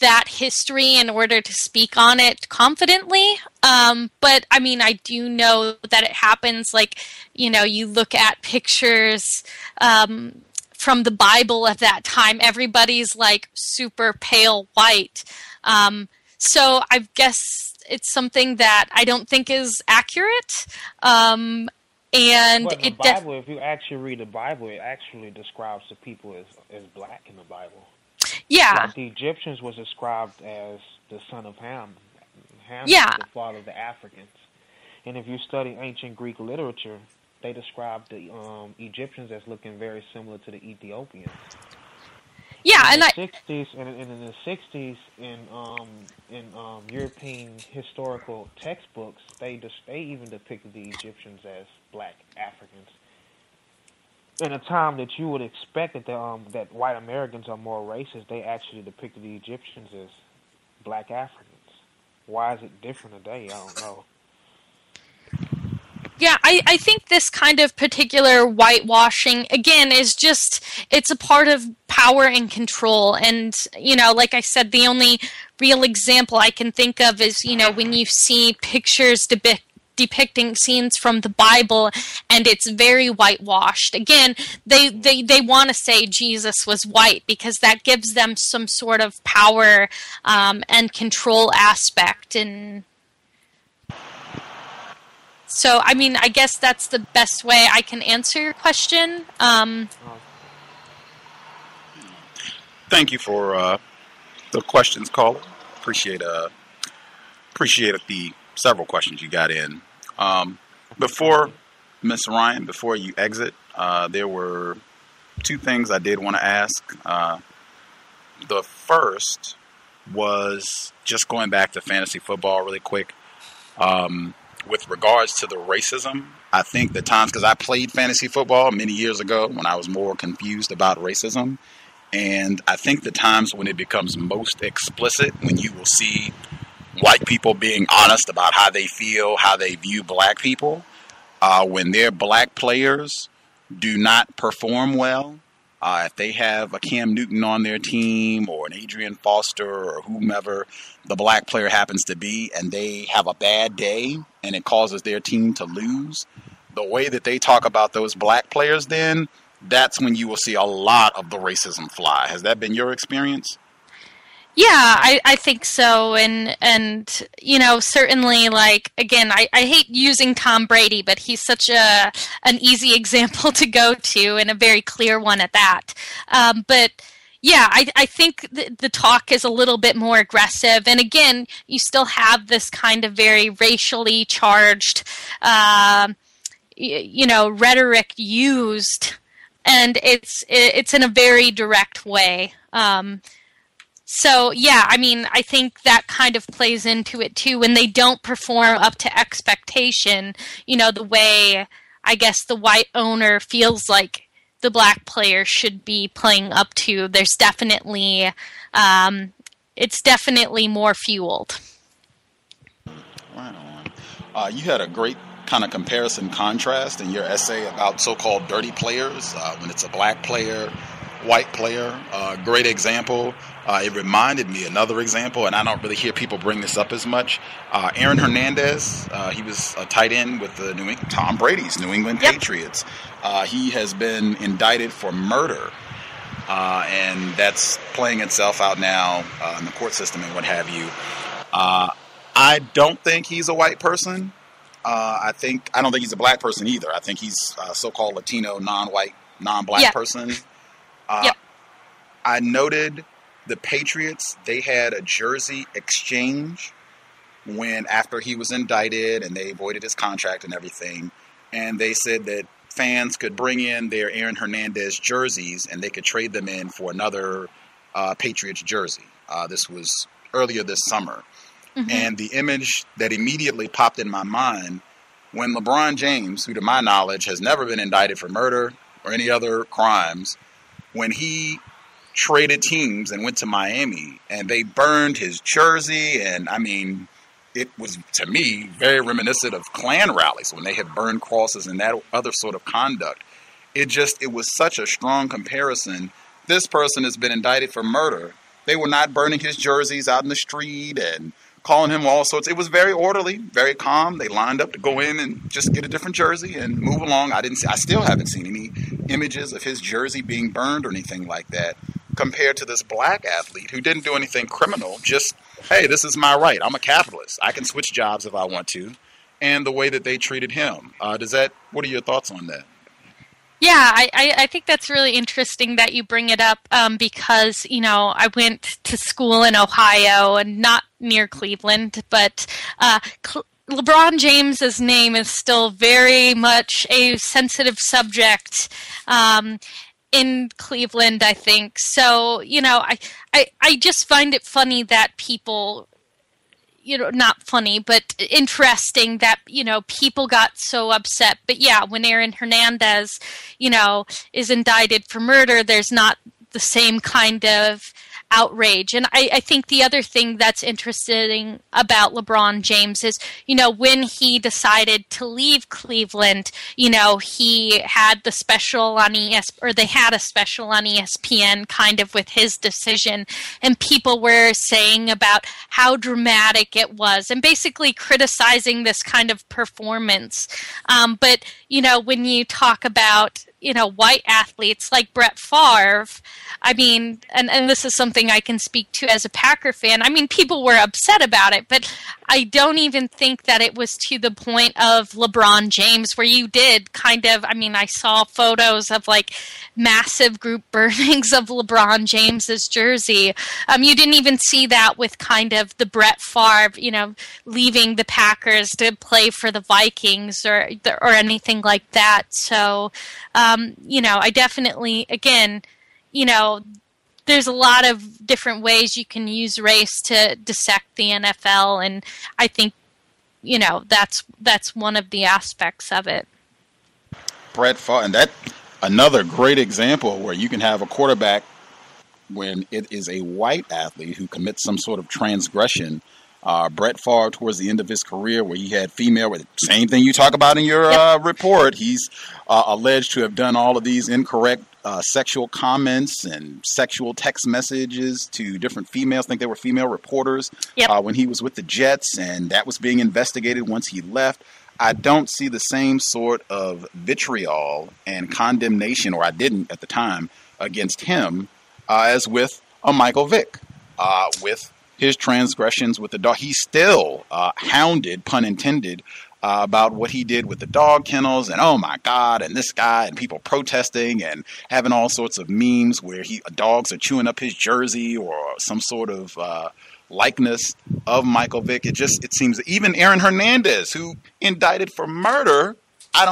that history in order to speak on it confidently. But I do know that it happens. Like, you look at pictures from the Bible of that time, everybody's like super pale white. So I guess it's something that I don't think is accurate. And but the Bible, if you actually read the Bible, it actually describes the people as black in the Bible. Yeah. Like the Egyptians was described as the son of Ham. Ham Yeah. was the father of the Africans. And if you study ancient Greek literature, they described the Egyptians as looking very similar to the Ethiopians. Yeah, in the 60s, and in the 60s, in European historical textbooks, they even depicted the Egyptians as black Africans. In a time that you would expect that white Americans are more racist, they actually depicted the Egyptians as black Africans. Why is it different today? I don't know. Yeah, I think this kind of particular whitewashing, again, is just, it's a part of power and control. And, you know, like I said, the only real example I can think of is, you know, when you see pictures depicting scenes from the Bible and it's very whitewashed. Again, they want to say Jesus was white because that gives them some sort of power and control aspect. And so, I mean, I guess that's the best way I can answer your question. Thank you for the questions, caller. Appreciate the several questions you got in. Before Ms. Ryan, before you exit, there were two things I did want to ask. The first was just going back to fantasy football really quick. With regards to the racism, I think the times, because I played fantasy football many years ago when I was more confused about racism, and I think the times when it becomes most explicit, when you will see white people being honest about how they feel, how they view black people, when their black players do not perform well, if they have a Cam Newton on their team or an Adrian Foster or whomever the black player happens to be, and they have a bad day and it causes their team to lose, the way that they talk about those black players then, that's when you will see a lot of the racism fly. Has that been your experience? Yeah, I think so. And you know, certainly, like, again, I hate using Tom Brady, but he's such an easy example to go to and a very clear one at that. But yeah, I think the talk is a little bit more aggressive. And again, you still have this kind of very racially charged, you know, rhetoric used, and it's in a very direct way. So, yeah, I mean, I think that kind of plays into it, too, when they don't perform up to expectation, you know, the way, I guess, the white owner feels like the black player should be playing up to. There's definitely, it's definitely more fueled. Right on. You had a great kind of comparison contrast in your essay about so-called dirty players, when it's a black player, white player. Great example. It reminded me another example, and I don't really hear people bring this up as much. Aaron Hernandez, he was a tight end with the Tom Brady's New England Patriots. He has been indicted for murder, and that's playing itself out now in the court system and what have you. I don't think he's a white person. I don't think he's a black person either. I think he's a so-called Latino, non-white, non-black person. I noted the Patriots, they had a jersey exchange after he was indicted and they voided his contract and everything. And they said that fans could bring in their Aaron Hernandez jerseys and they could trade them in for another Patriots jersey. This was earlier this summer. Mm-hmm. And the image that immediately popped in my mind, when LeBron James, who to my knowledge has never been indicted for murder or any other crimes, when he traded teams and went to Miami and they burned his jersey, and I mean, it was, to me, very reminiscent of Klan rallies when they had burned crosses and that other sort of conduct. It was such a strong comparison. This person has been indicted for murder. They were not burning his jerseys out in the street and calling him all sorts. It was very orderly, very calm. They lined up to go in and just get a different jersey and move along. I still haven't seen any images of his jersey being burned or anything like that, compared to this black athlete who didn't do anything criminal. Just, hey, this is my right. I'm a capitalist. I can switch jobs if I want to. And the way that they treated him. What are your thoughts on that? Yeah, I think that's really interesting that you bring it up because, you know, I went to school in Ohio and not near Cleveland, but LeBron James's name is still very much a sensitive subject in Cleveland, I think. So, I just find it funny that people, not funny, but interesting that, people got so upset. But yeah, when Aaron Hernandez, is indicted for murder, there's not the same kind of outrage. And I think the other thing that's interesting about LeBron James is, when he decided to leave Cleveland, he had the special on they had a special on ESPN kind of with his decision, and people were saying about how dramatic it was and basically criticizing this kind of performance. But, when you talk about white athletes like Brett Favre, I mean, and this is something I can speak to as a Packer fan. I mean, people were upset about it, but I don't even think that it was to the point of LeBron James where you did kind of, I saw photos of like massive group burnings of LeBron James's jersey. You didn't even see that with kind of the Brett Favre, leaving the Packers to play for the Vikings or anything like that. So, I definitely, again, there's a lot of different ways you can use race to dissect the NFL, and I think, that's one of the aspects of it. Brett Favre, and that another great example where you can have a quarterback when it is a white athlete who commits some sort of transgression. Brett Favre, towards the end of his career, where he had female, same thing you talk about in your report. He's alleged to have done all of these incorrect sexual comments and sexual text messages to different females. I think they were female reporters when he was with the Jets, and that was being investigated once he left. I don't see the same sort of vitriol and condemnation, or I didn't at the time, against him as with a Michael Vick. With his transgressions with the dog, he's still hounded, pun intended, about what he did with the dog kennels, and oh my God, and this guy, and people protesting and having all sorts of memes where dogs are chewing up his jersey or some sort of likeness of Michael Vick. It seems that even Aaron Hernandez, who indicted for murder, I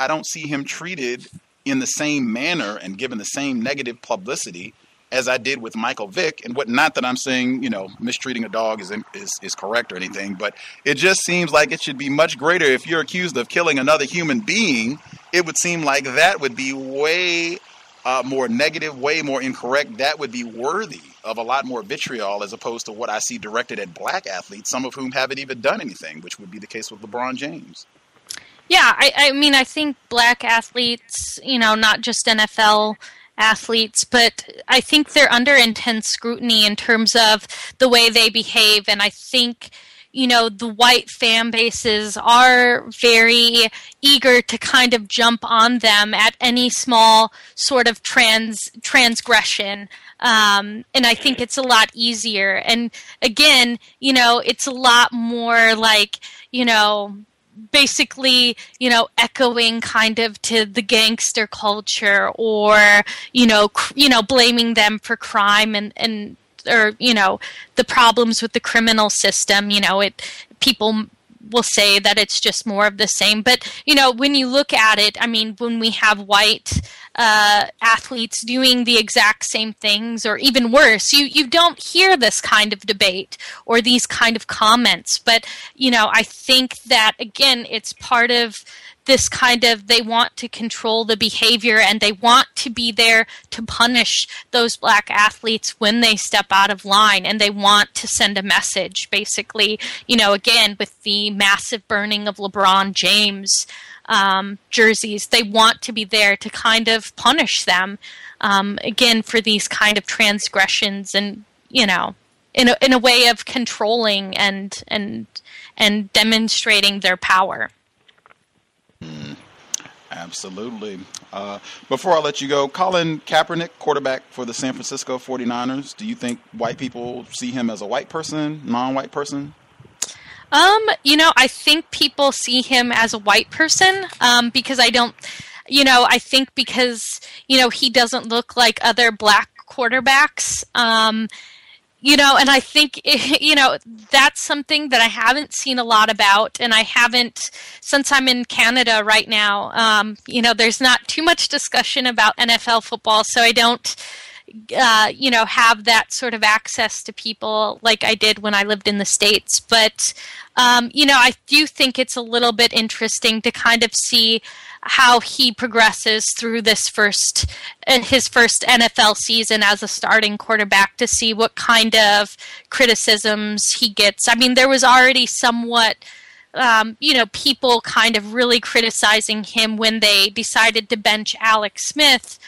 don't see him treated in the same manner and given the same negative publicity as I did with Michael Vick. And not that I'm saying, mistreating a dog is correct or anything, but it just seems like it should be much greater. If you're accused of killing another human being, it would seem like that would be way more negative, way more incorrect. That would be worthy of a lot more vitriol as opposed to what I see directed at black athletes, some of whom haven't even done anything, which would be the case with LeBron James. Yeah, I think black athletes, not just NFL athletes, but I think they're under intense scrutiny in terms of the way they behave. And I think, the white fan bases are very eager to kind of jump on them at any small sort of transgression. And I think it's a lot easier. And again, it's a lot more like, basically, echoing kind of to the gangster culture, or, blaming them for crime and or, the problems with the criminal system. People will say that it's just more of the same. But, when you look at it, when we have white athletes doing the exact same things, or even worse, you don't hear this kind of debate or these kind of comments. But, I think that, again, it's part of this kind of, they want to control the behavior, and they want to be there to punish those black athletes when they step out of line, and they want to send a message, basically, again, with the massive burning of LeBron James jerseys, they want to be there to kind of punish them, again, for these kind of transgressions, and, in a way of controlling and demonstrating their power. Absolutely. Before I let you go, Colin Kaepernick, quarterback for the San Francisco 49ers, do you think white people see him as a white person, non-white person? I think people see him as a white person, because I think because, he doesn't look like other black quarterbacks. And I think, that's something that I haven't seen a lot about, and I haven't, since I'm in Canada right now, there's not too much discussion about NFL football, so I don't, have that sort of access to people like I did when I lived in the States. But, I do think it's a little bit interesting to kind of see how he progresses through his first NFL season as a starting quarterback, to see what kind of criticisms he gets. I mean, there was already somewhat, people kind of really criticizing him when they decided to bench Alex Smith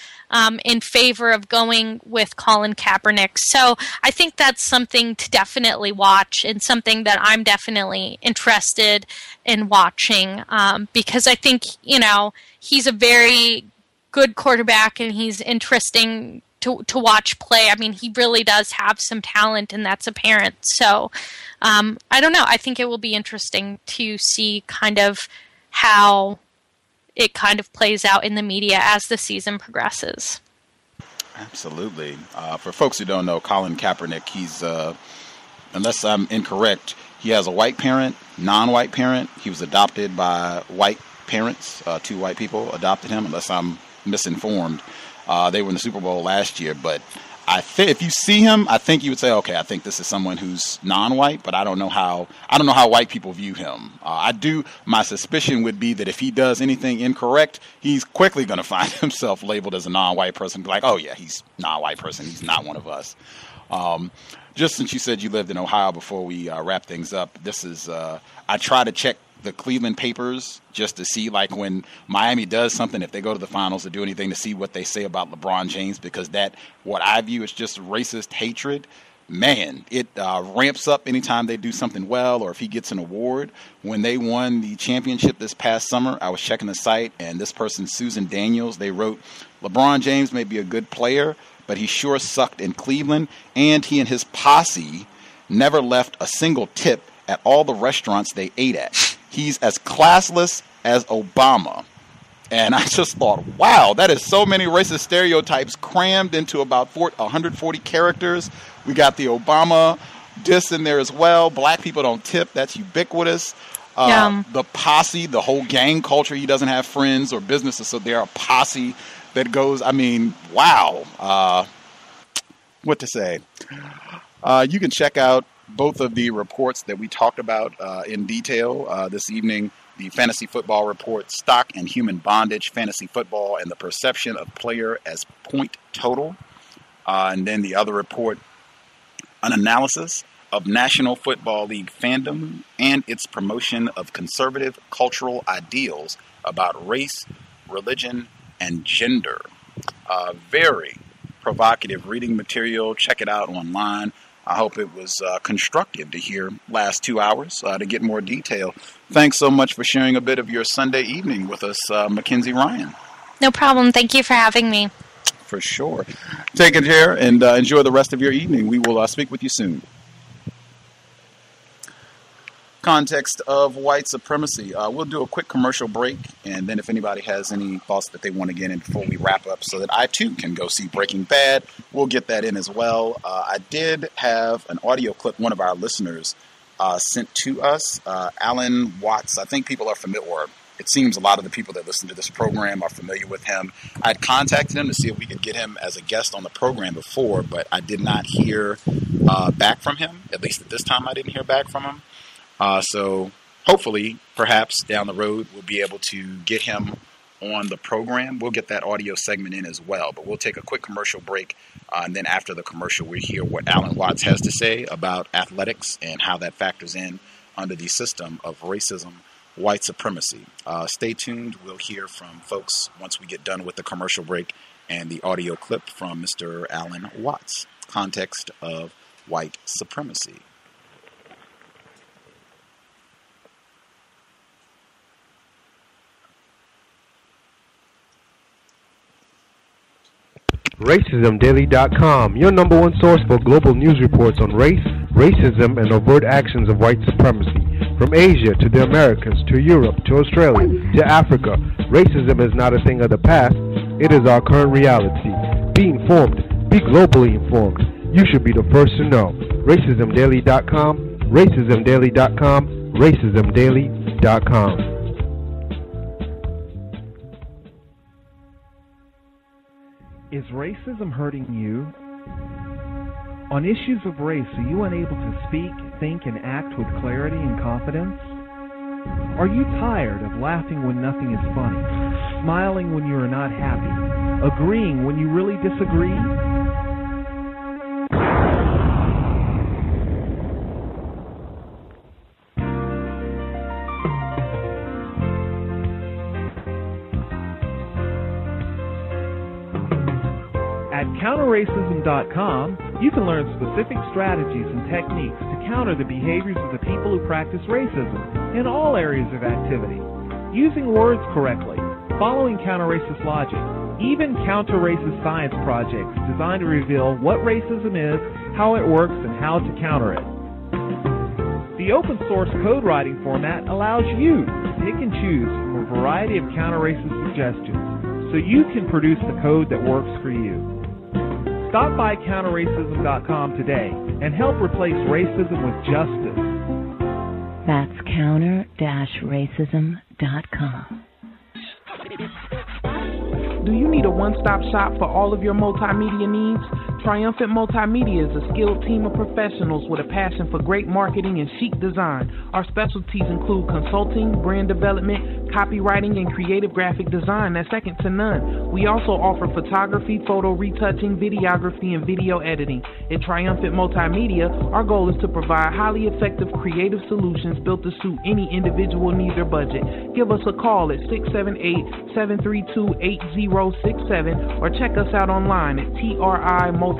in favor of going with Colin Kaepernick. So I think that's something to definitely watch, and something that I'm definitely interested in watching, because I think, he's a very good quarterback, and he's interesting to watch play. I mean, he really does have some talent, and that's apparent. So I don't know. I think it will be interesting to see kind of how it kind of plays out in the media as the season progresses. Absolutely. For folks who don't know, Colin Kaepernick, he's, unless I'm incorrect, he has a white parent, non-white parent. He was adopted by white parents. 2 white people adopted him, unless I'm misinformed. They were in the Super Bowl last year, but if you see him, I think you would say, okay, I think this is someone who's non-white, but I don't know how white people view him. My suspicion would be that if he does anything incorrect, he's quickly going to find himself labeled as a non-white person. Be like, oh yeah, he's not a white person. He's not one of us. Just since you said you lived in Ohio, before we wrap things up, I try to check the Cleveland papers just to see, like, when Miami does something, if they go to the finals or do anything, to see what they say about LeBron James, because what I view as just racist hatred, man, it ramps up anytime they do something well, or if he gets an award. When they won the championship this past summer, I was checking the site, and this person, Susan Daniels, they wrote, LeBron James may be a good player, but he sure sucked in Cleveland, and he and his posse never left a single tip at all the restaurants they ate at. He's as classless as Obama. And I just thought, wow, that is so many racist stereotypes crammed into about 140 characters. We got the Obama diss in there as well. Black people don't tip. That's ubiquitous. The posse, the whole gang culture. He doesn't have friends or businesses, so they're a posse that goes, I mean, wow. What to say? You can check out both of the reports that we talked about in detail this evening. The Fantasy Football Report, Stock and Human Bondage, Fantasy Football, and the Perception of Player as Point Total. And then the other report, an analysis of National Football League fandom and its promotion of conservative cultural ideals about race, religion, and gender. Very provocative reading material. Check it out online. I hope it was constructive to hear last 2 hours to get more detail. Thanks so much for sharing a bit of your Sunday evening with us, MacKenzie Ryan. No problem. Thank you for having me. For sure. Take care and enjoy the rest of your evening. We will speak with you soon. Context of White Supremacy. We'll do a quick commercial break, and then if anybody has any thoughts that they want to get in before we wrap up, so that I too can go see Breaking Bad, we'll get that in as well. I did have an audio clip one of our listeners sent to us, Alan Watts. I think people are familiar, or it seems a lot of the people that listen to this program are familiar with him. I'd contacted him to see if we could get him as a guest on the program before, but I did not hear back from him. At least at this time, I didn't hear back from him. So hopefully, perhaps down the road, we'll be able to get him on the program. We'll get that audio segment in as well, but we'll take a quick commercial break. And then after the commercial, we'll hear what Alan Watts has to say about athletics and how that factors in under the system of racism, white supremacy. Stay tuned. We'll hear from folks once we get done with the commercial break and the audio clip from Mr. Alan Watts. Context of White Supremacy. RacismDaily.com, your number one source for global news reports on race, racism, and overt actions of white supremacy. From Asia to the Americas, to Europe, to Australia, to Africa, racism is not a thing of the past, it is our current reality. Be informed, be globally informed. you should be the first to know. RacismDaily.com, RacismDaily.com, RacismDaily.com. Is racism hurting you? On issues of race, are you unable to speak, think, and act with clarity and confidence? Are you tired of laughing when nothing is funny, smiling when you are not happy, agreeing when you really disagree? At counterracism.com, you can learn specific strategies and techniques to counter the behaviors of the people who practice racism in all areas of activity, using words correctly, following counter-racist logic, even counter-racist science projects designed to reveal what racism is, how it works, and how to counter it. The open source code writing format allows you to pick and choose from a variety of counter-racist suggestions so you can produce the code that works for you. Stop by counterracism.com today and help replace racism with justice. That's counter-racism.com. Do you need a one-stop shop for all of your multimedia needs? Triumphant Multimedia is a skilled team of professionals with a passion for great marketing and chic design. Our specialties include consulting, brand development, copywriting, and creative graphic design that's second to none. We also offer photography, photo retouching, videography, and video editing. At Triumphant Multimedia, our goal is to provide highly effective creative solutions built to suit any individual needs or budget. Give us a call at 678-732-8067 or check us out online at TRIMultimedia.com.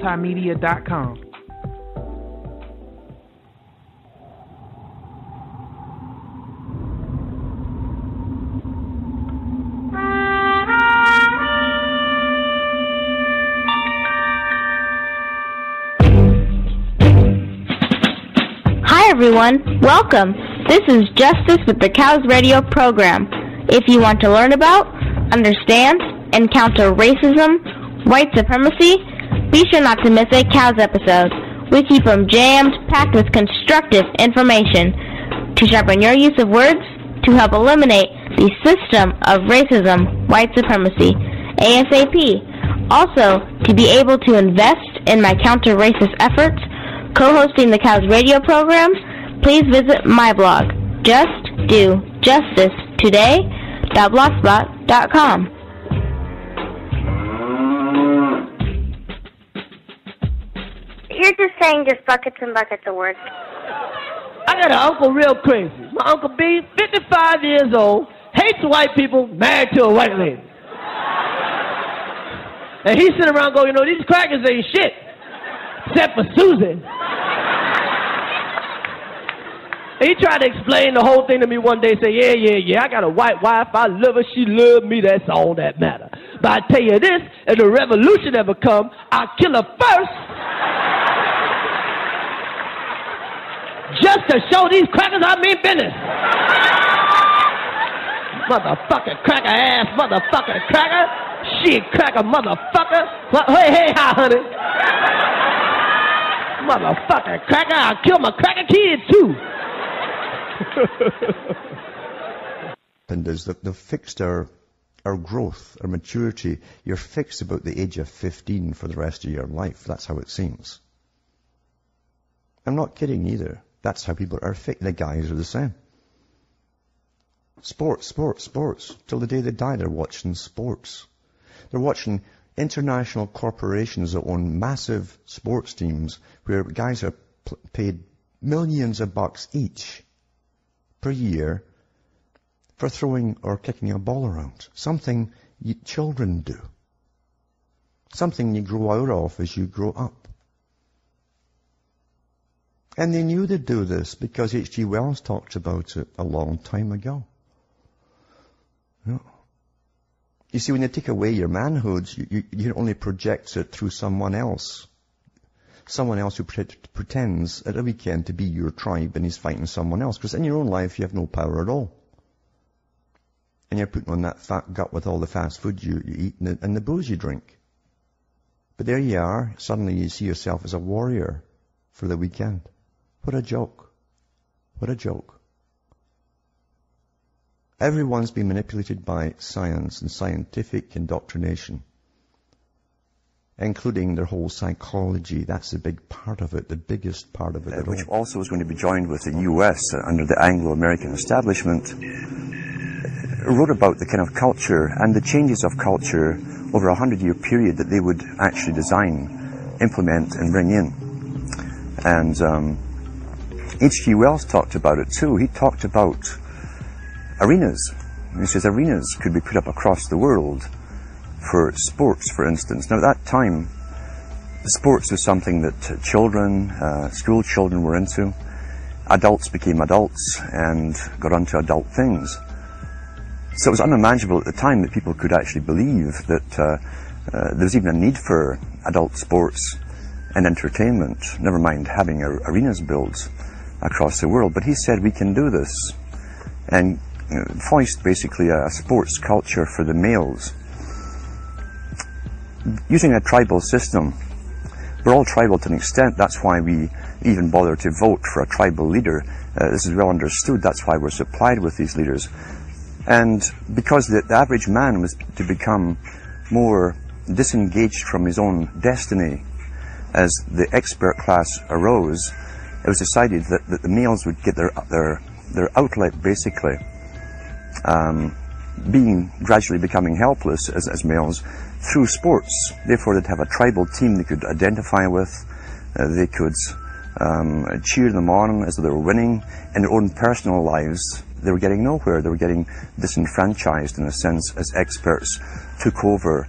Hi everyone, welcome. This is Justice with the C.O.W.S radio program. If you want to learn about, understand, and counter racism, white supremacy, be sure not to miss a C.O.W.S episode. We keep them jammed, packed with constructive information to sharpen your use of words to help eliminate the system of racism, white supremacy, ASAP. Also, to be able to invest in my counter-racist efforts, co-hosting the C.O.W.S radio program, please visit my blog, justdojustice.blogspot.com. You're just saying just buckets and buckets of words. I got an uncle real crazy. My Uncle B, 55 years old, hates white people, married to a white lady. And he sit around going, these crackers ain't shit, except for Susan. And he tried to explain the whole thing to me one day, say, yeah, I got a white wife, I love her, she love me, that's all that matter. But I tell you this, if the revolution ever come, I'll kill her first, just to show these crackers I mean business. Motherfucking cracker ass, motherfucking cracker, shit cracker motherfucker. Hey, hi, honey. Motherfucking cracker, I'll kill my cracker kids too. And is that they've fixed our growth, our maturity. You're fixed about the age of 15 for the rest of your life. That's how it seems. I'm not kidding either. That's how people are fixed. The guys are the same. Sports. Till the day they die, they're watching sports. They're watching international corporations that own massive sports teams where guys are paid millions of bucks each per year for throwing or kicking a ball around. Something children do. Something you grow out of as you grow up. And they knew they'd do this because H.G. Wells talked about it a long time ago. You see, when you take away your manhood, you only project it through someone else. Someone else who pretends at a weekend to be your tribe and he's fighting someone else. Because in your own life, you have no power at all. And you're putting on that fat gut with all the fast food you eat and the booze you drink. But there you are. Suddenly you see yourself as a warrior for the weekend. What a joke. What a joke. Everyone's been manipulated by science and scientific indoctrination, including their whole psychology. That's a big part of it, the biggest part of it. Which also is going to be joined with the U.S. Under the Anglo-American establishment, wrote about the kind of culture and the changes of culture over a 100-year period that they would actually design, implement, and bring in. And H.G.Wells talked about it too. He talked about arenas. He says arenas could be put up across the world for sports, for instance. Now, at that time, sports was something that children, school children were into. Adults became adults and got onto adult things. So it was unimaginable at the time that people could actually believe that there was even a need for adult sports and entertainment, never mind having arenas built across the world. But he said we can do this, and foist basically a sports culture for the males. Using a tribal system, we're all tribal to an extent. That's why we even bother to vote for a tribal leader. This is well understood. That's why we're supplied with these leaders. And because the average man was to become more disengaged from his own destiny as the expert class arose, it was decided that the males would get their outlet, basically, gradually becoming helpless as males through sports. Therefore, they'd have a tribal team they could identify with. They could cheer them on as they were winning. In their own personal lives, they were getting nowhere. They were getting disenfranchised, in a sense, as experts took over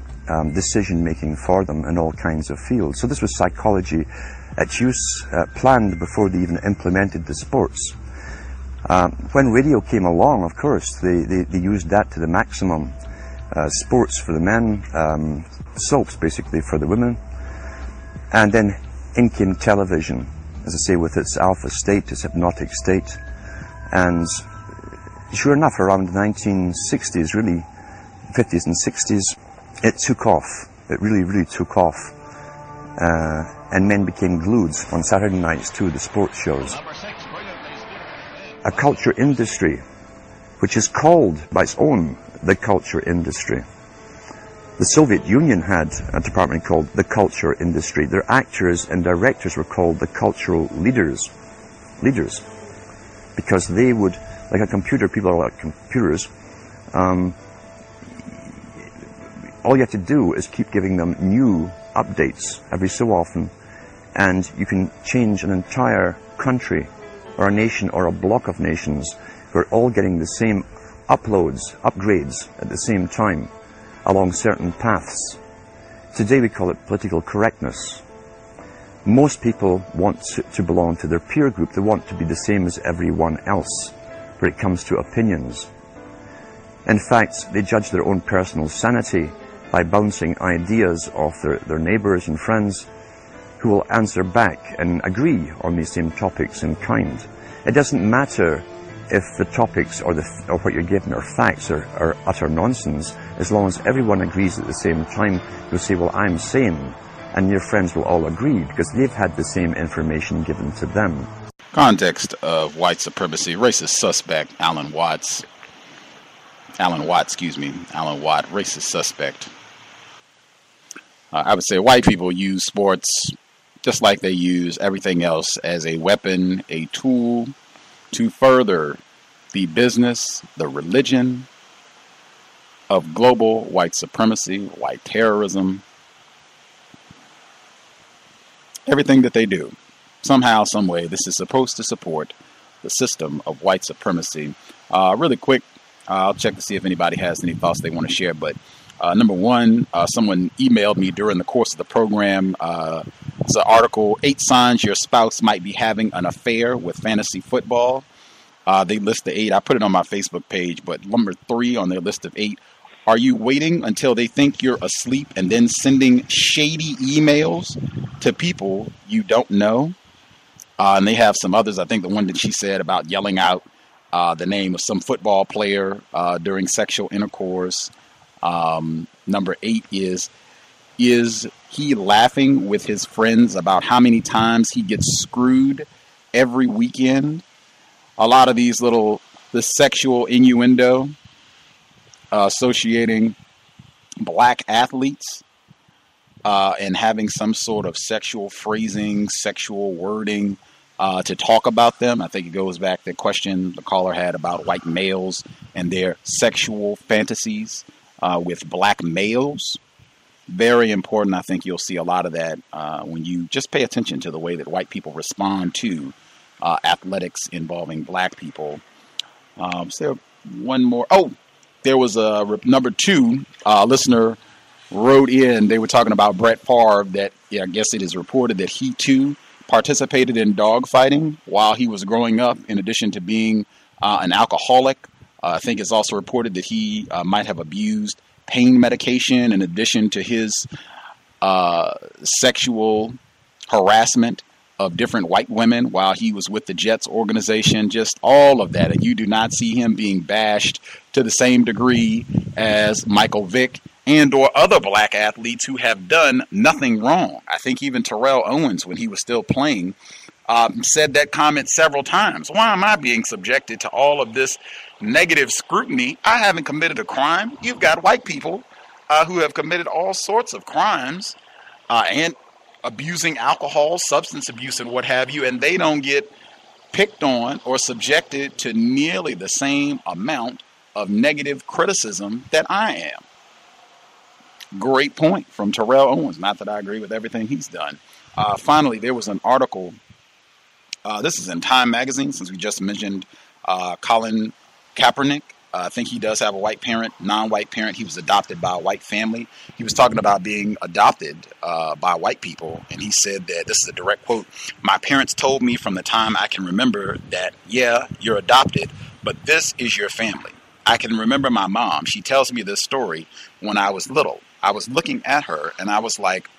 decision-making for them in all kinds of fields. So this was psychology at use, planned before they even implemented the sports. When radio came along, of course, they used that to the maximum. Sports for the men, soaps basically for the women. And then in came television, as I say, with its alpha state, its hypnotic state. And sure enough, around the 1960s, really, 50s and 60s, it took off. It really, really took off. And men became glued on Saturday nights to the sports shows. A culture industry, which is called by its own the culture industry. The Soviet Union had a department called the culture industry. Their actors and directors were called the cultural leaders. Because they would, like a computer, people are like computers, all you have to do is keep giving them new updates every so often, and you can change an entire country or a nation or a block of nations who are all getting the same upgrades at the same time along certain paths. Today we call it political correctness. Most people want to belong to their peer group. They want to be the same as everyone else when it comes to opinions. In fact, they judge their own personal sanity by bouncing ideas off their neighbors and friends who will answer back and agree on these same topics in kind. It doesn't matter if the topics or what you're given are facts or utter nonsense, as long as everyone agrees at the same time. You'll say, well, I'm sane, and your friends will all agree because they've had the same information given to them. Context of White Supremacy, racist suspect Alan Watt, racist suspect. I would say white people use sports just like they use everything else as a weapon, a tool to further the business, the religion of global white supremacy, white terrorism, everything that they do. Somehow, some way, this is supposed to support the system of white supremacy. Really quick, I'll check to see if anybody has any thoughts they want to share, but number one, someone emailed me during the course of the program. It's an article, 8 signs your spouse might be having an affair with fantasy football. They list the 8. I put it on my Facebook page, but number 3 on their list of 8. Are you waiting until they think you're asleep and then sending shady emails to people you don't know? And they have some others. I think the one that she said about yelling out the name of some football player during sexual intercourse. Number 8 is Is he laughing with his friends about how many times he gets screwed every weekend? A lot of the sexual innuendo associating black athletes and having some sort of sexual phrasing, sexual wording to talk about them. I think it goes back to the question the caller had about white males and their sexual fantasies with black males. Very important. I think you'll see a lot of that when you just pay attention to the way that white people respond to athletics involving black people. So one more. Oh, there was a number 2 listener wrote in. They were talking about Brett Favre. That I guess it is reported that he too participated in dogfighting while he was growing up. In addition to being an alcoholic, I think it's also reported that he might have abused pain medication in addition to his sexual harassment of different white women while he was with the Jets organization, just all of that. And you do not see him being bashed to the same degree as Michael Vick and or other black athletes who have done nothing wrong. I think even Terrell Owens, when he was still playing, said that comment several times. Why am I being subjected to all of this negative scrutiny? I haven't committed a crime. You've got white people who have committed all sorts of crimes and abusing alcohol, substance abuse, and what have you, and they don't get picked on or subjected to nearly the same amount of negative criticism that I am. Great point from Terrell Owens. Not that I agree with everything he's done. Finally, there was an article. This is in Time magazine, since we just mentioned Colin Kaepernick. I think he does have a white parent, non-white parent. He was adopted by a white family. He was talking about being adopted by white people, and he said that, this is a direct quote, "My parents told me from the time I can remember that, yeah, you're adopted, but this is your family. I can remember my mom. She tells me this story when I was little. I was looking at her, and I was like,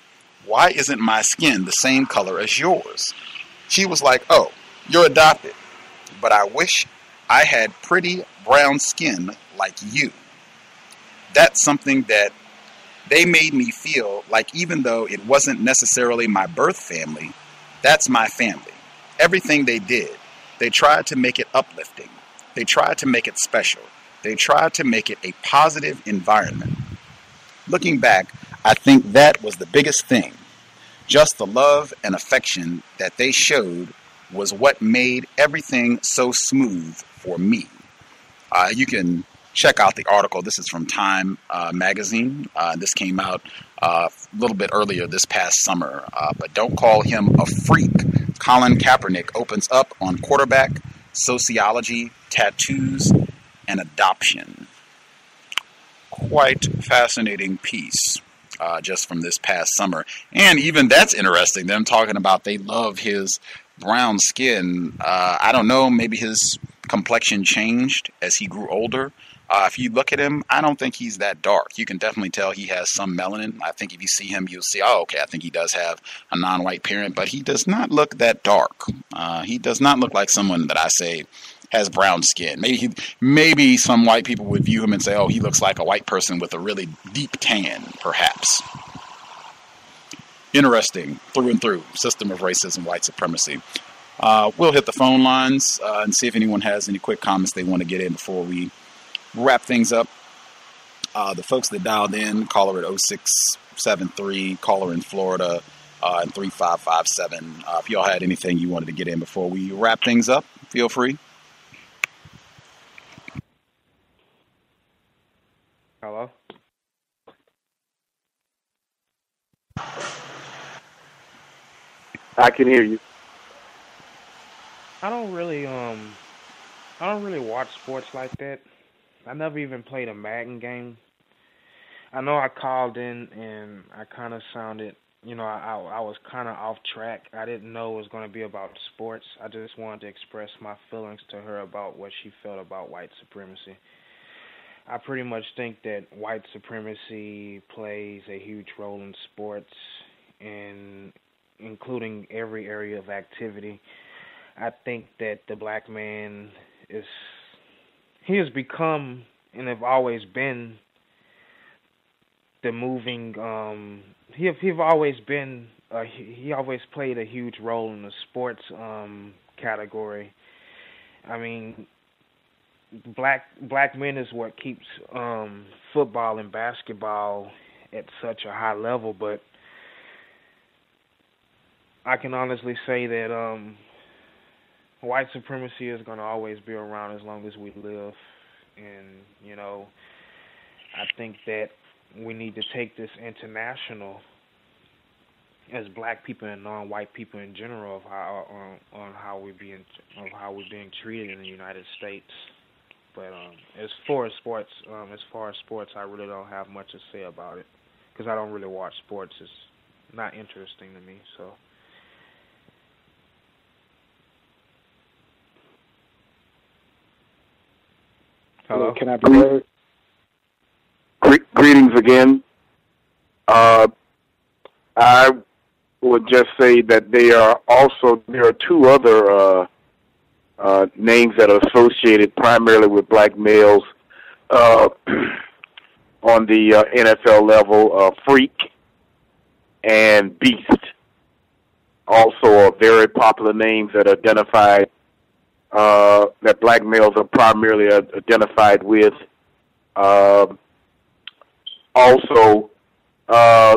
why isn't my skin the same color as yours? She was like, oh, you're adopted, but I wish I had pretty brown skin like you." That's something that they made me feel like, even though it wasn't necessarily my birth family, that's my family. Everything they did, they tried to make it uplifting. They tried to make it special. They tried to make it a positive environment. Looking back, I think that was the biggest thing. Just the love and affection that they showed was what made everything so smooth for me. You can check out the article. This is from Time magazine. This came out a little bit earlier this past summer. But don't call him a freak. Colin Kaepernick opens up on quarterback, sociology, tattoos, and adoption. Quite fascinating piece just from this past summer. And even that's interesting, them talking about they love his brown skin. I don't know, maybe his complexion changed as he grew older. If you look at him, I don't think he's that dark. You can definitely tell he has some melanin. I think if you see him, you'll see, oh, okay, I think he does have a non-white parent, but he does not look that dark. He does not look like someone that I say has brown skin. Maybe some white people would view him and say, oh, he looks like a white person with a really deep tan, perhaps. Interesting, through and through, system of racism, white supremacy. We'll hit the phone lines and see if anyone has any quick comments they want to get in before we wrap things up. The folks that dialed in, caller at 0673, caller in Florida, and 3557. If y'all had anything you wanted to get in before we wrap things up, feel free. Hello? I can hear you. I don't really watch sports like that. I never even played a Madden game. I know I called in and I kind of sounded, I was kind of off track. I didn't know it was going to be about sports. I just wanted to express my feelings to her about what she felt about white supremacy. I pretty much think that white supremacy plays a huge role in sports, and including every area of activity. I think that the black man he has become and have always been the moving. He've always been. He always played a huge role in the sports category. I mean, black men is what keeps football and basketball at such a high level. But I can honestly say that white supremacy is going to always be around as long as we live. And, you know, I think that we need to take this international as black people and non-white people in general of how we're being treated in the United States. But as far as sports, I really don't have much to say about it because I don't really watch sports. It's not interesting to me. So. Hello, can I be heard? Greetings again. I would just say that there are two other names that are associated primarily with black males on the NFL level, Freak and Beast. Also are very popular names that identified that black males are primarily identified with. Also, I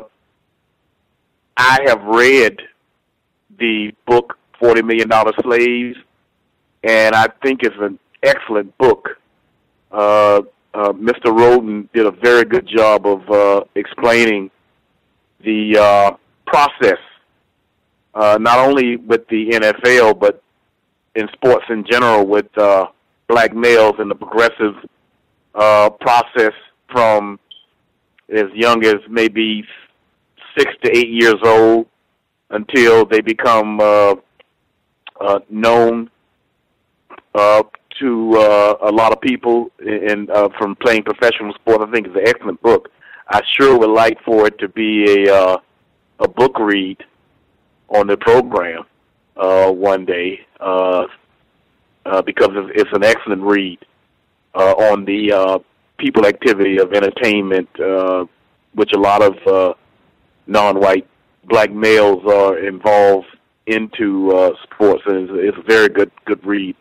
have read the book 40 Million Slaves, and I think it's an excellent book. Mr. Roden did a very good job of explaining the process, not only with the NFL, but in sports in general with black males and the progressive process from as young as maybe 6 to 8 years old until they become known to a lot of people and from playing professional sport. I think it's an excellent book. I sure would like for it to be a book read on the program one day because it's an excellent read on the people activity of entertainment, which a lot of non-white black males are involved into sports, and it's a very good read,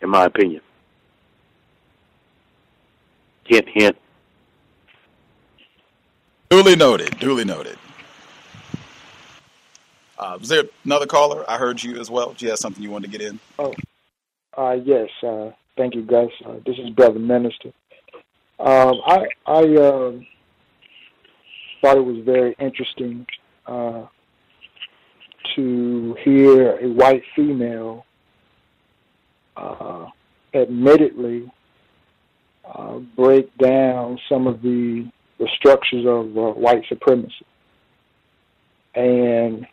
in my opinion. Hint, hint. Duly noted. Duly noted. Was there another caller? I heard you as well. Do you have something you wanted to get in? Yes. Thank you, Gus. This is Brother Minister. I thought it was very interesting to hear a white female admittedly break down some of the structures of white supremacy. And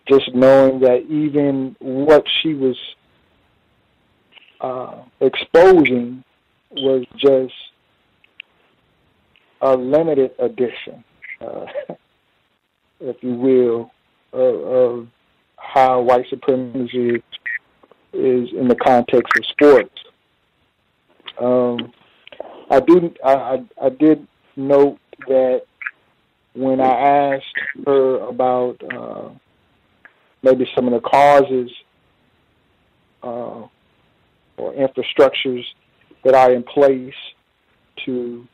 just knowing that even what she was exposing was just a limited edition, if you will, of how white supremacy is in the context of sports. I did note that when I asked her about maybe some of the causes or infrastructures that are in place to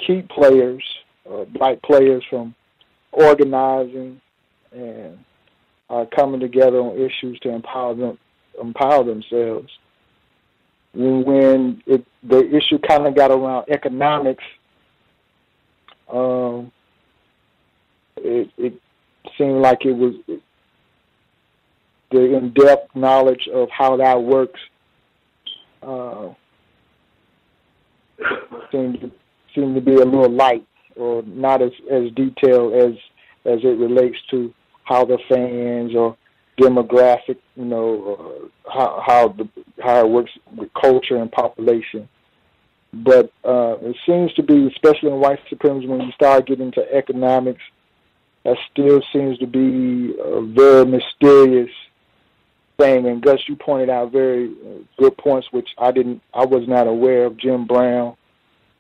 keep players, black players, from organizing and coming together on issues to empower themselves. When the issue kind of got around economics, it seemed like it was the in-depth knowledge of how that works seemed to be a little light, or not as detailed as it relates to how the fans or demographic, how it works with culture and population. But it seems to be, especially in white supremacy, when you start getting into economics, that still seems to be a very mysterious thing. And Gus, you pointed out very good points, which I was not aware of. Jim Brown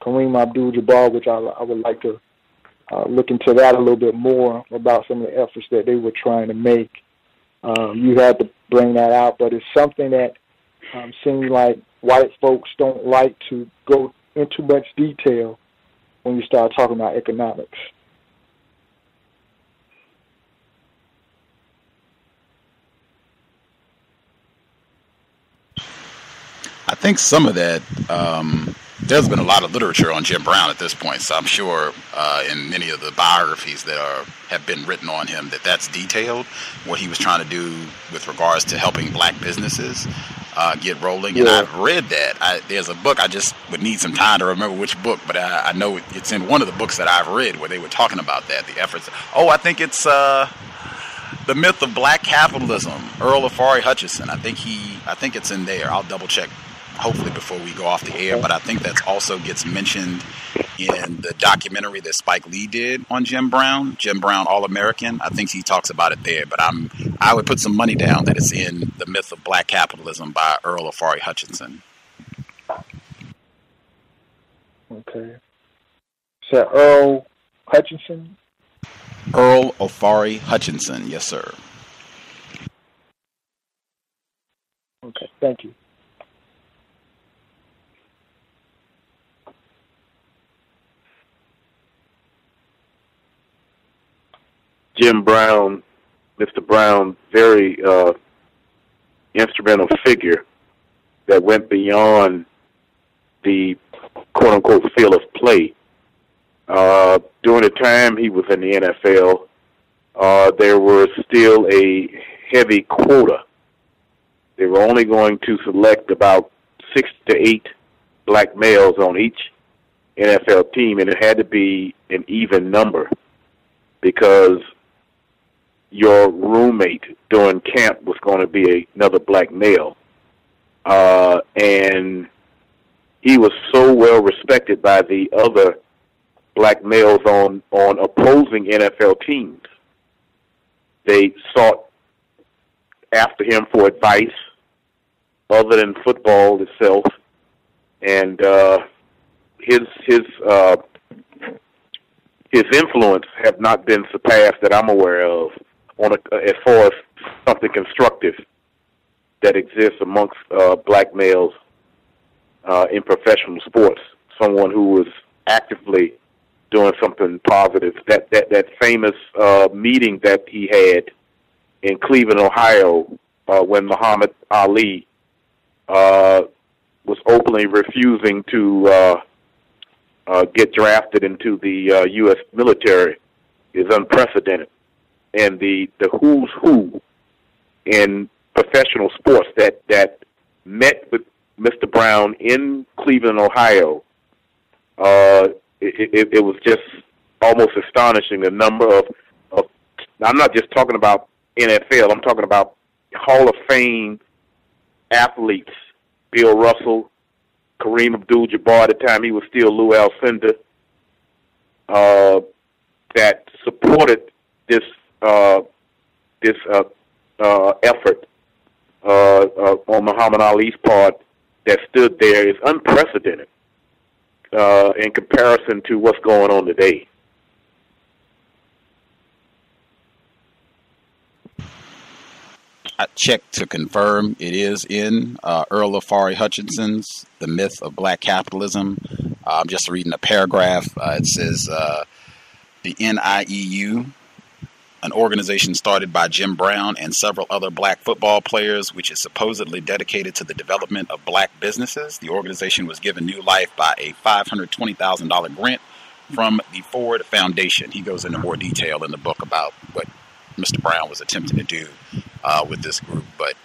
Kareem Abdul-Jabbar, which I would like to look into that a little bit more about some of the efforts that they were trying to make. You had to bring that out, but it's something that seems like white folks don't like to go into much detail when you start talking about economics. I think some of that, there's been a lot of literature on Jim Brown at this point, so I'm sure in many of the biographies that have been written on him that's detailed, what he was trying to do with regards to helping black businesses get rolling. And I've read that. There's a book, I just would need some time to remember which book, but I know it's in one of the books that I've read where they were talking about that, the efforts. I think it's The Myth of Black Capitalism, Earl Afari Hutchinson. I think it's in there. I'll double check hopefully before we go off the air, but I think that also gets mentioned in the documentary that Spike Lee did on Jim Brown, All-American. I think he talks about it there, but I would put some money down that it's in The Myth of Black Capitalism by Earl Afari Hutchinson. Okay. Is that Earl Hutchinson? Earl Afari Hutchinson, yes, sir. Okay, thank you. Jim Brown, Mr. Brown, very instrumental figure that went beyond the quote-unquote field of play. During the time he was in the NFL, there was still a heavy quota. They were only going to select about 6 to 8 black males on each NFL team, and it had to be an even number because your roommate during camp was going to be another black male. And he was so well respected by the other black males on opposing NFL teams. They sought after him for advice other than football itself, and his influence have not been surpassed that I'm aware of as far as something constructive that exists amongst black males in professional sports. Someone who was actively doing something positive. That famous meeting that he had in Cleveland, Ohio, when Muhammad Ali was openly refusing to get drafted into the U.S. military, is unprecedented. And the who's who in professional sports that met with Mr. Brown in Cleveland, Ohio, it was just almost astonishing, the number of I'm not just talking about NFL, I'm talking about Hall of Fame athletes, Bill Russell, Kareem Abdul-Jabbar at the time he was still Lou Alcindor, that supported this effort on Muhammad Ali's part, that stood there, is unprecedented in comparison to what's going on today. I checked to confirm it is in Earl Afari Hutchinson's The Myth of Black Capitalism. I'm just reading a paragraph. It says, the NIEU, an organization started by Jim Brown and several other black football players, which is supposedly dedicated to the development of black businesses. The organization was given new life by a $520,000 grant from the Ford Foundation. He goes into more detail in the book about what Mr. Brown was attempting to do with this group. But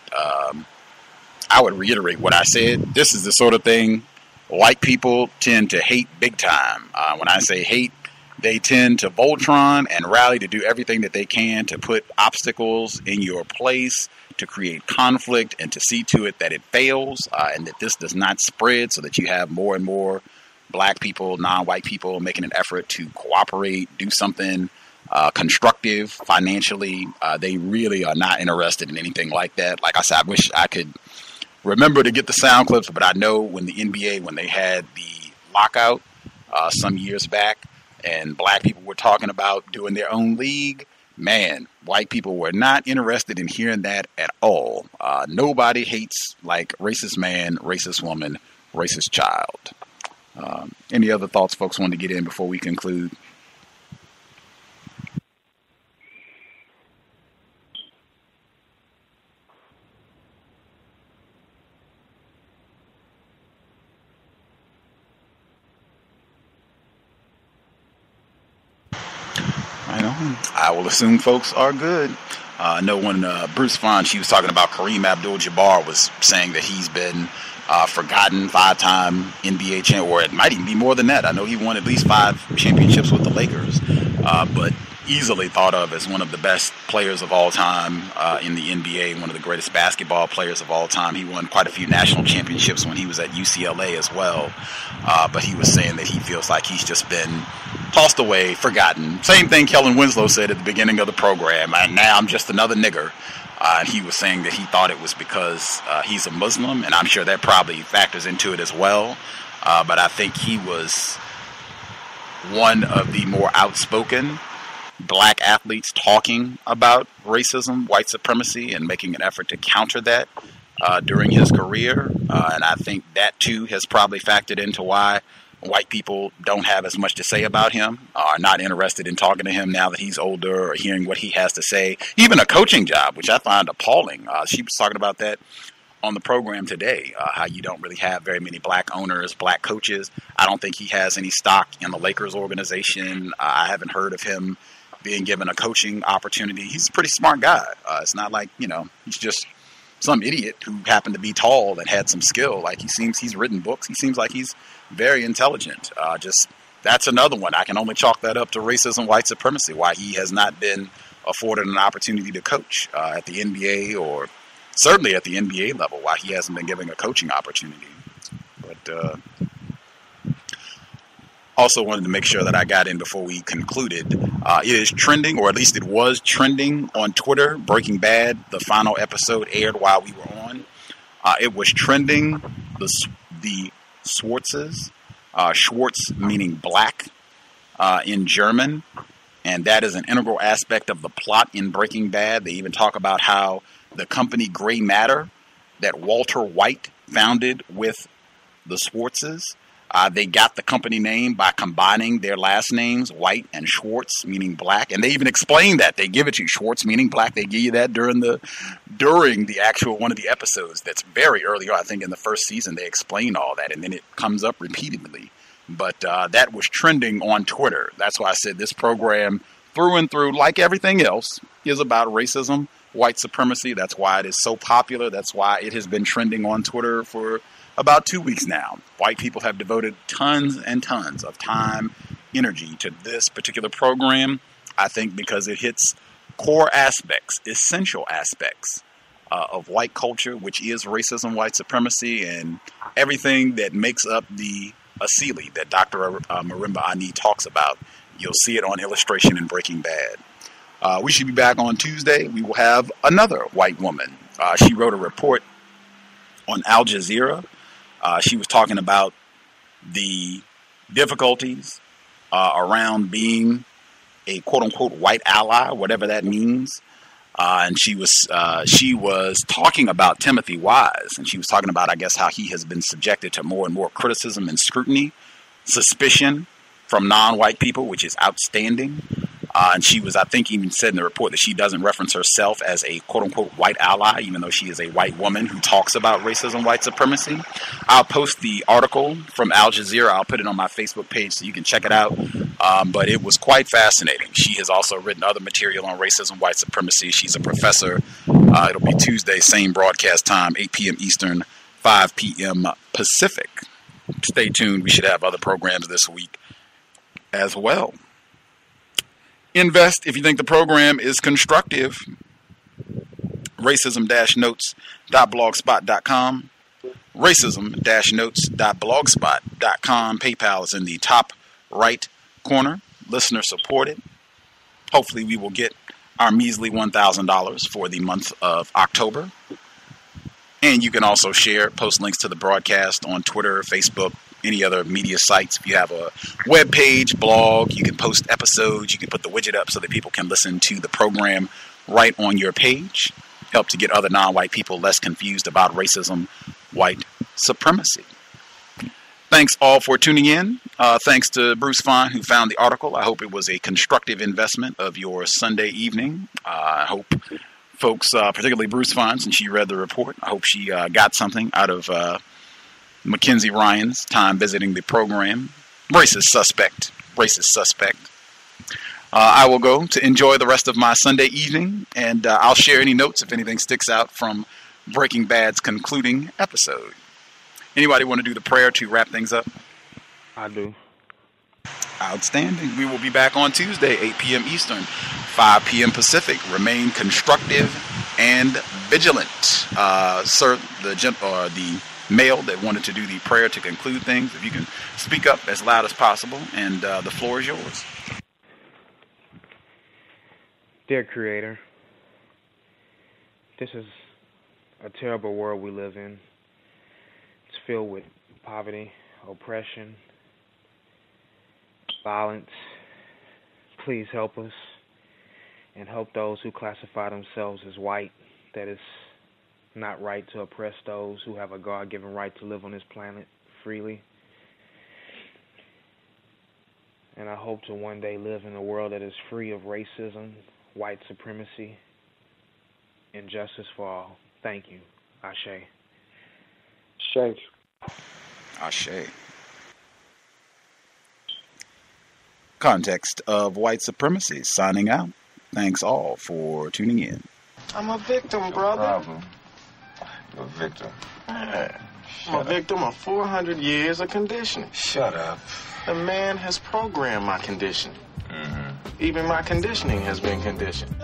I would reiterate what I said. This is the sort of thing white people tend to hate big time. When I say hate, they tend to Voltron and rally to do everything that they can to put obstacles in your place, to create conflict, and to see to it that it fails and that this does not spread, so that you have more and more black people, non-white people making an effort to cooperate, do something constructive financially. They really are not interested in anything like that. Like I said, I wish I could remember to get the sound clips, but I know when the NBA, when they had the lockout, some years back, and black people were talking about doing their own league. Man, white people were not interested in hearing that at all. Nobody hates like racist man, racist woman, racist child. Any other thoughts folks want to get in before we conclude? I will assume folks are good. I know when Bruce Fon, she was talking about Kareem Abdul-Jabbar, was saying that he's been forgotten, 5-time NBA champ, or it might even be more than that. I know he won at least 5 championships with the Lakers, but easily thought of as one of the best players of all time in the NBA, one of the greatest basketball players of all time. He won quite a few national championships when he was at UCLA as well, but he was saying that he feels like he's just been tossed away, forgotten. Same thing Kellen Winslow said at the beginning of the program, and now I'm just another nigger. And he was saying that he thought it was because he's a Muslim, and I'm sure that probably factors into it as well. But I think he was one of the more outspoken black athletes talking about racism, white supremacy, and making an effort to counter that during his career. And I think that, too, has probably factored into why white people don't have as much to say about him, are not interested in talking to him now that he's older or hearing what he has to say. Even a coaching job, which I find appalling. She was talking about that on the program today, how you don't really have very many black owners, black coaches. I don't think he has any stock in the Lakers organization. I haven't heard of him being given a coaching opportunity. He's a pretty smart guy. It's not like, he's just some idiot who happened to be tall and had some skill. Like he's written books. He seems like he's very intelligent. That's another one. I can only chalk that up to racism, white supremacy, why he has not been afforded an opportunity to coach at the NBA, or certainly at the NBA level, why he hasn't been given a coaching opportunity. But also wanted to make sure that I got in before we concluded. It is trending, or at least it was trending on Twitter. Breaking Bad, the final episode aired while we were on. It was trending, the S.O.W.S, Schwartz meaning black in German, and that is an integral aspect of the plot in Breaking Bad. They even talk about how the company Gray Matter that Walter White founded with the S.O.W.S, they got the company name by combining their last names, White and Schwartz, meaning black. And they even explain that. They give it to you, Schwartz meaning black. They give you that during the actual one of the episodes. That's very early on. I think in the first season they explain all that, and then it comes up repeatedly. But that was trending on Twitter. That's why I said this program, through and through, like everything else, is about racism, white supremacy. That's why it is so popular. That's why it has been trending on Twitter for about 2 weeks now. White people have devoted tons and tons of time, energy to this particular program, I think because it hits core aspects, essential aspects of white culture, which is racism, white supremacy, and everything that makes up the Asili that Dr. Marimba Ani talks about. You'll see it on illustration in Breaking Bad. We should be back on Tuesday. We will have another white woman. She wrote a report on Al Jazeera. She was talking about the difficulties around being a quote-unquote white ally, whatever that means. And she was talking about Timothy Wise, and she was talking about, I guess, how he has been subjected to more and more criticism and scrutiny, suspicion from non-white people, which is outstanding. And she was, I think, even said in the report that she doesn't reference herself as a quote-unquote white ally, even though she is a white woman who talks about racism, white supremacy. I'll post the article from Al Jazeera. I'll put it on my Facebook page so you can check it out. But it was quite fascinating. She has also written other material on racism, white supremacy. She's a professor. It'll be Tuesday, same broadcast time, 8 p.m. Eastern, 5 p.m. Pacific. Stay tuned. We should have other programs this week as well. Invest if you think the program is constructive. Racism-notes.blogspot.com. Racism-notes.blogspot.com. PayPal is in the top right corner. Listener supported. Hopefully we will get our measly $1,000 for the month of October. And you can also post links to the broadcast on Twitter, Facebook, any other media sites. If you have a web page, blog, you can post episodes. You can put the widget up so that people can listen to the program right on your page. Help to get other non-white people less confused about racism, white supremacy. Thanks all for tuning in. Thanks to Bruce Fine, who found the article. I hope it was a constructive investment of your Sunday evening. I hope folks, particularly Bruce Fine, since she read the report, I hope she got something out of MacKenzie Ryan's time visiting the program. Racist suspect. I will go to enjoy the rest of my Sunday evening, and I'll share any notes if anything sticks out from Breaking Bad's concluding episode. Anybody want to do the prayer to wrap things up? I do. Outstanding. We will be back on Tuesday, 8 p.m. Eastern, 5 p.m. Pacific. Remain constructive and vigilant. Sir, the male that wanted to do the prayer to conclude things, if you can speak up as loud as possible, and the floor is yours. Dear Creator, this is a terrible world we live in. It's filled with poverty, oppression, violence. Please help us and help those who classify themselves as white. That it's not right to oppress those who have a God-given right to live on this planet freely. And I hope to one day live in a world that is free of racism, white supremacy, and justice for all. Thank you. Ashe. Ashe. Ashe. Context of White Supremacy signing out. Thanks all for tuning in. I'm a victim, brother. No problem. You're a victim. I'm a victim of 400 years of conditioning. Shut up. The man has programmed my conditioning. Mm-hmm. Even my conditioning has been conditioned.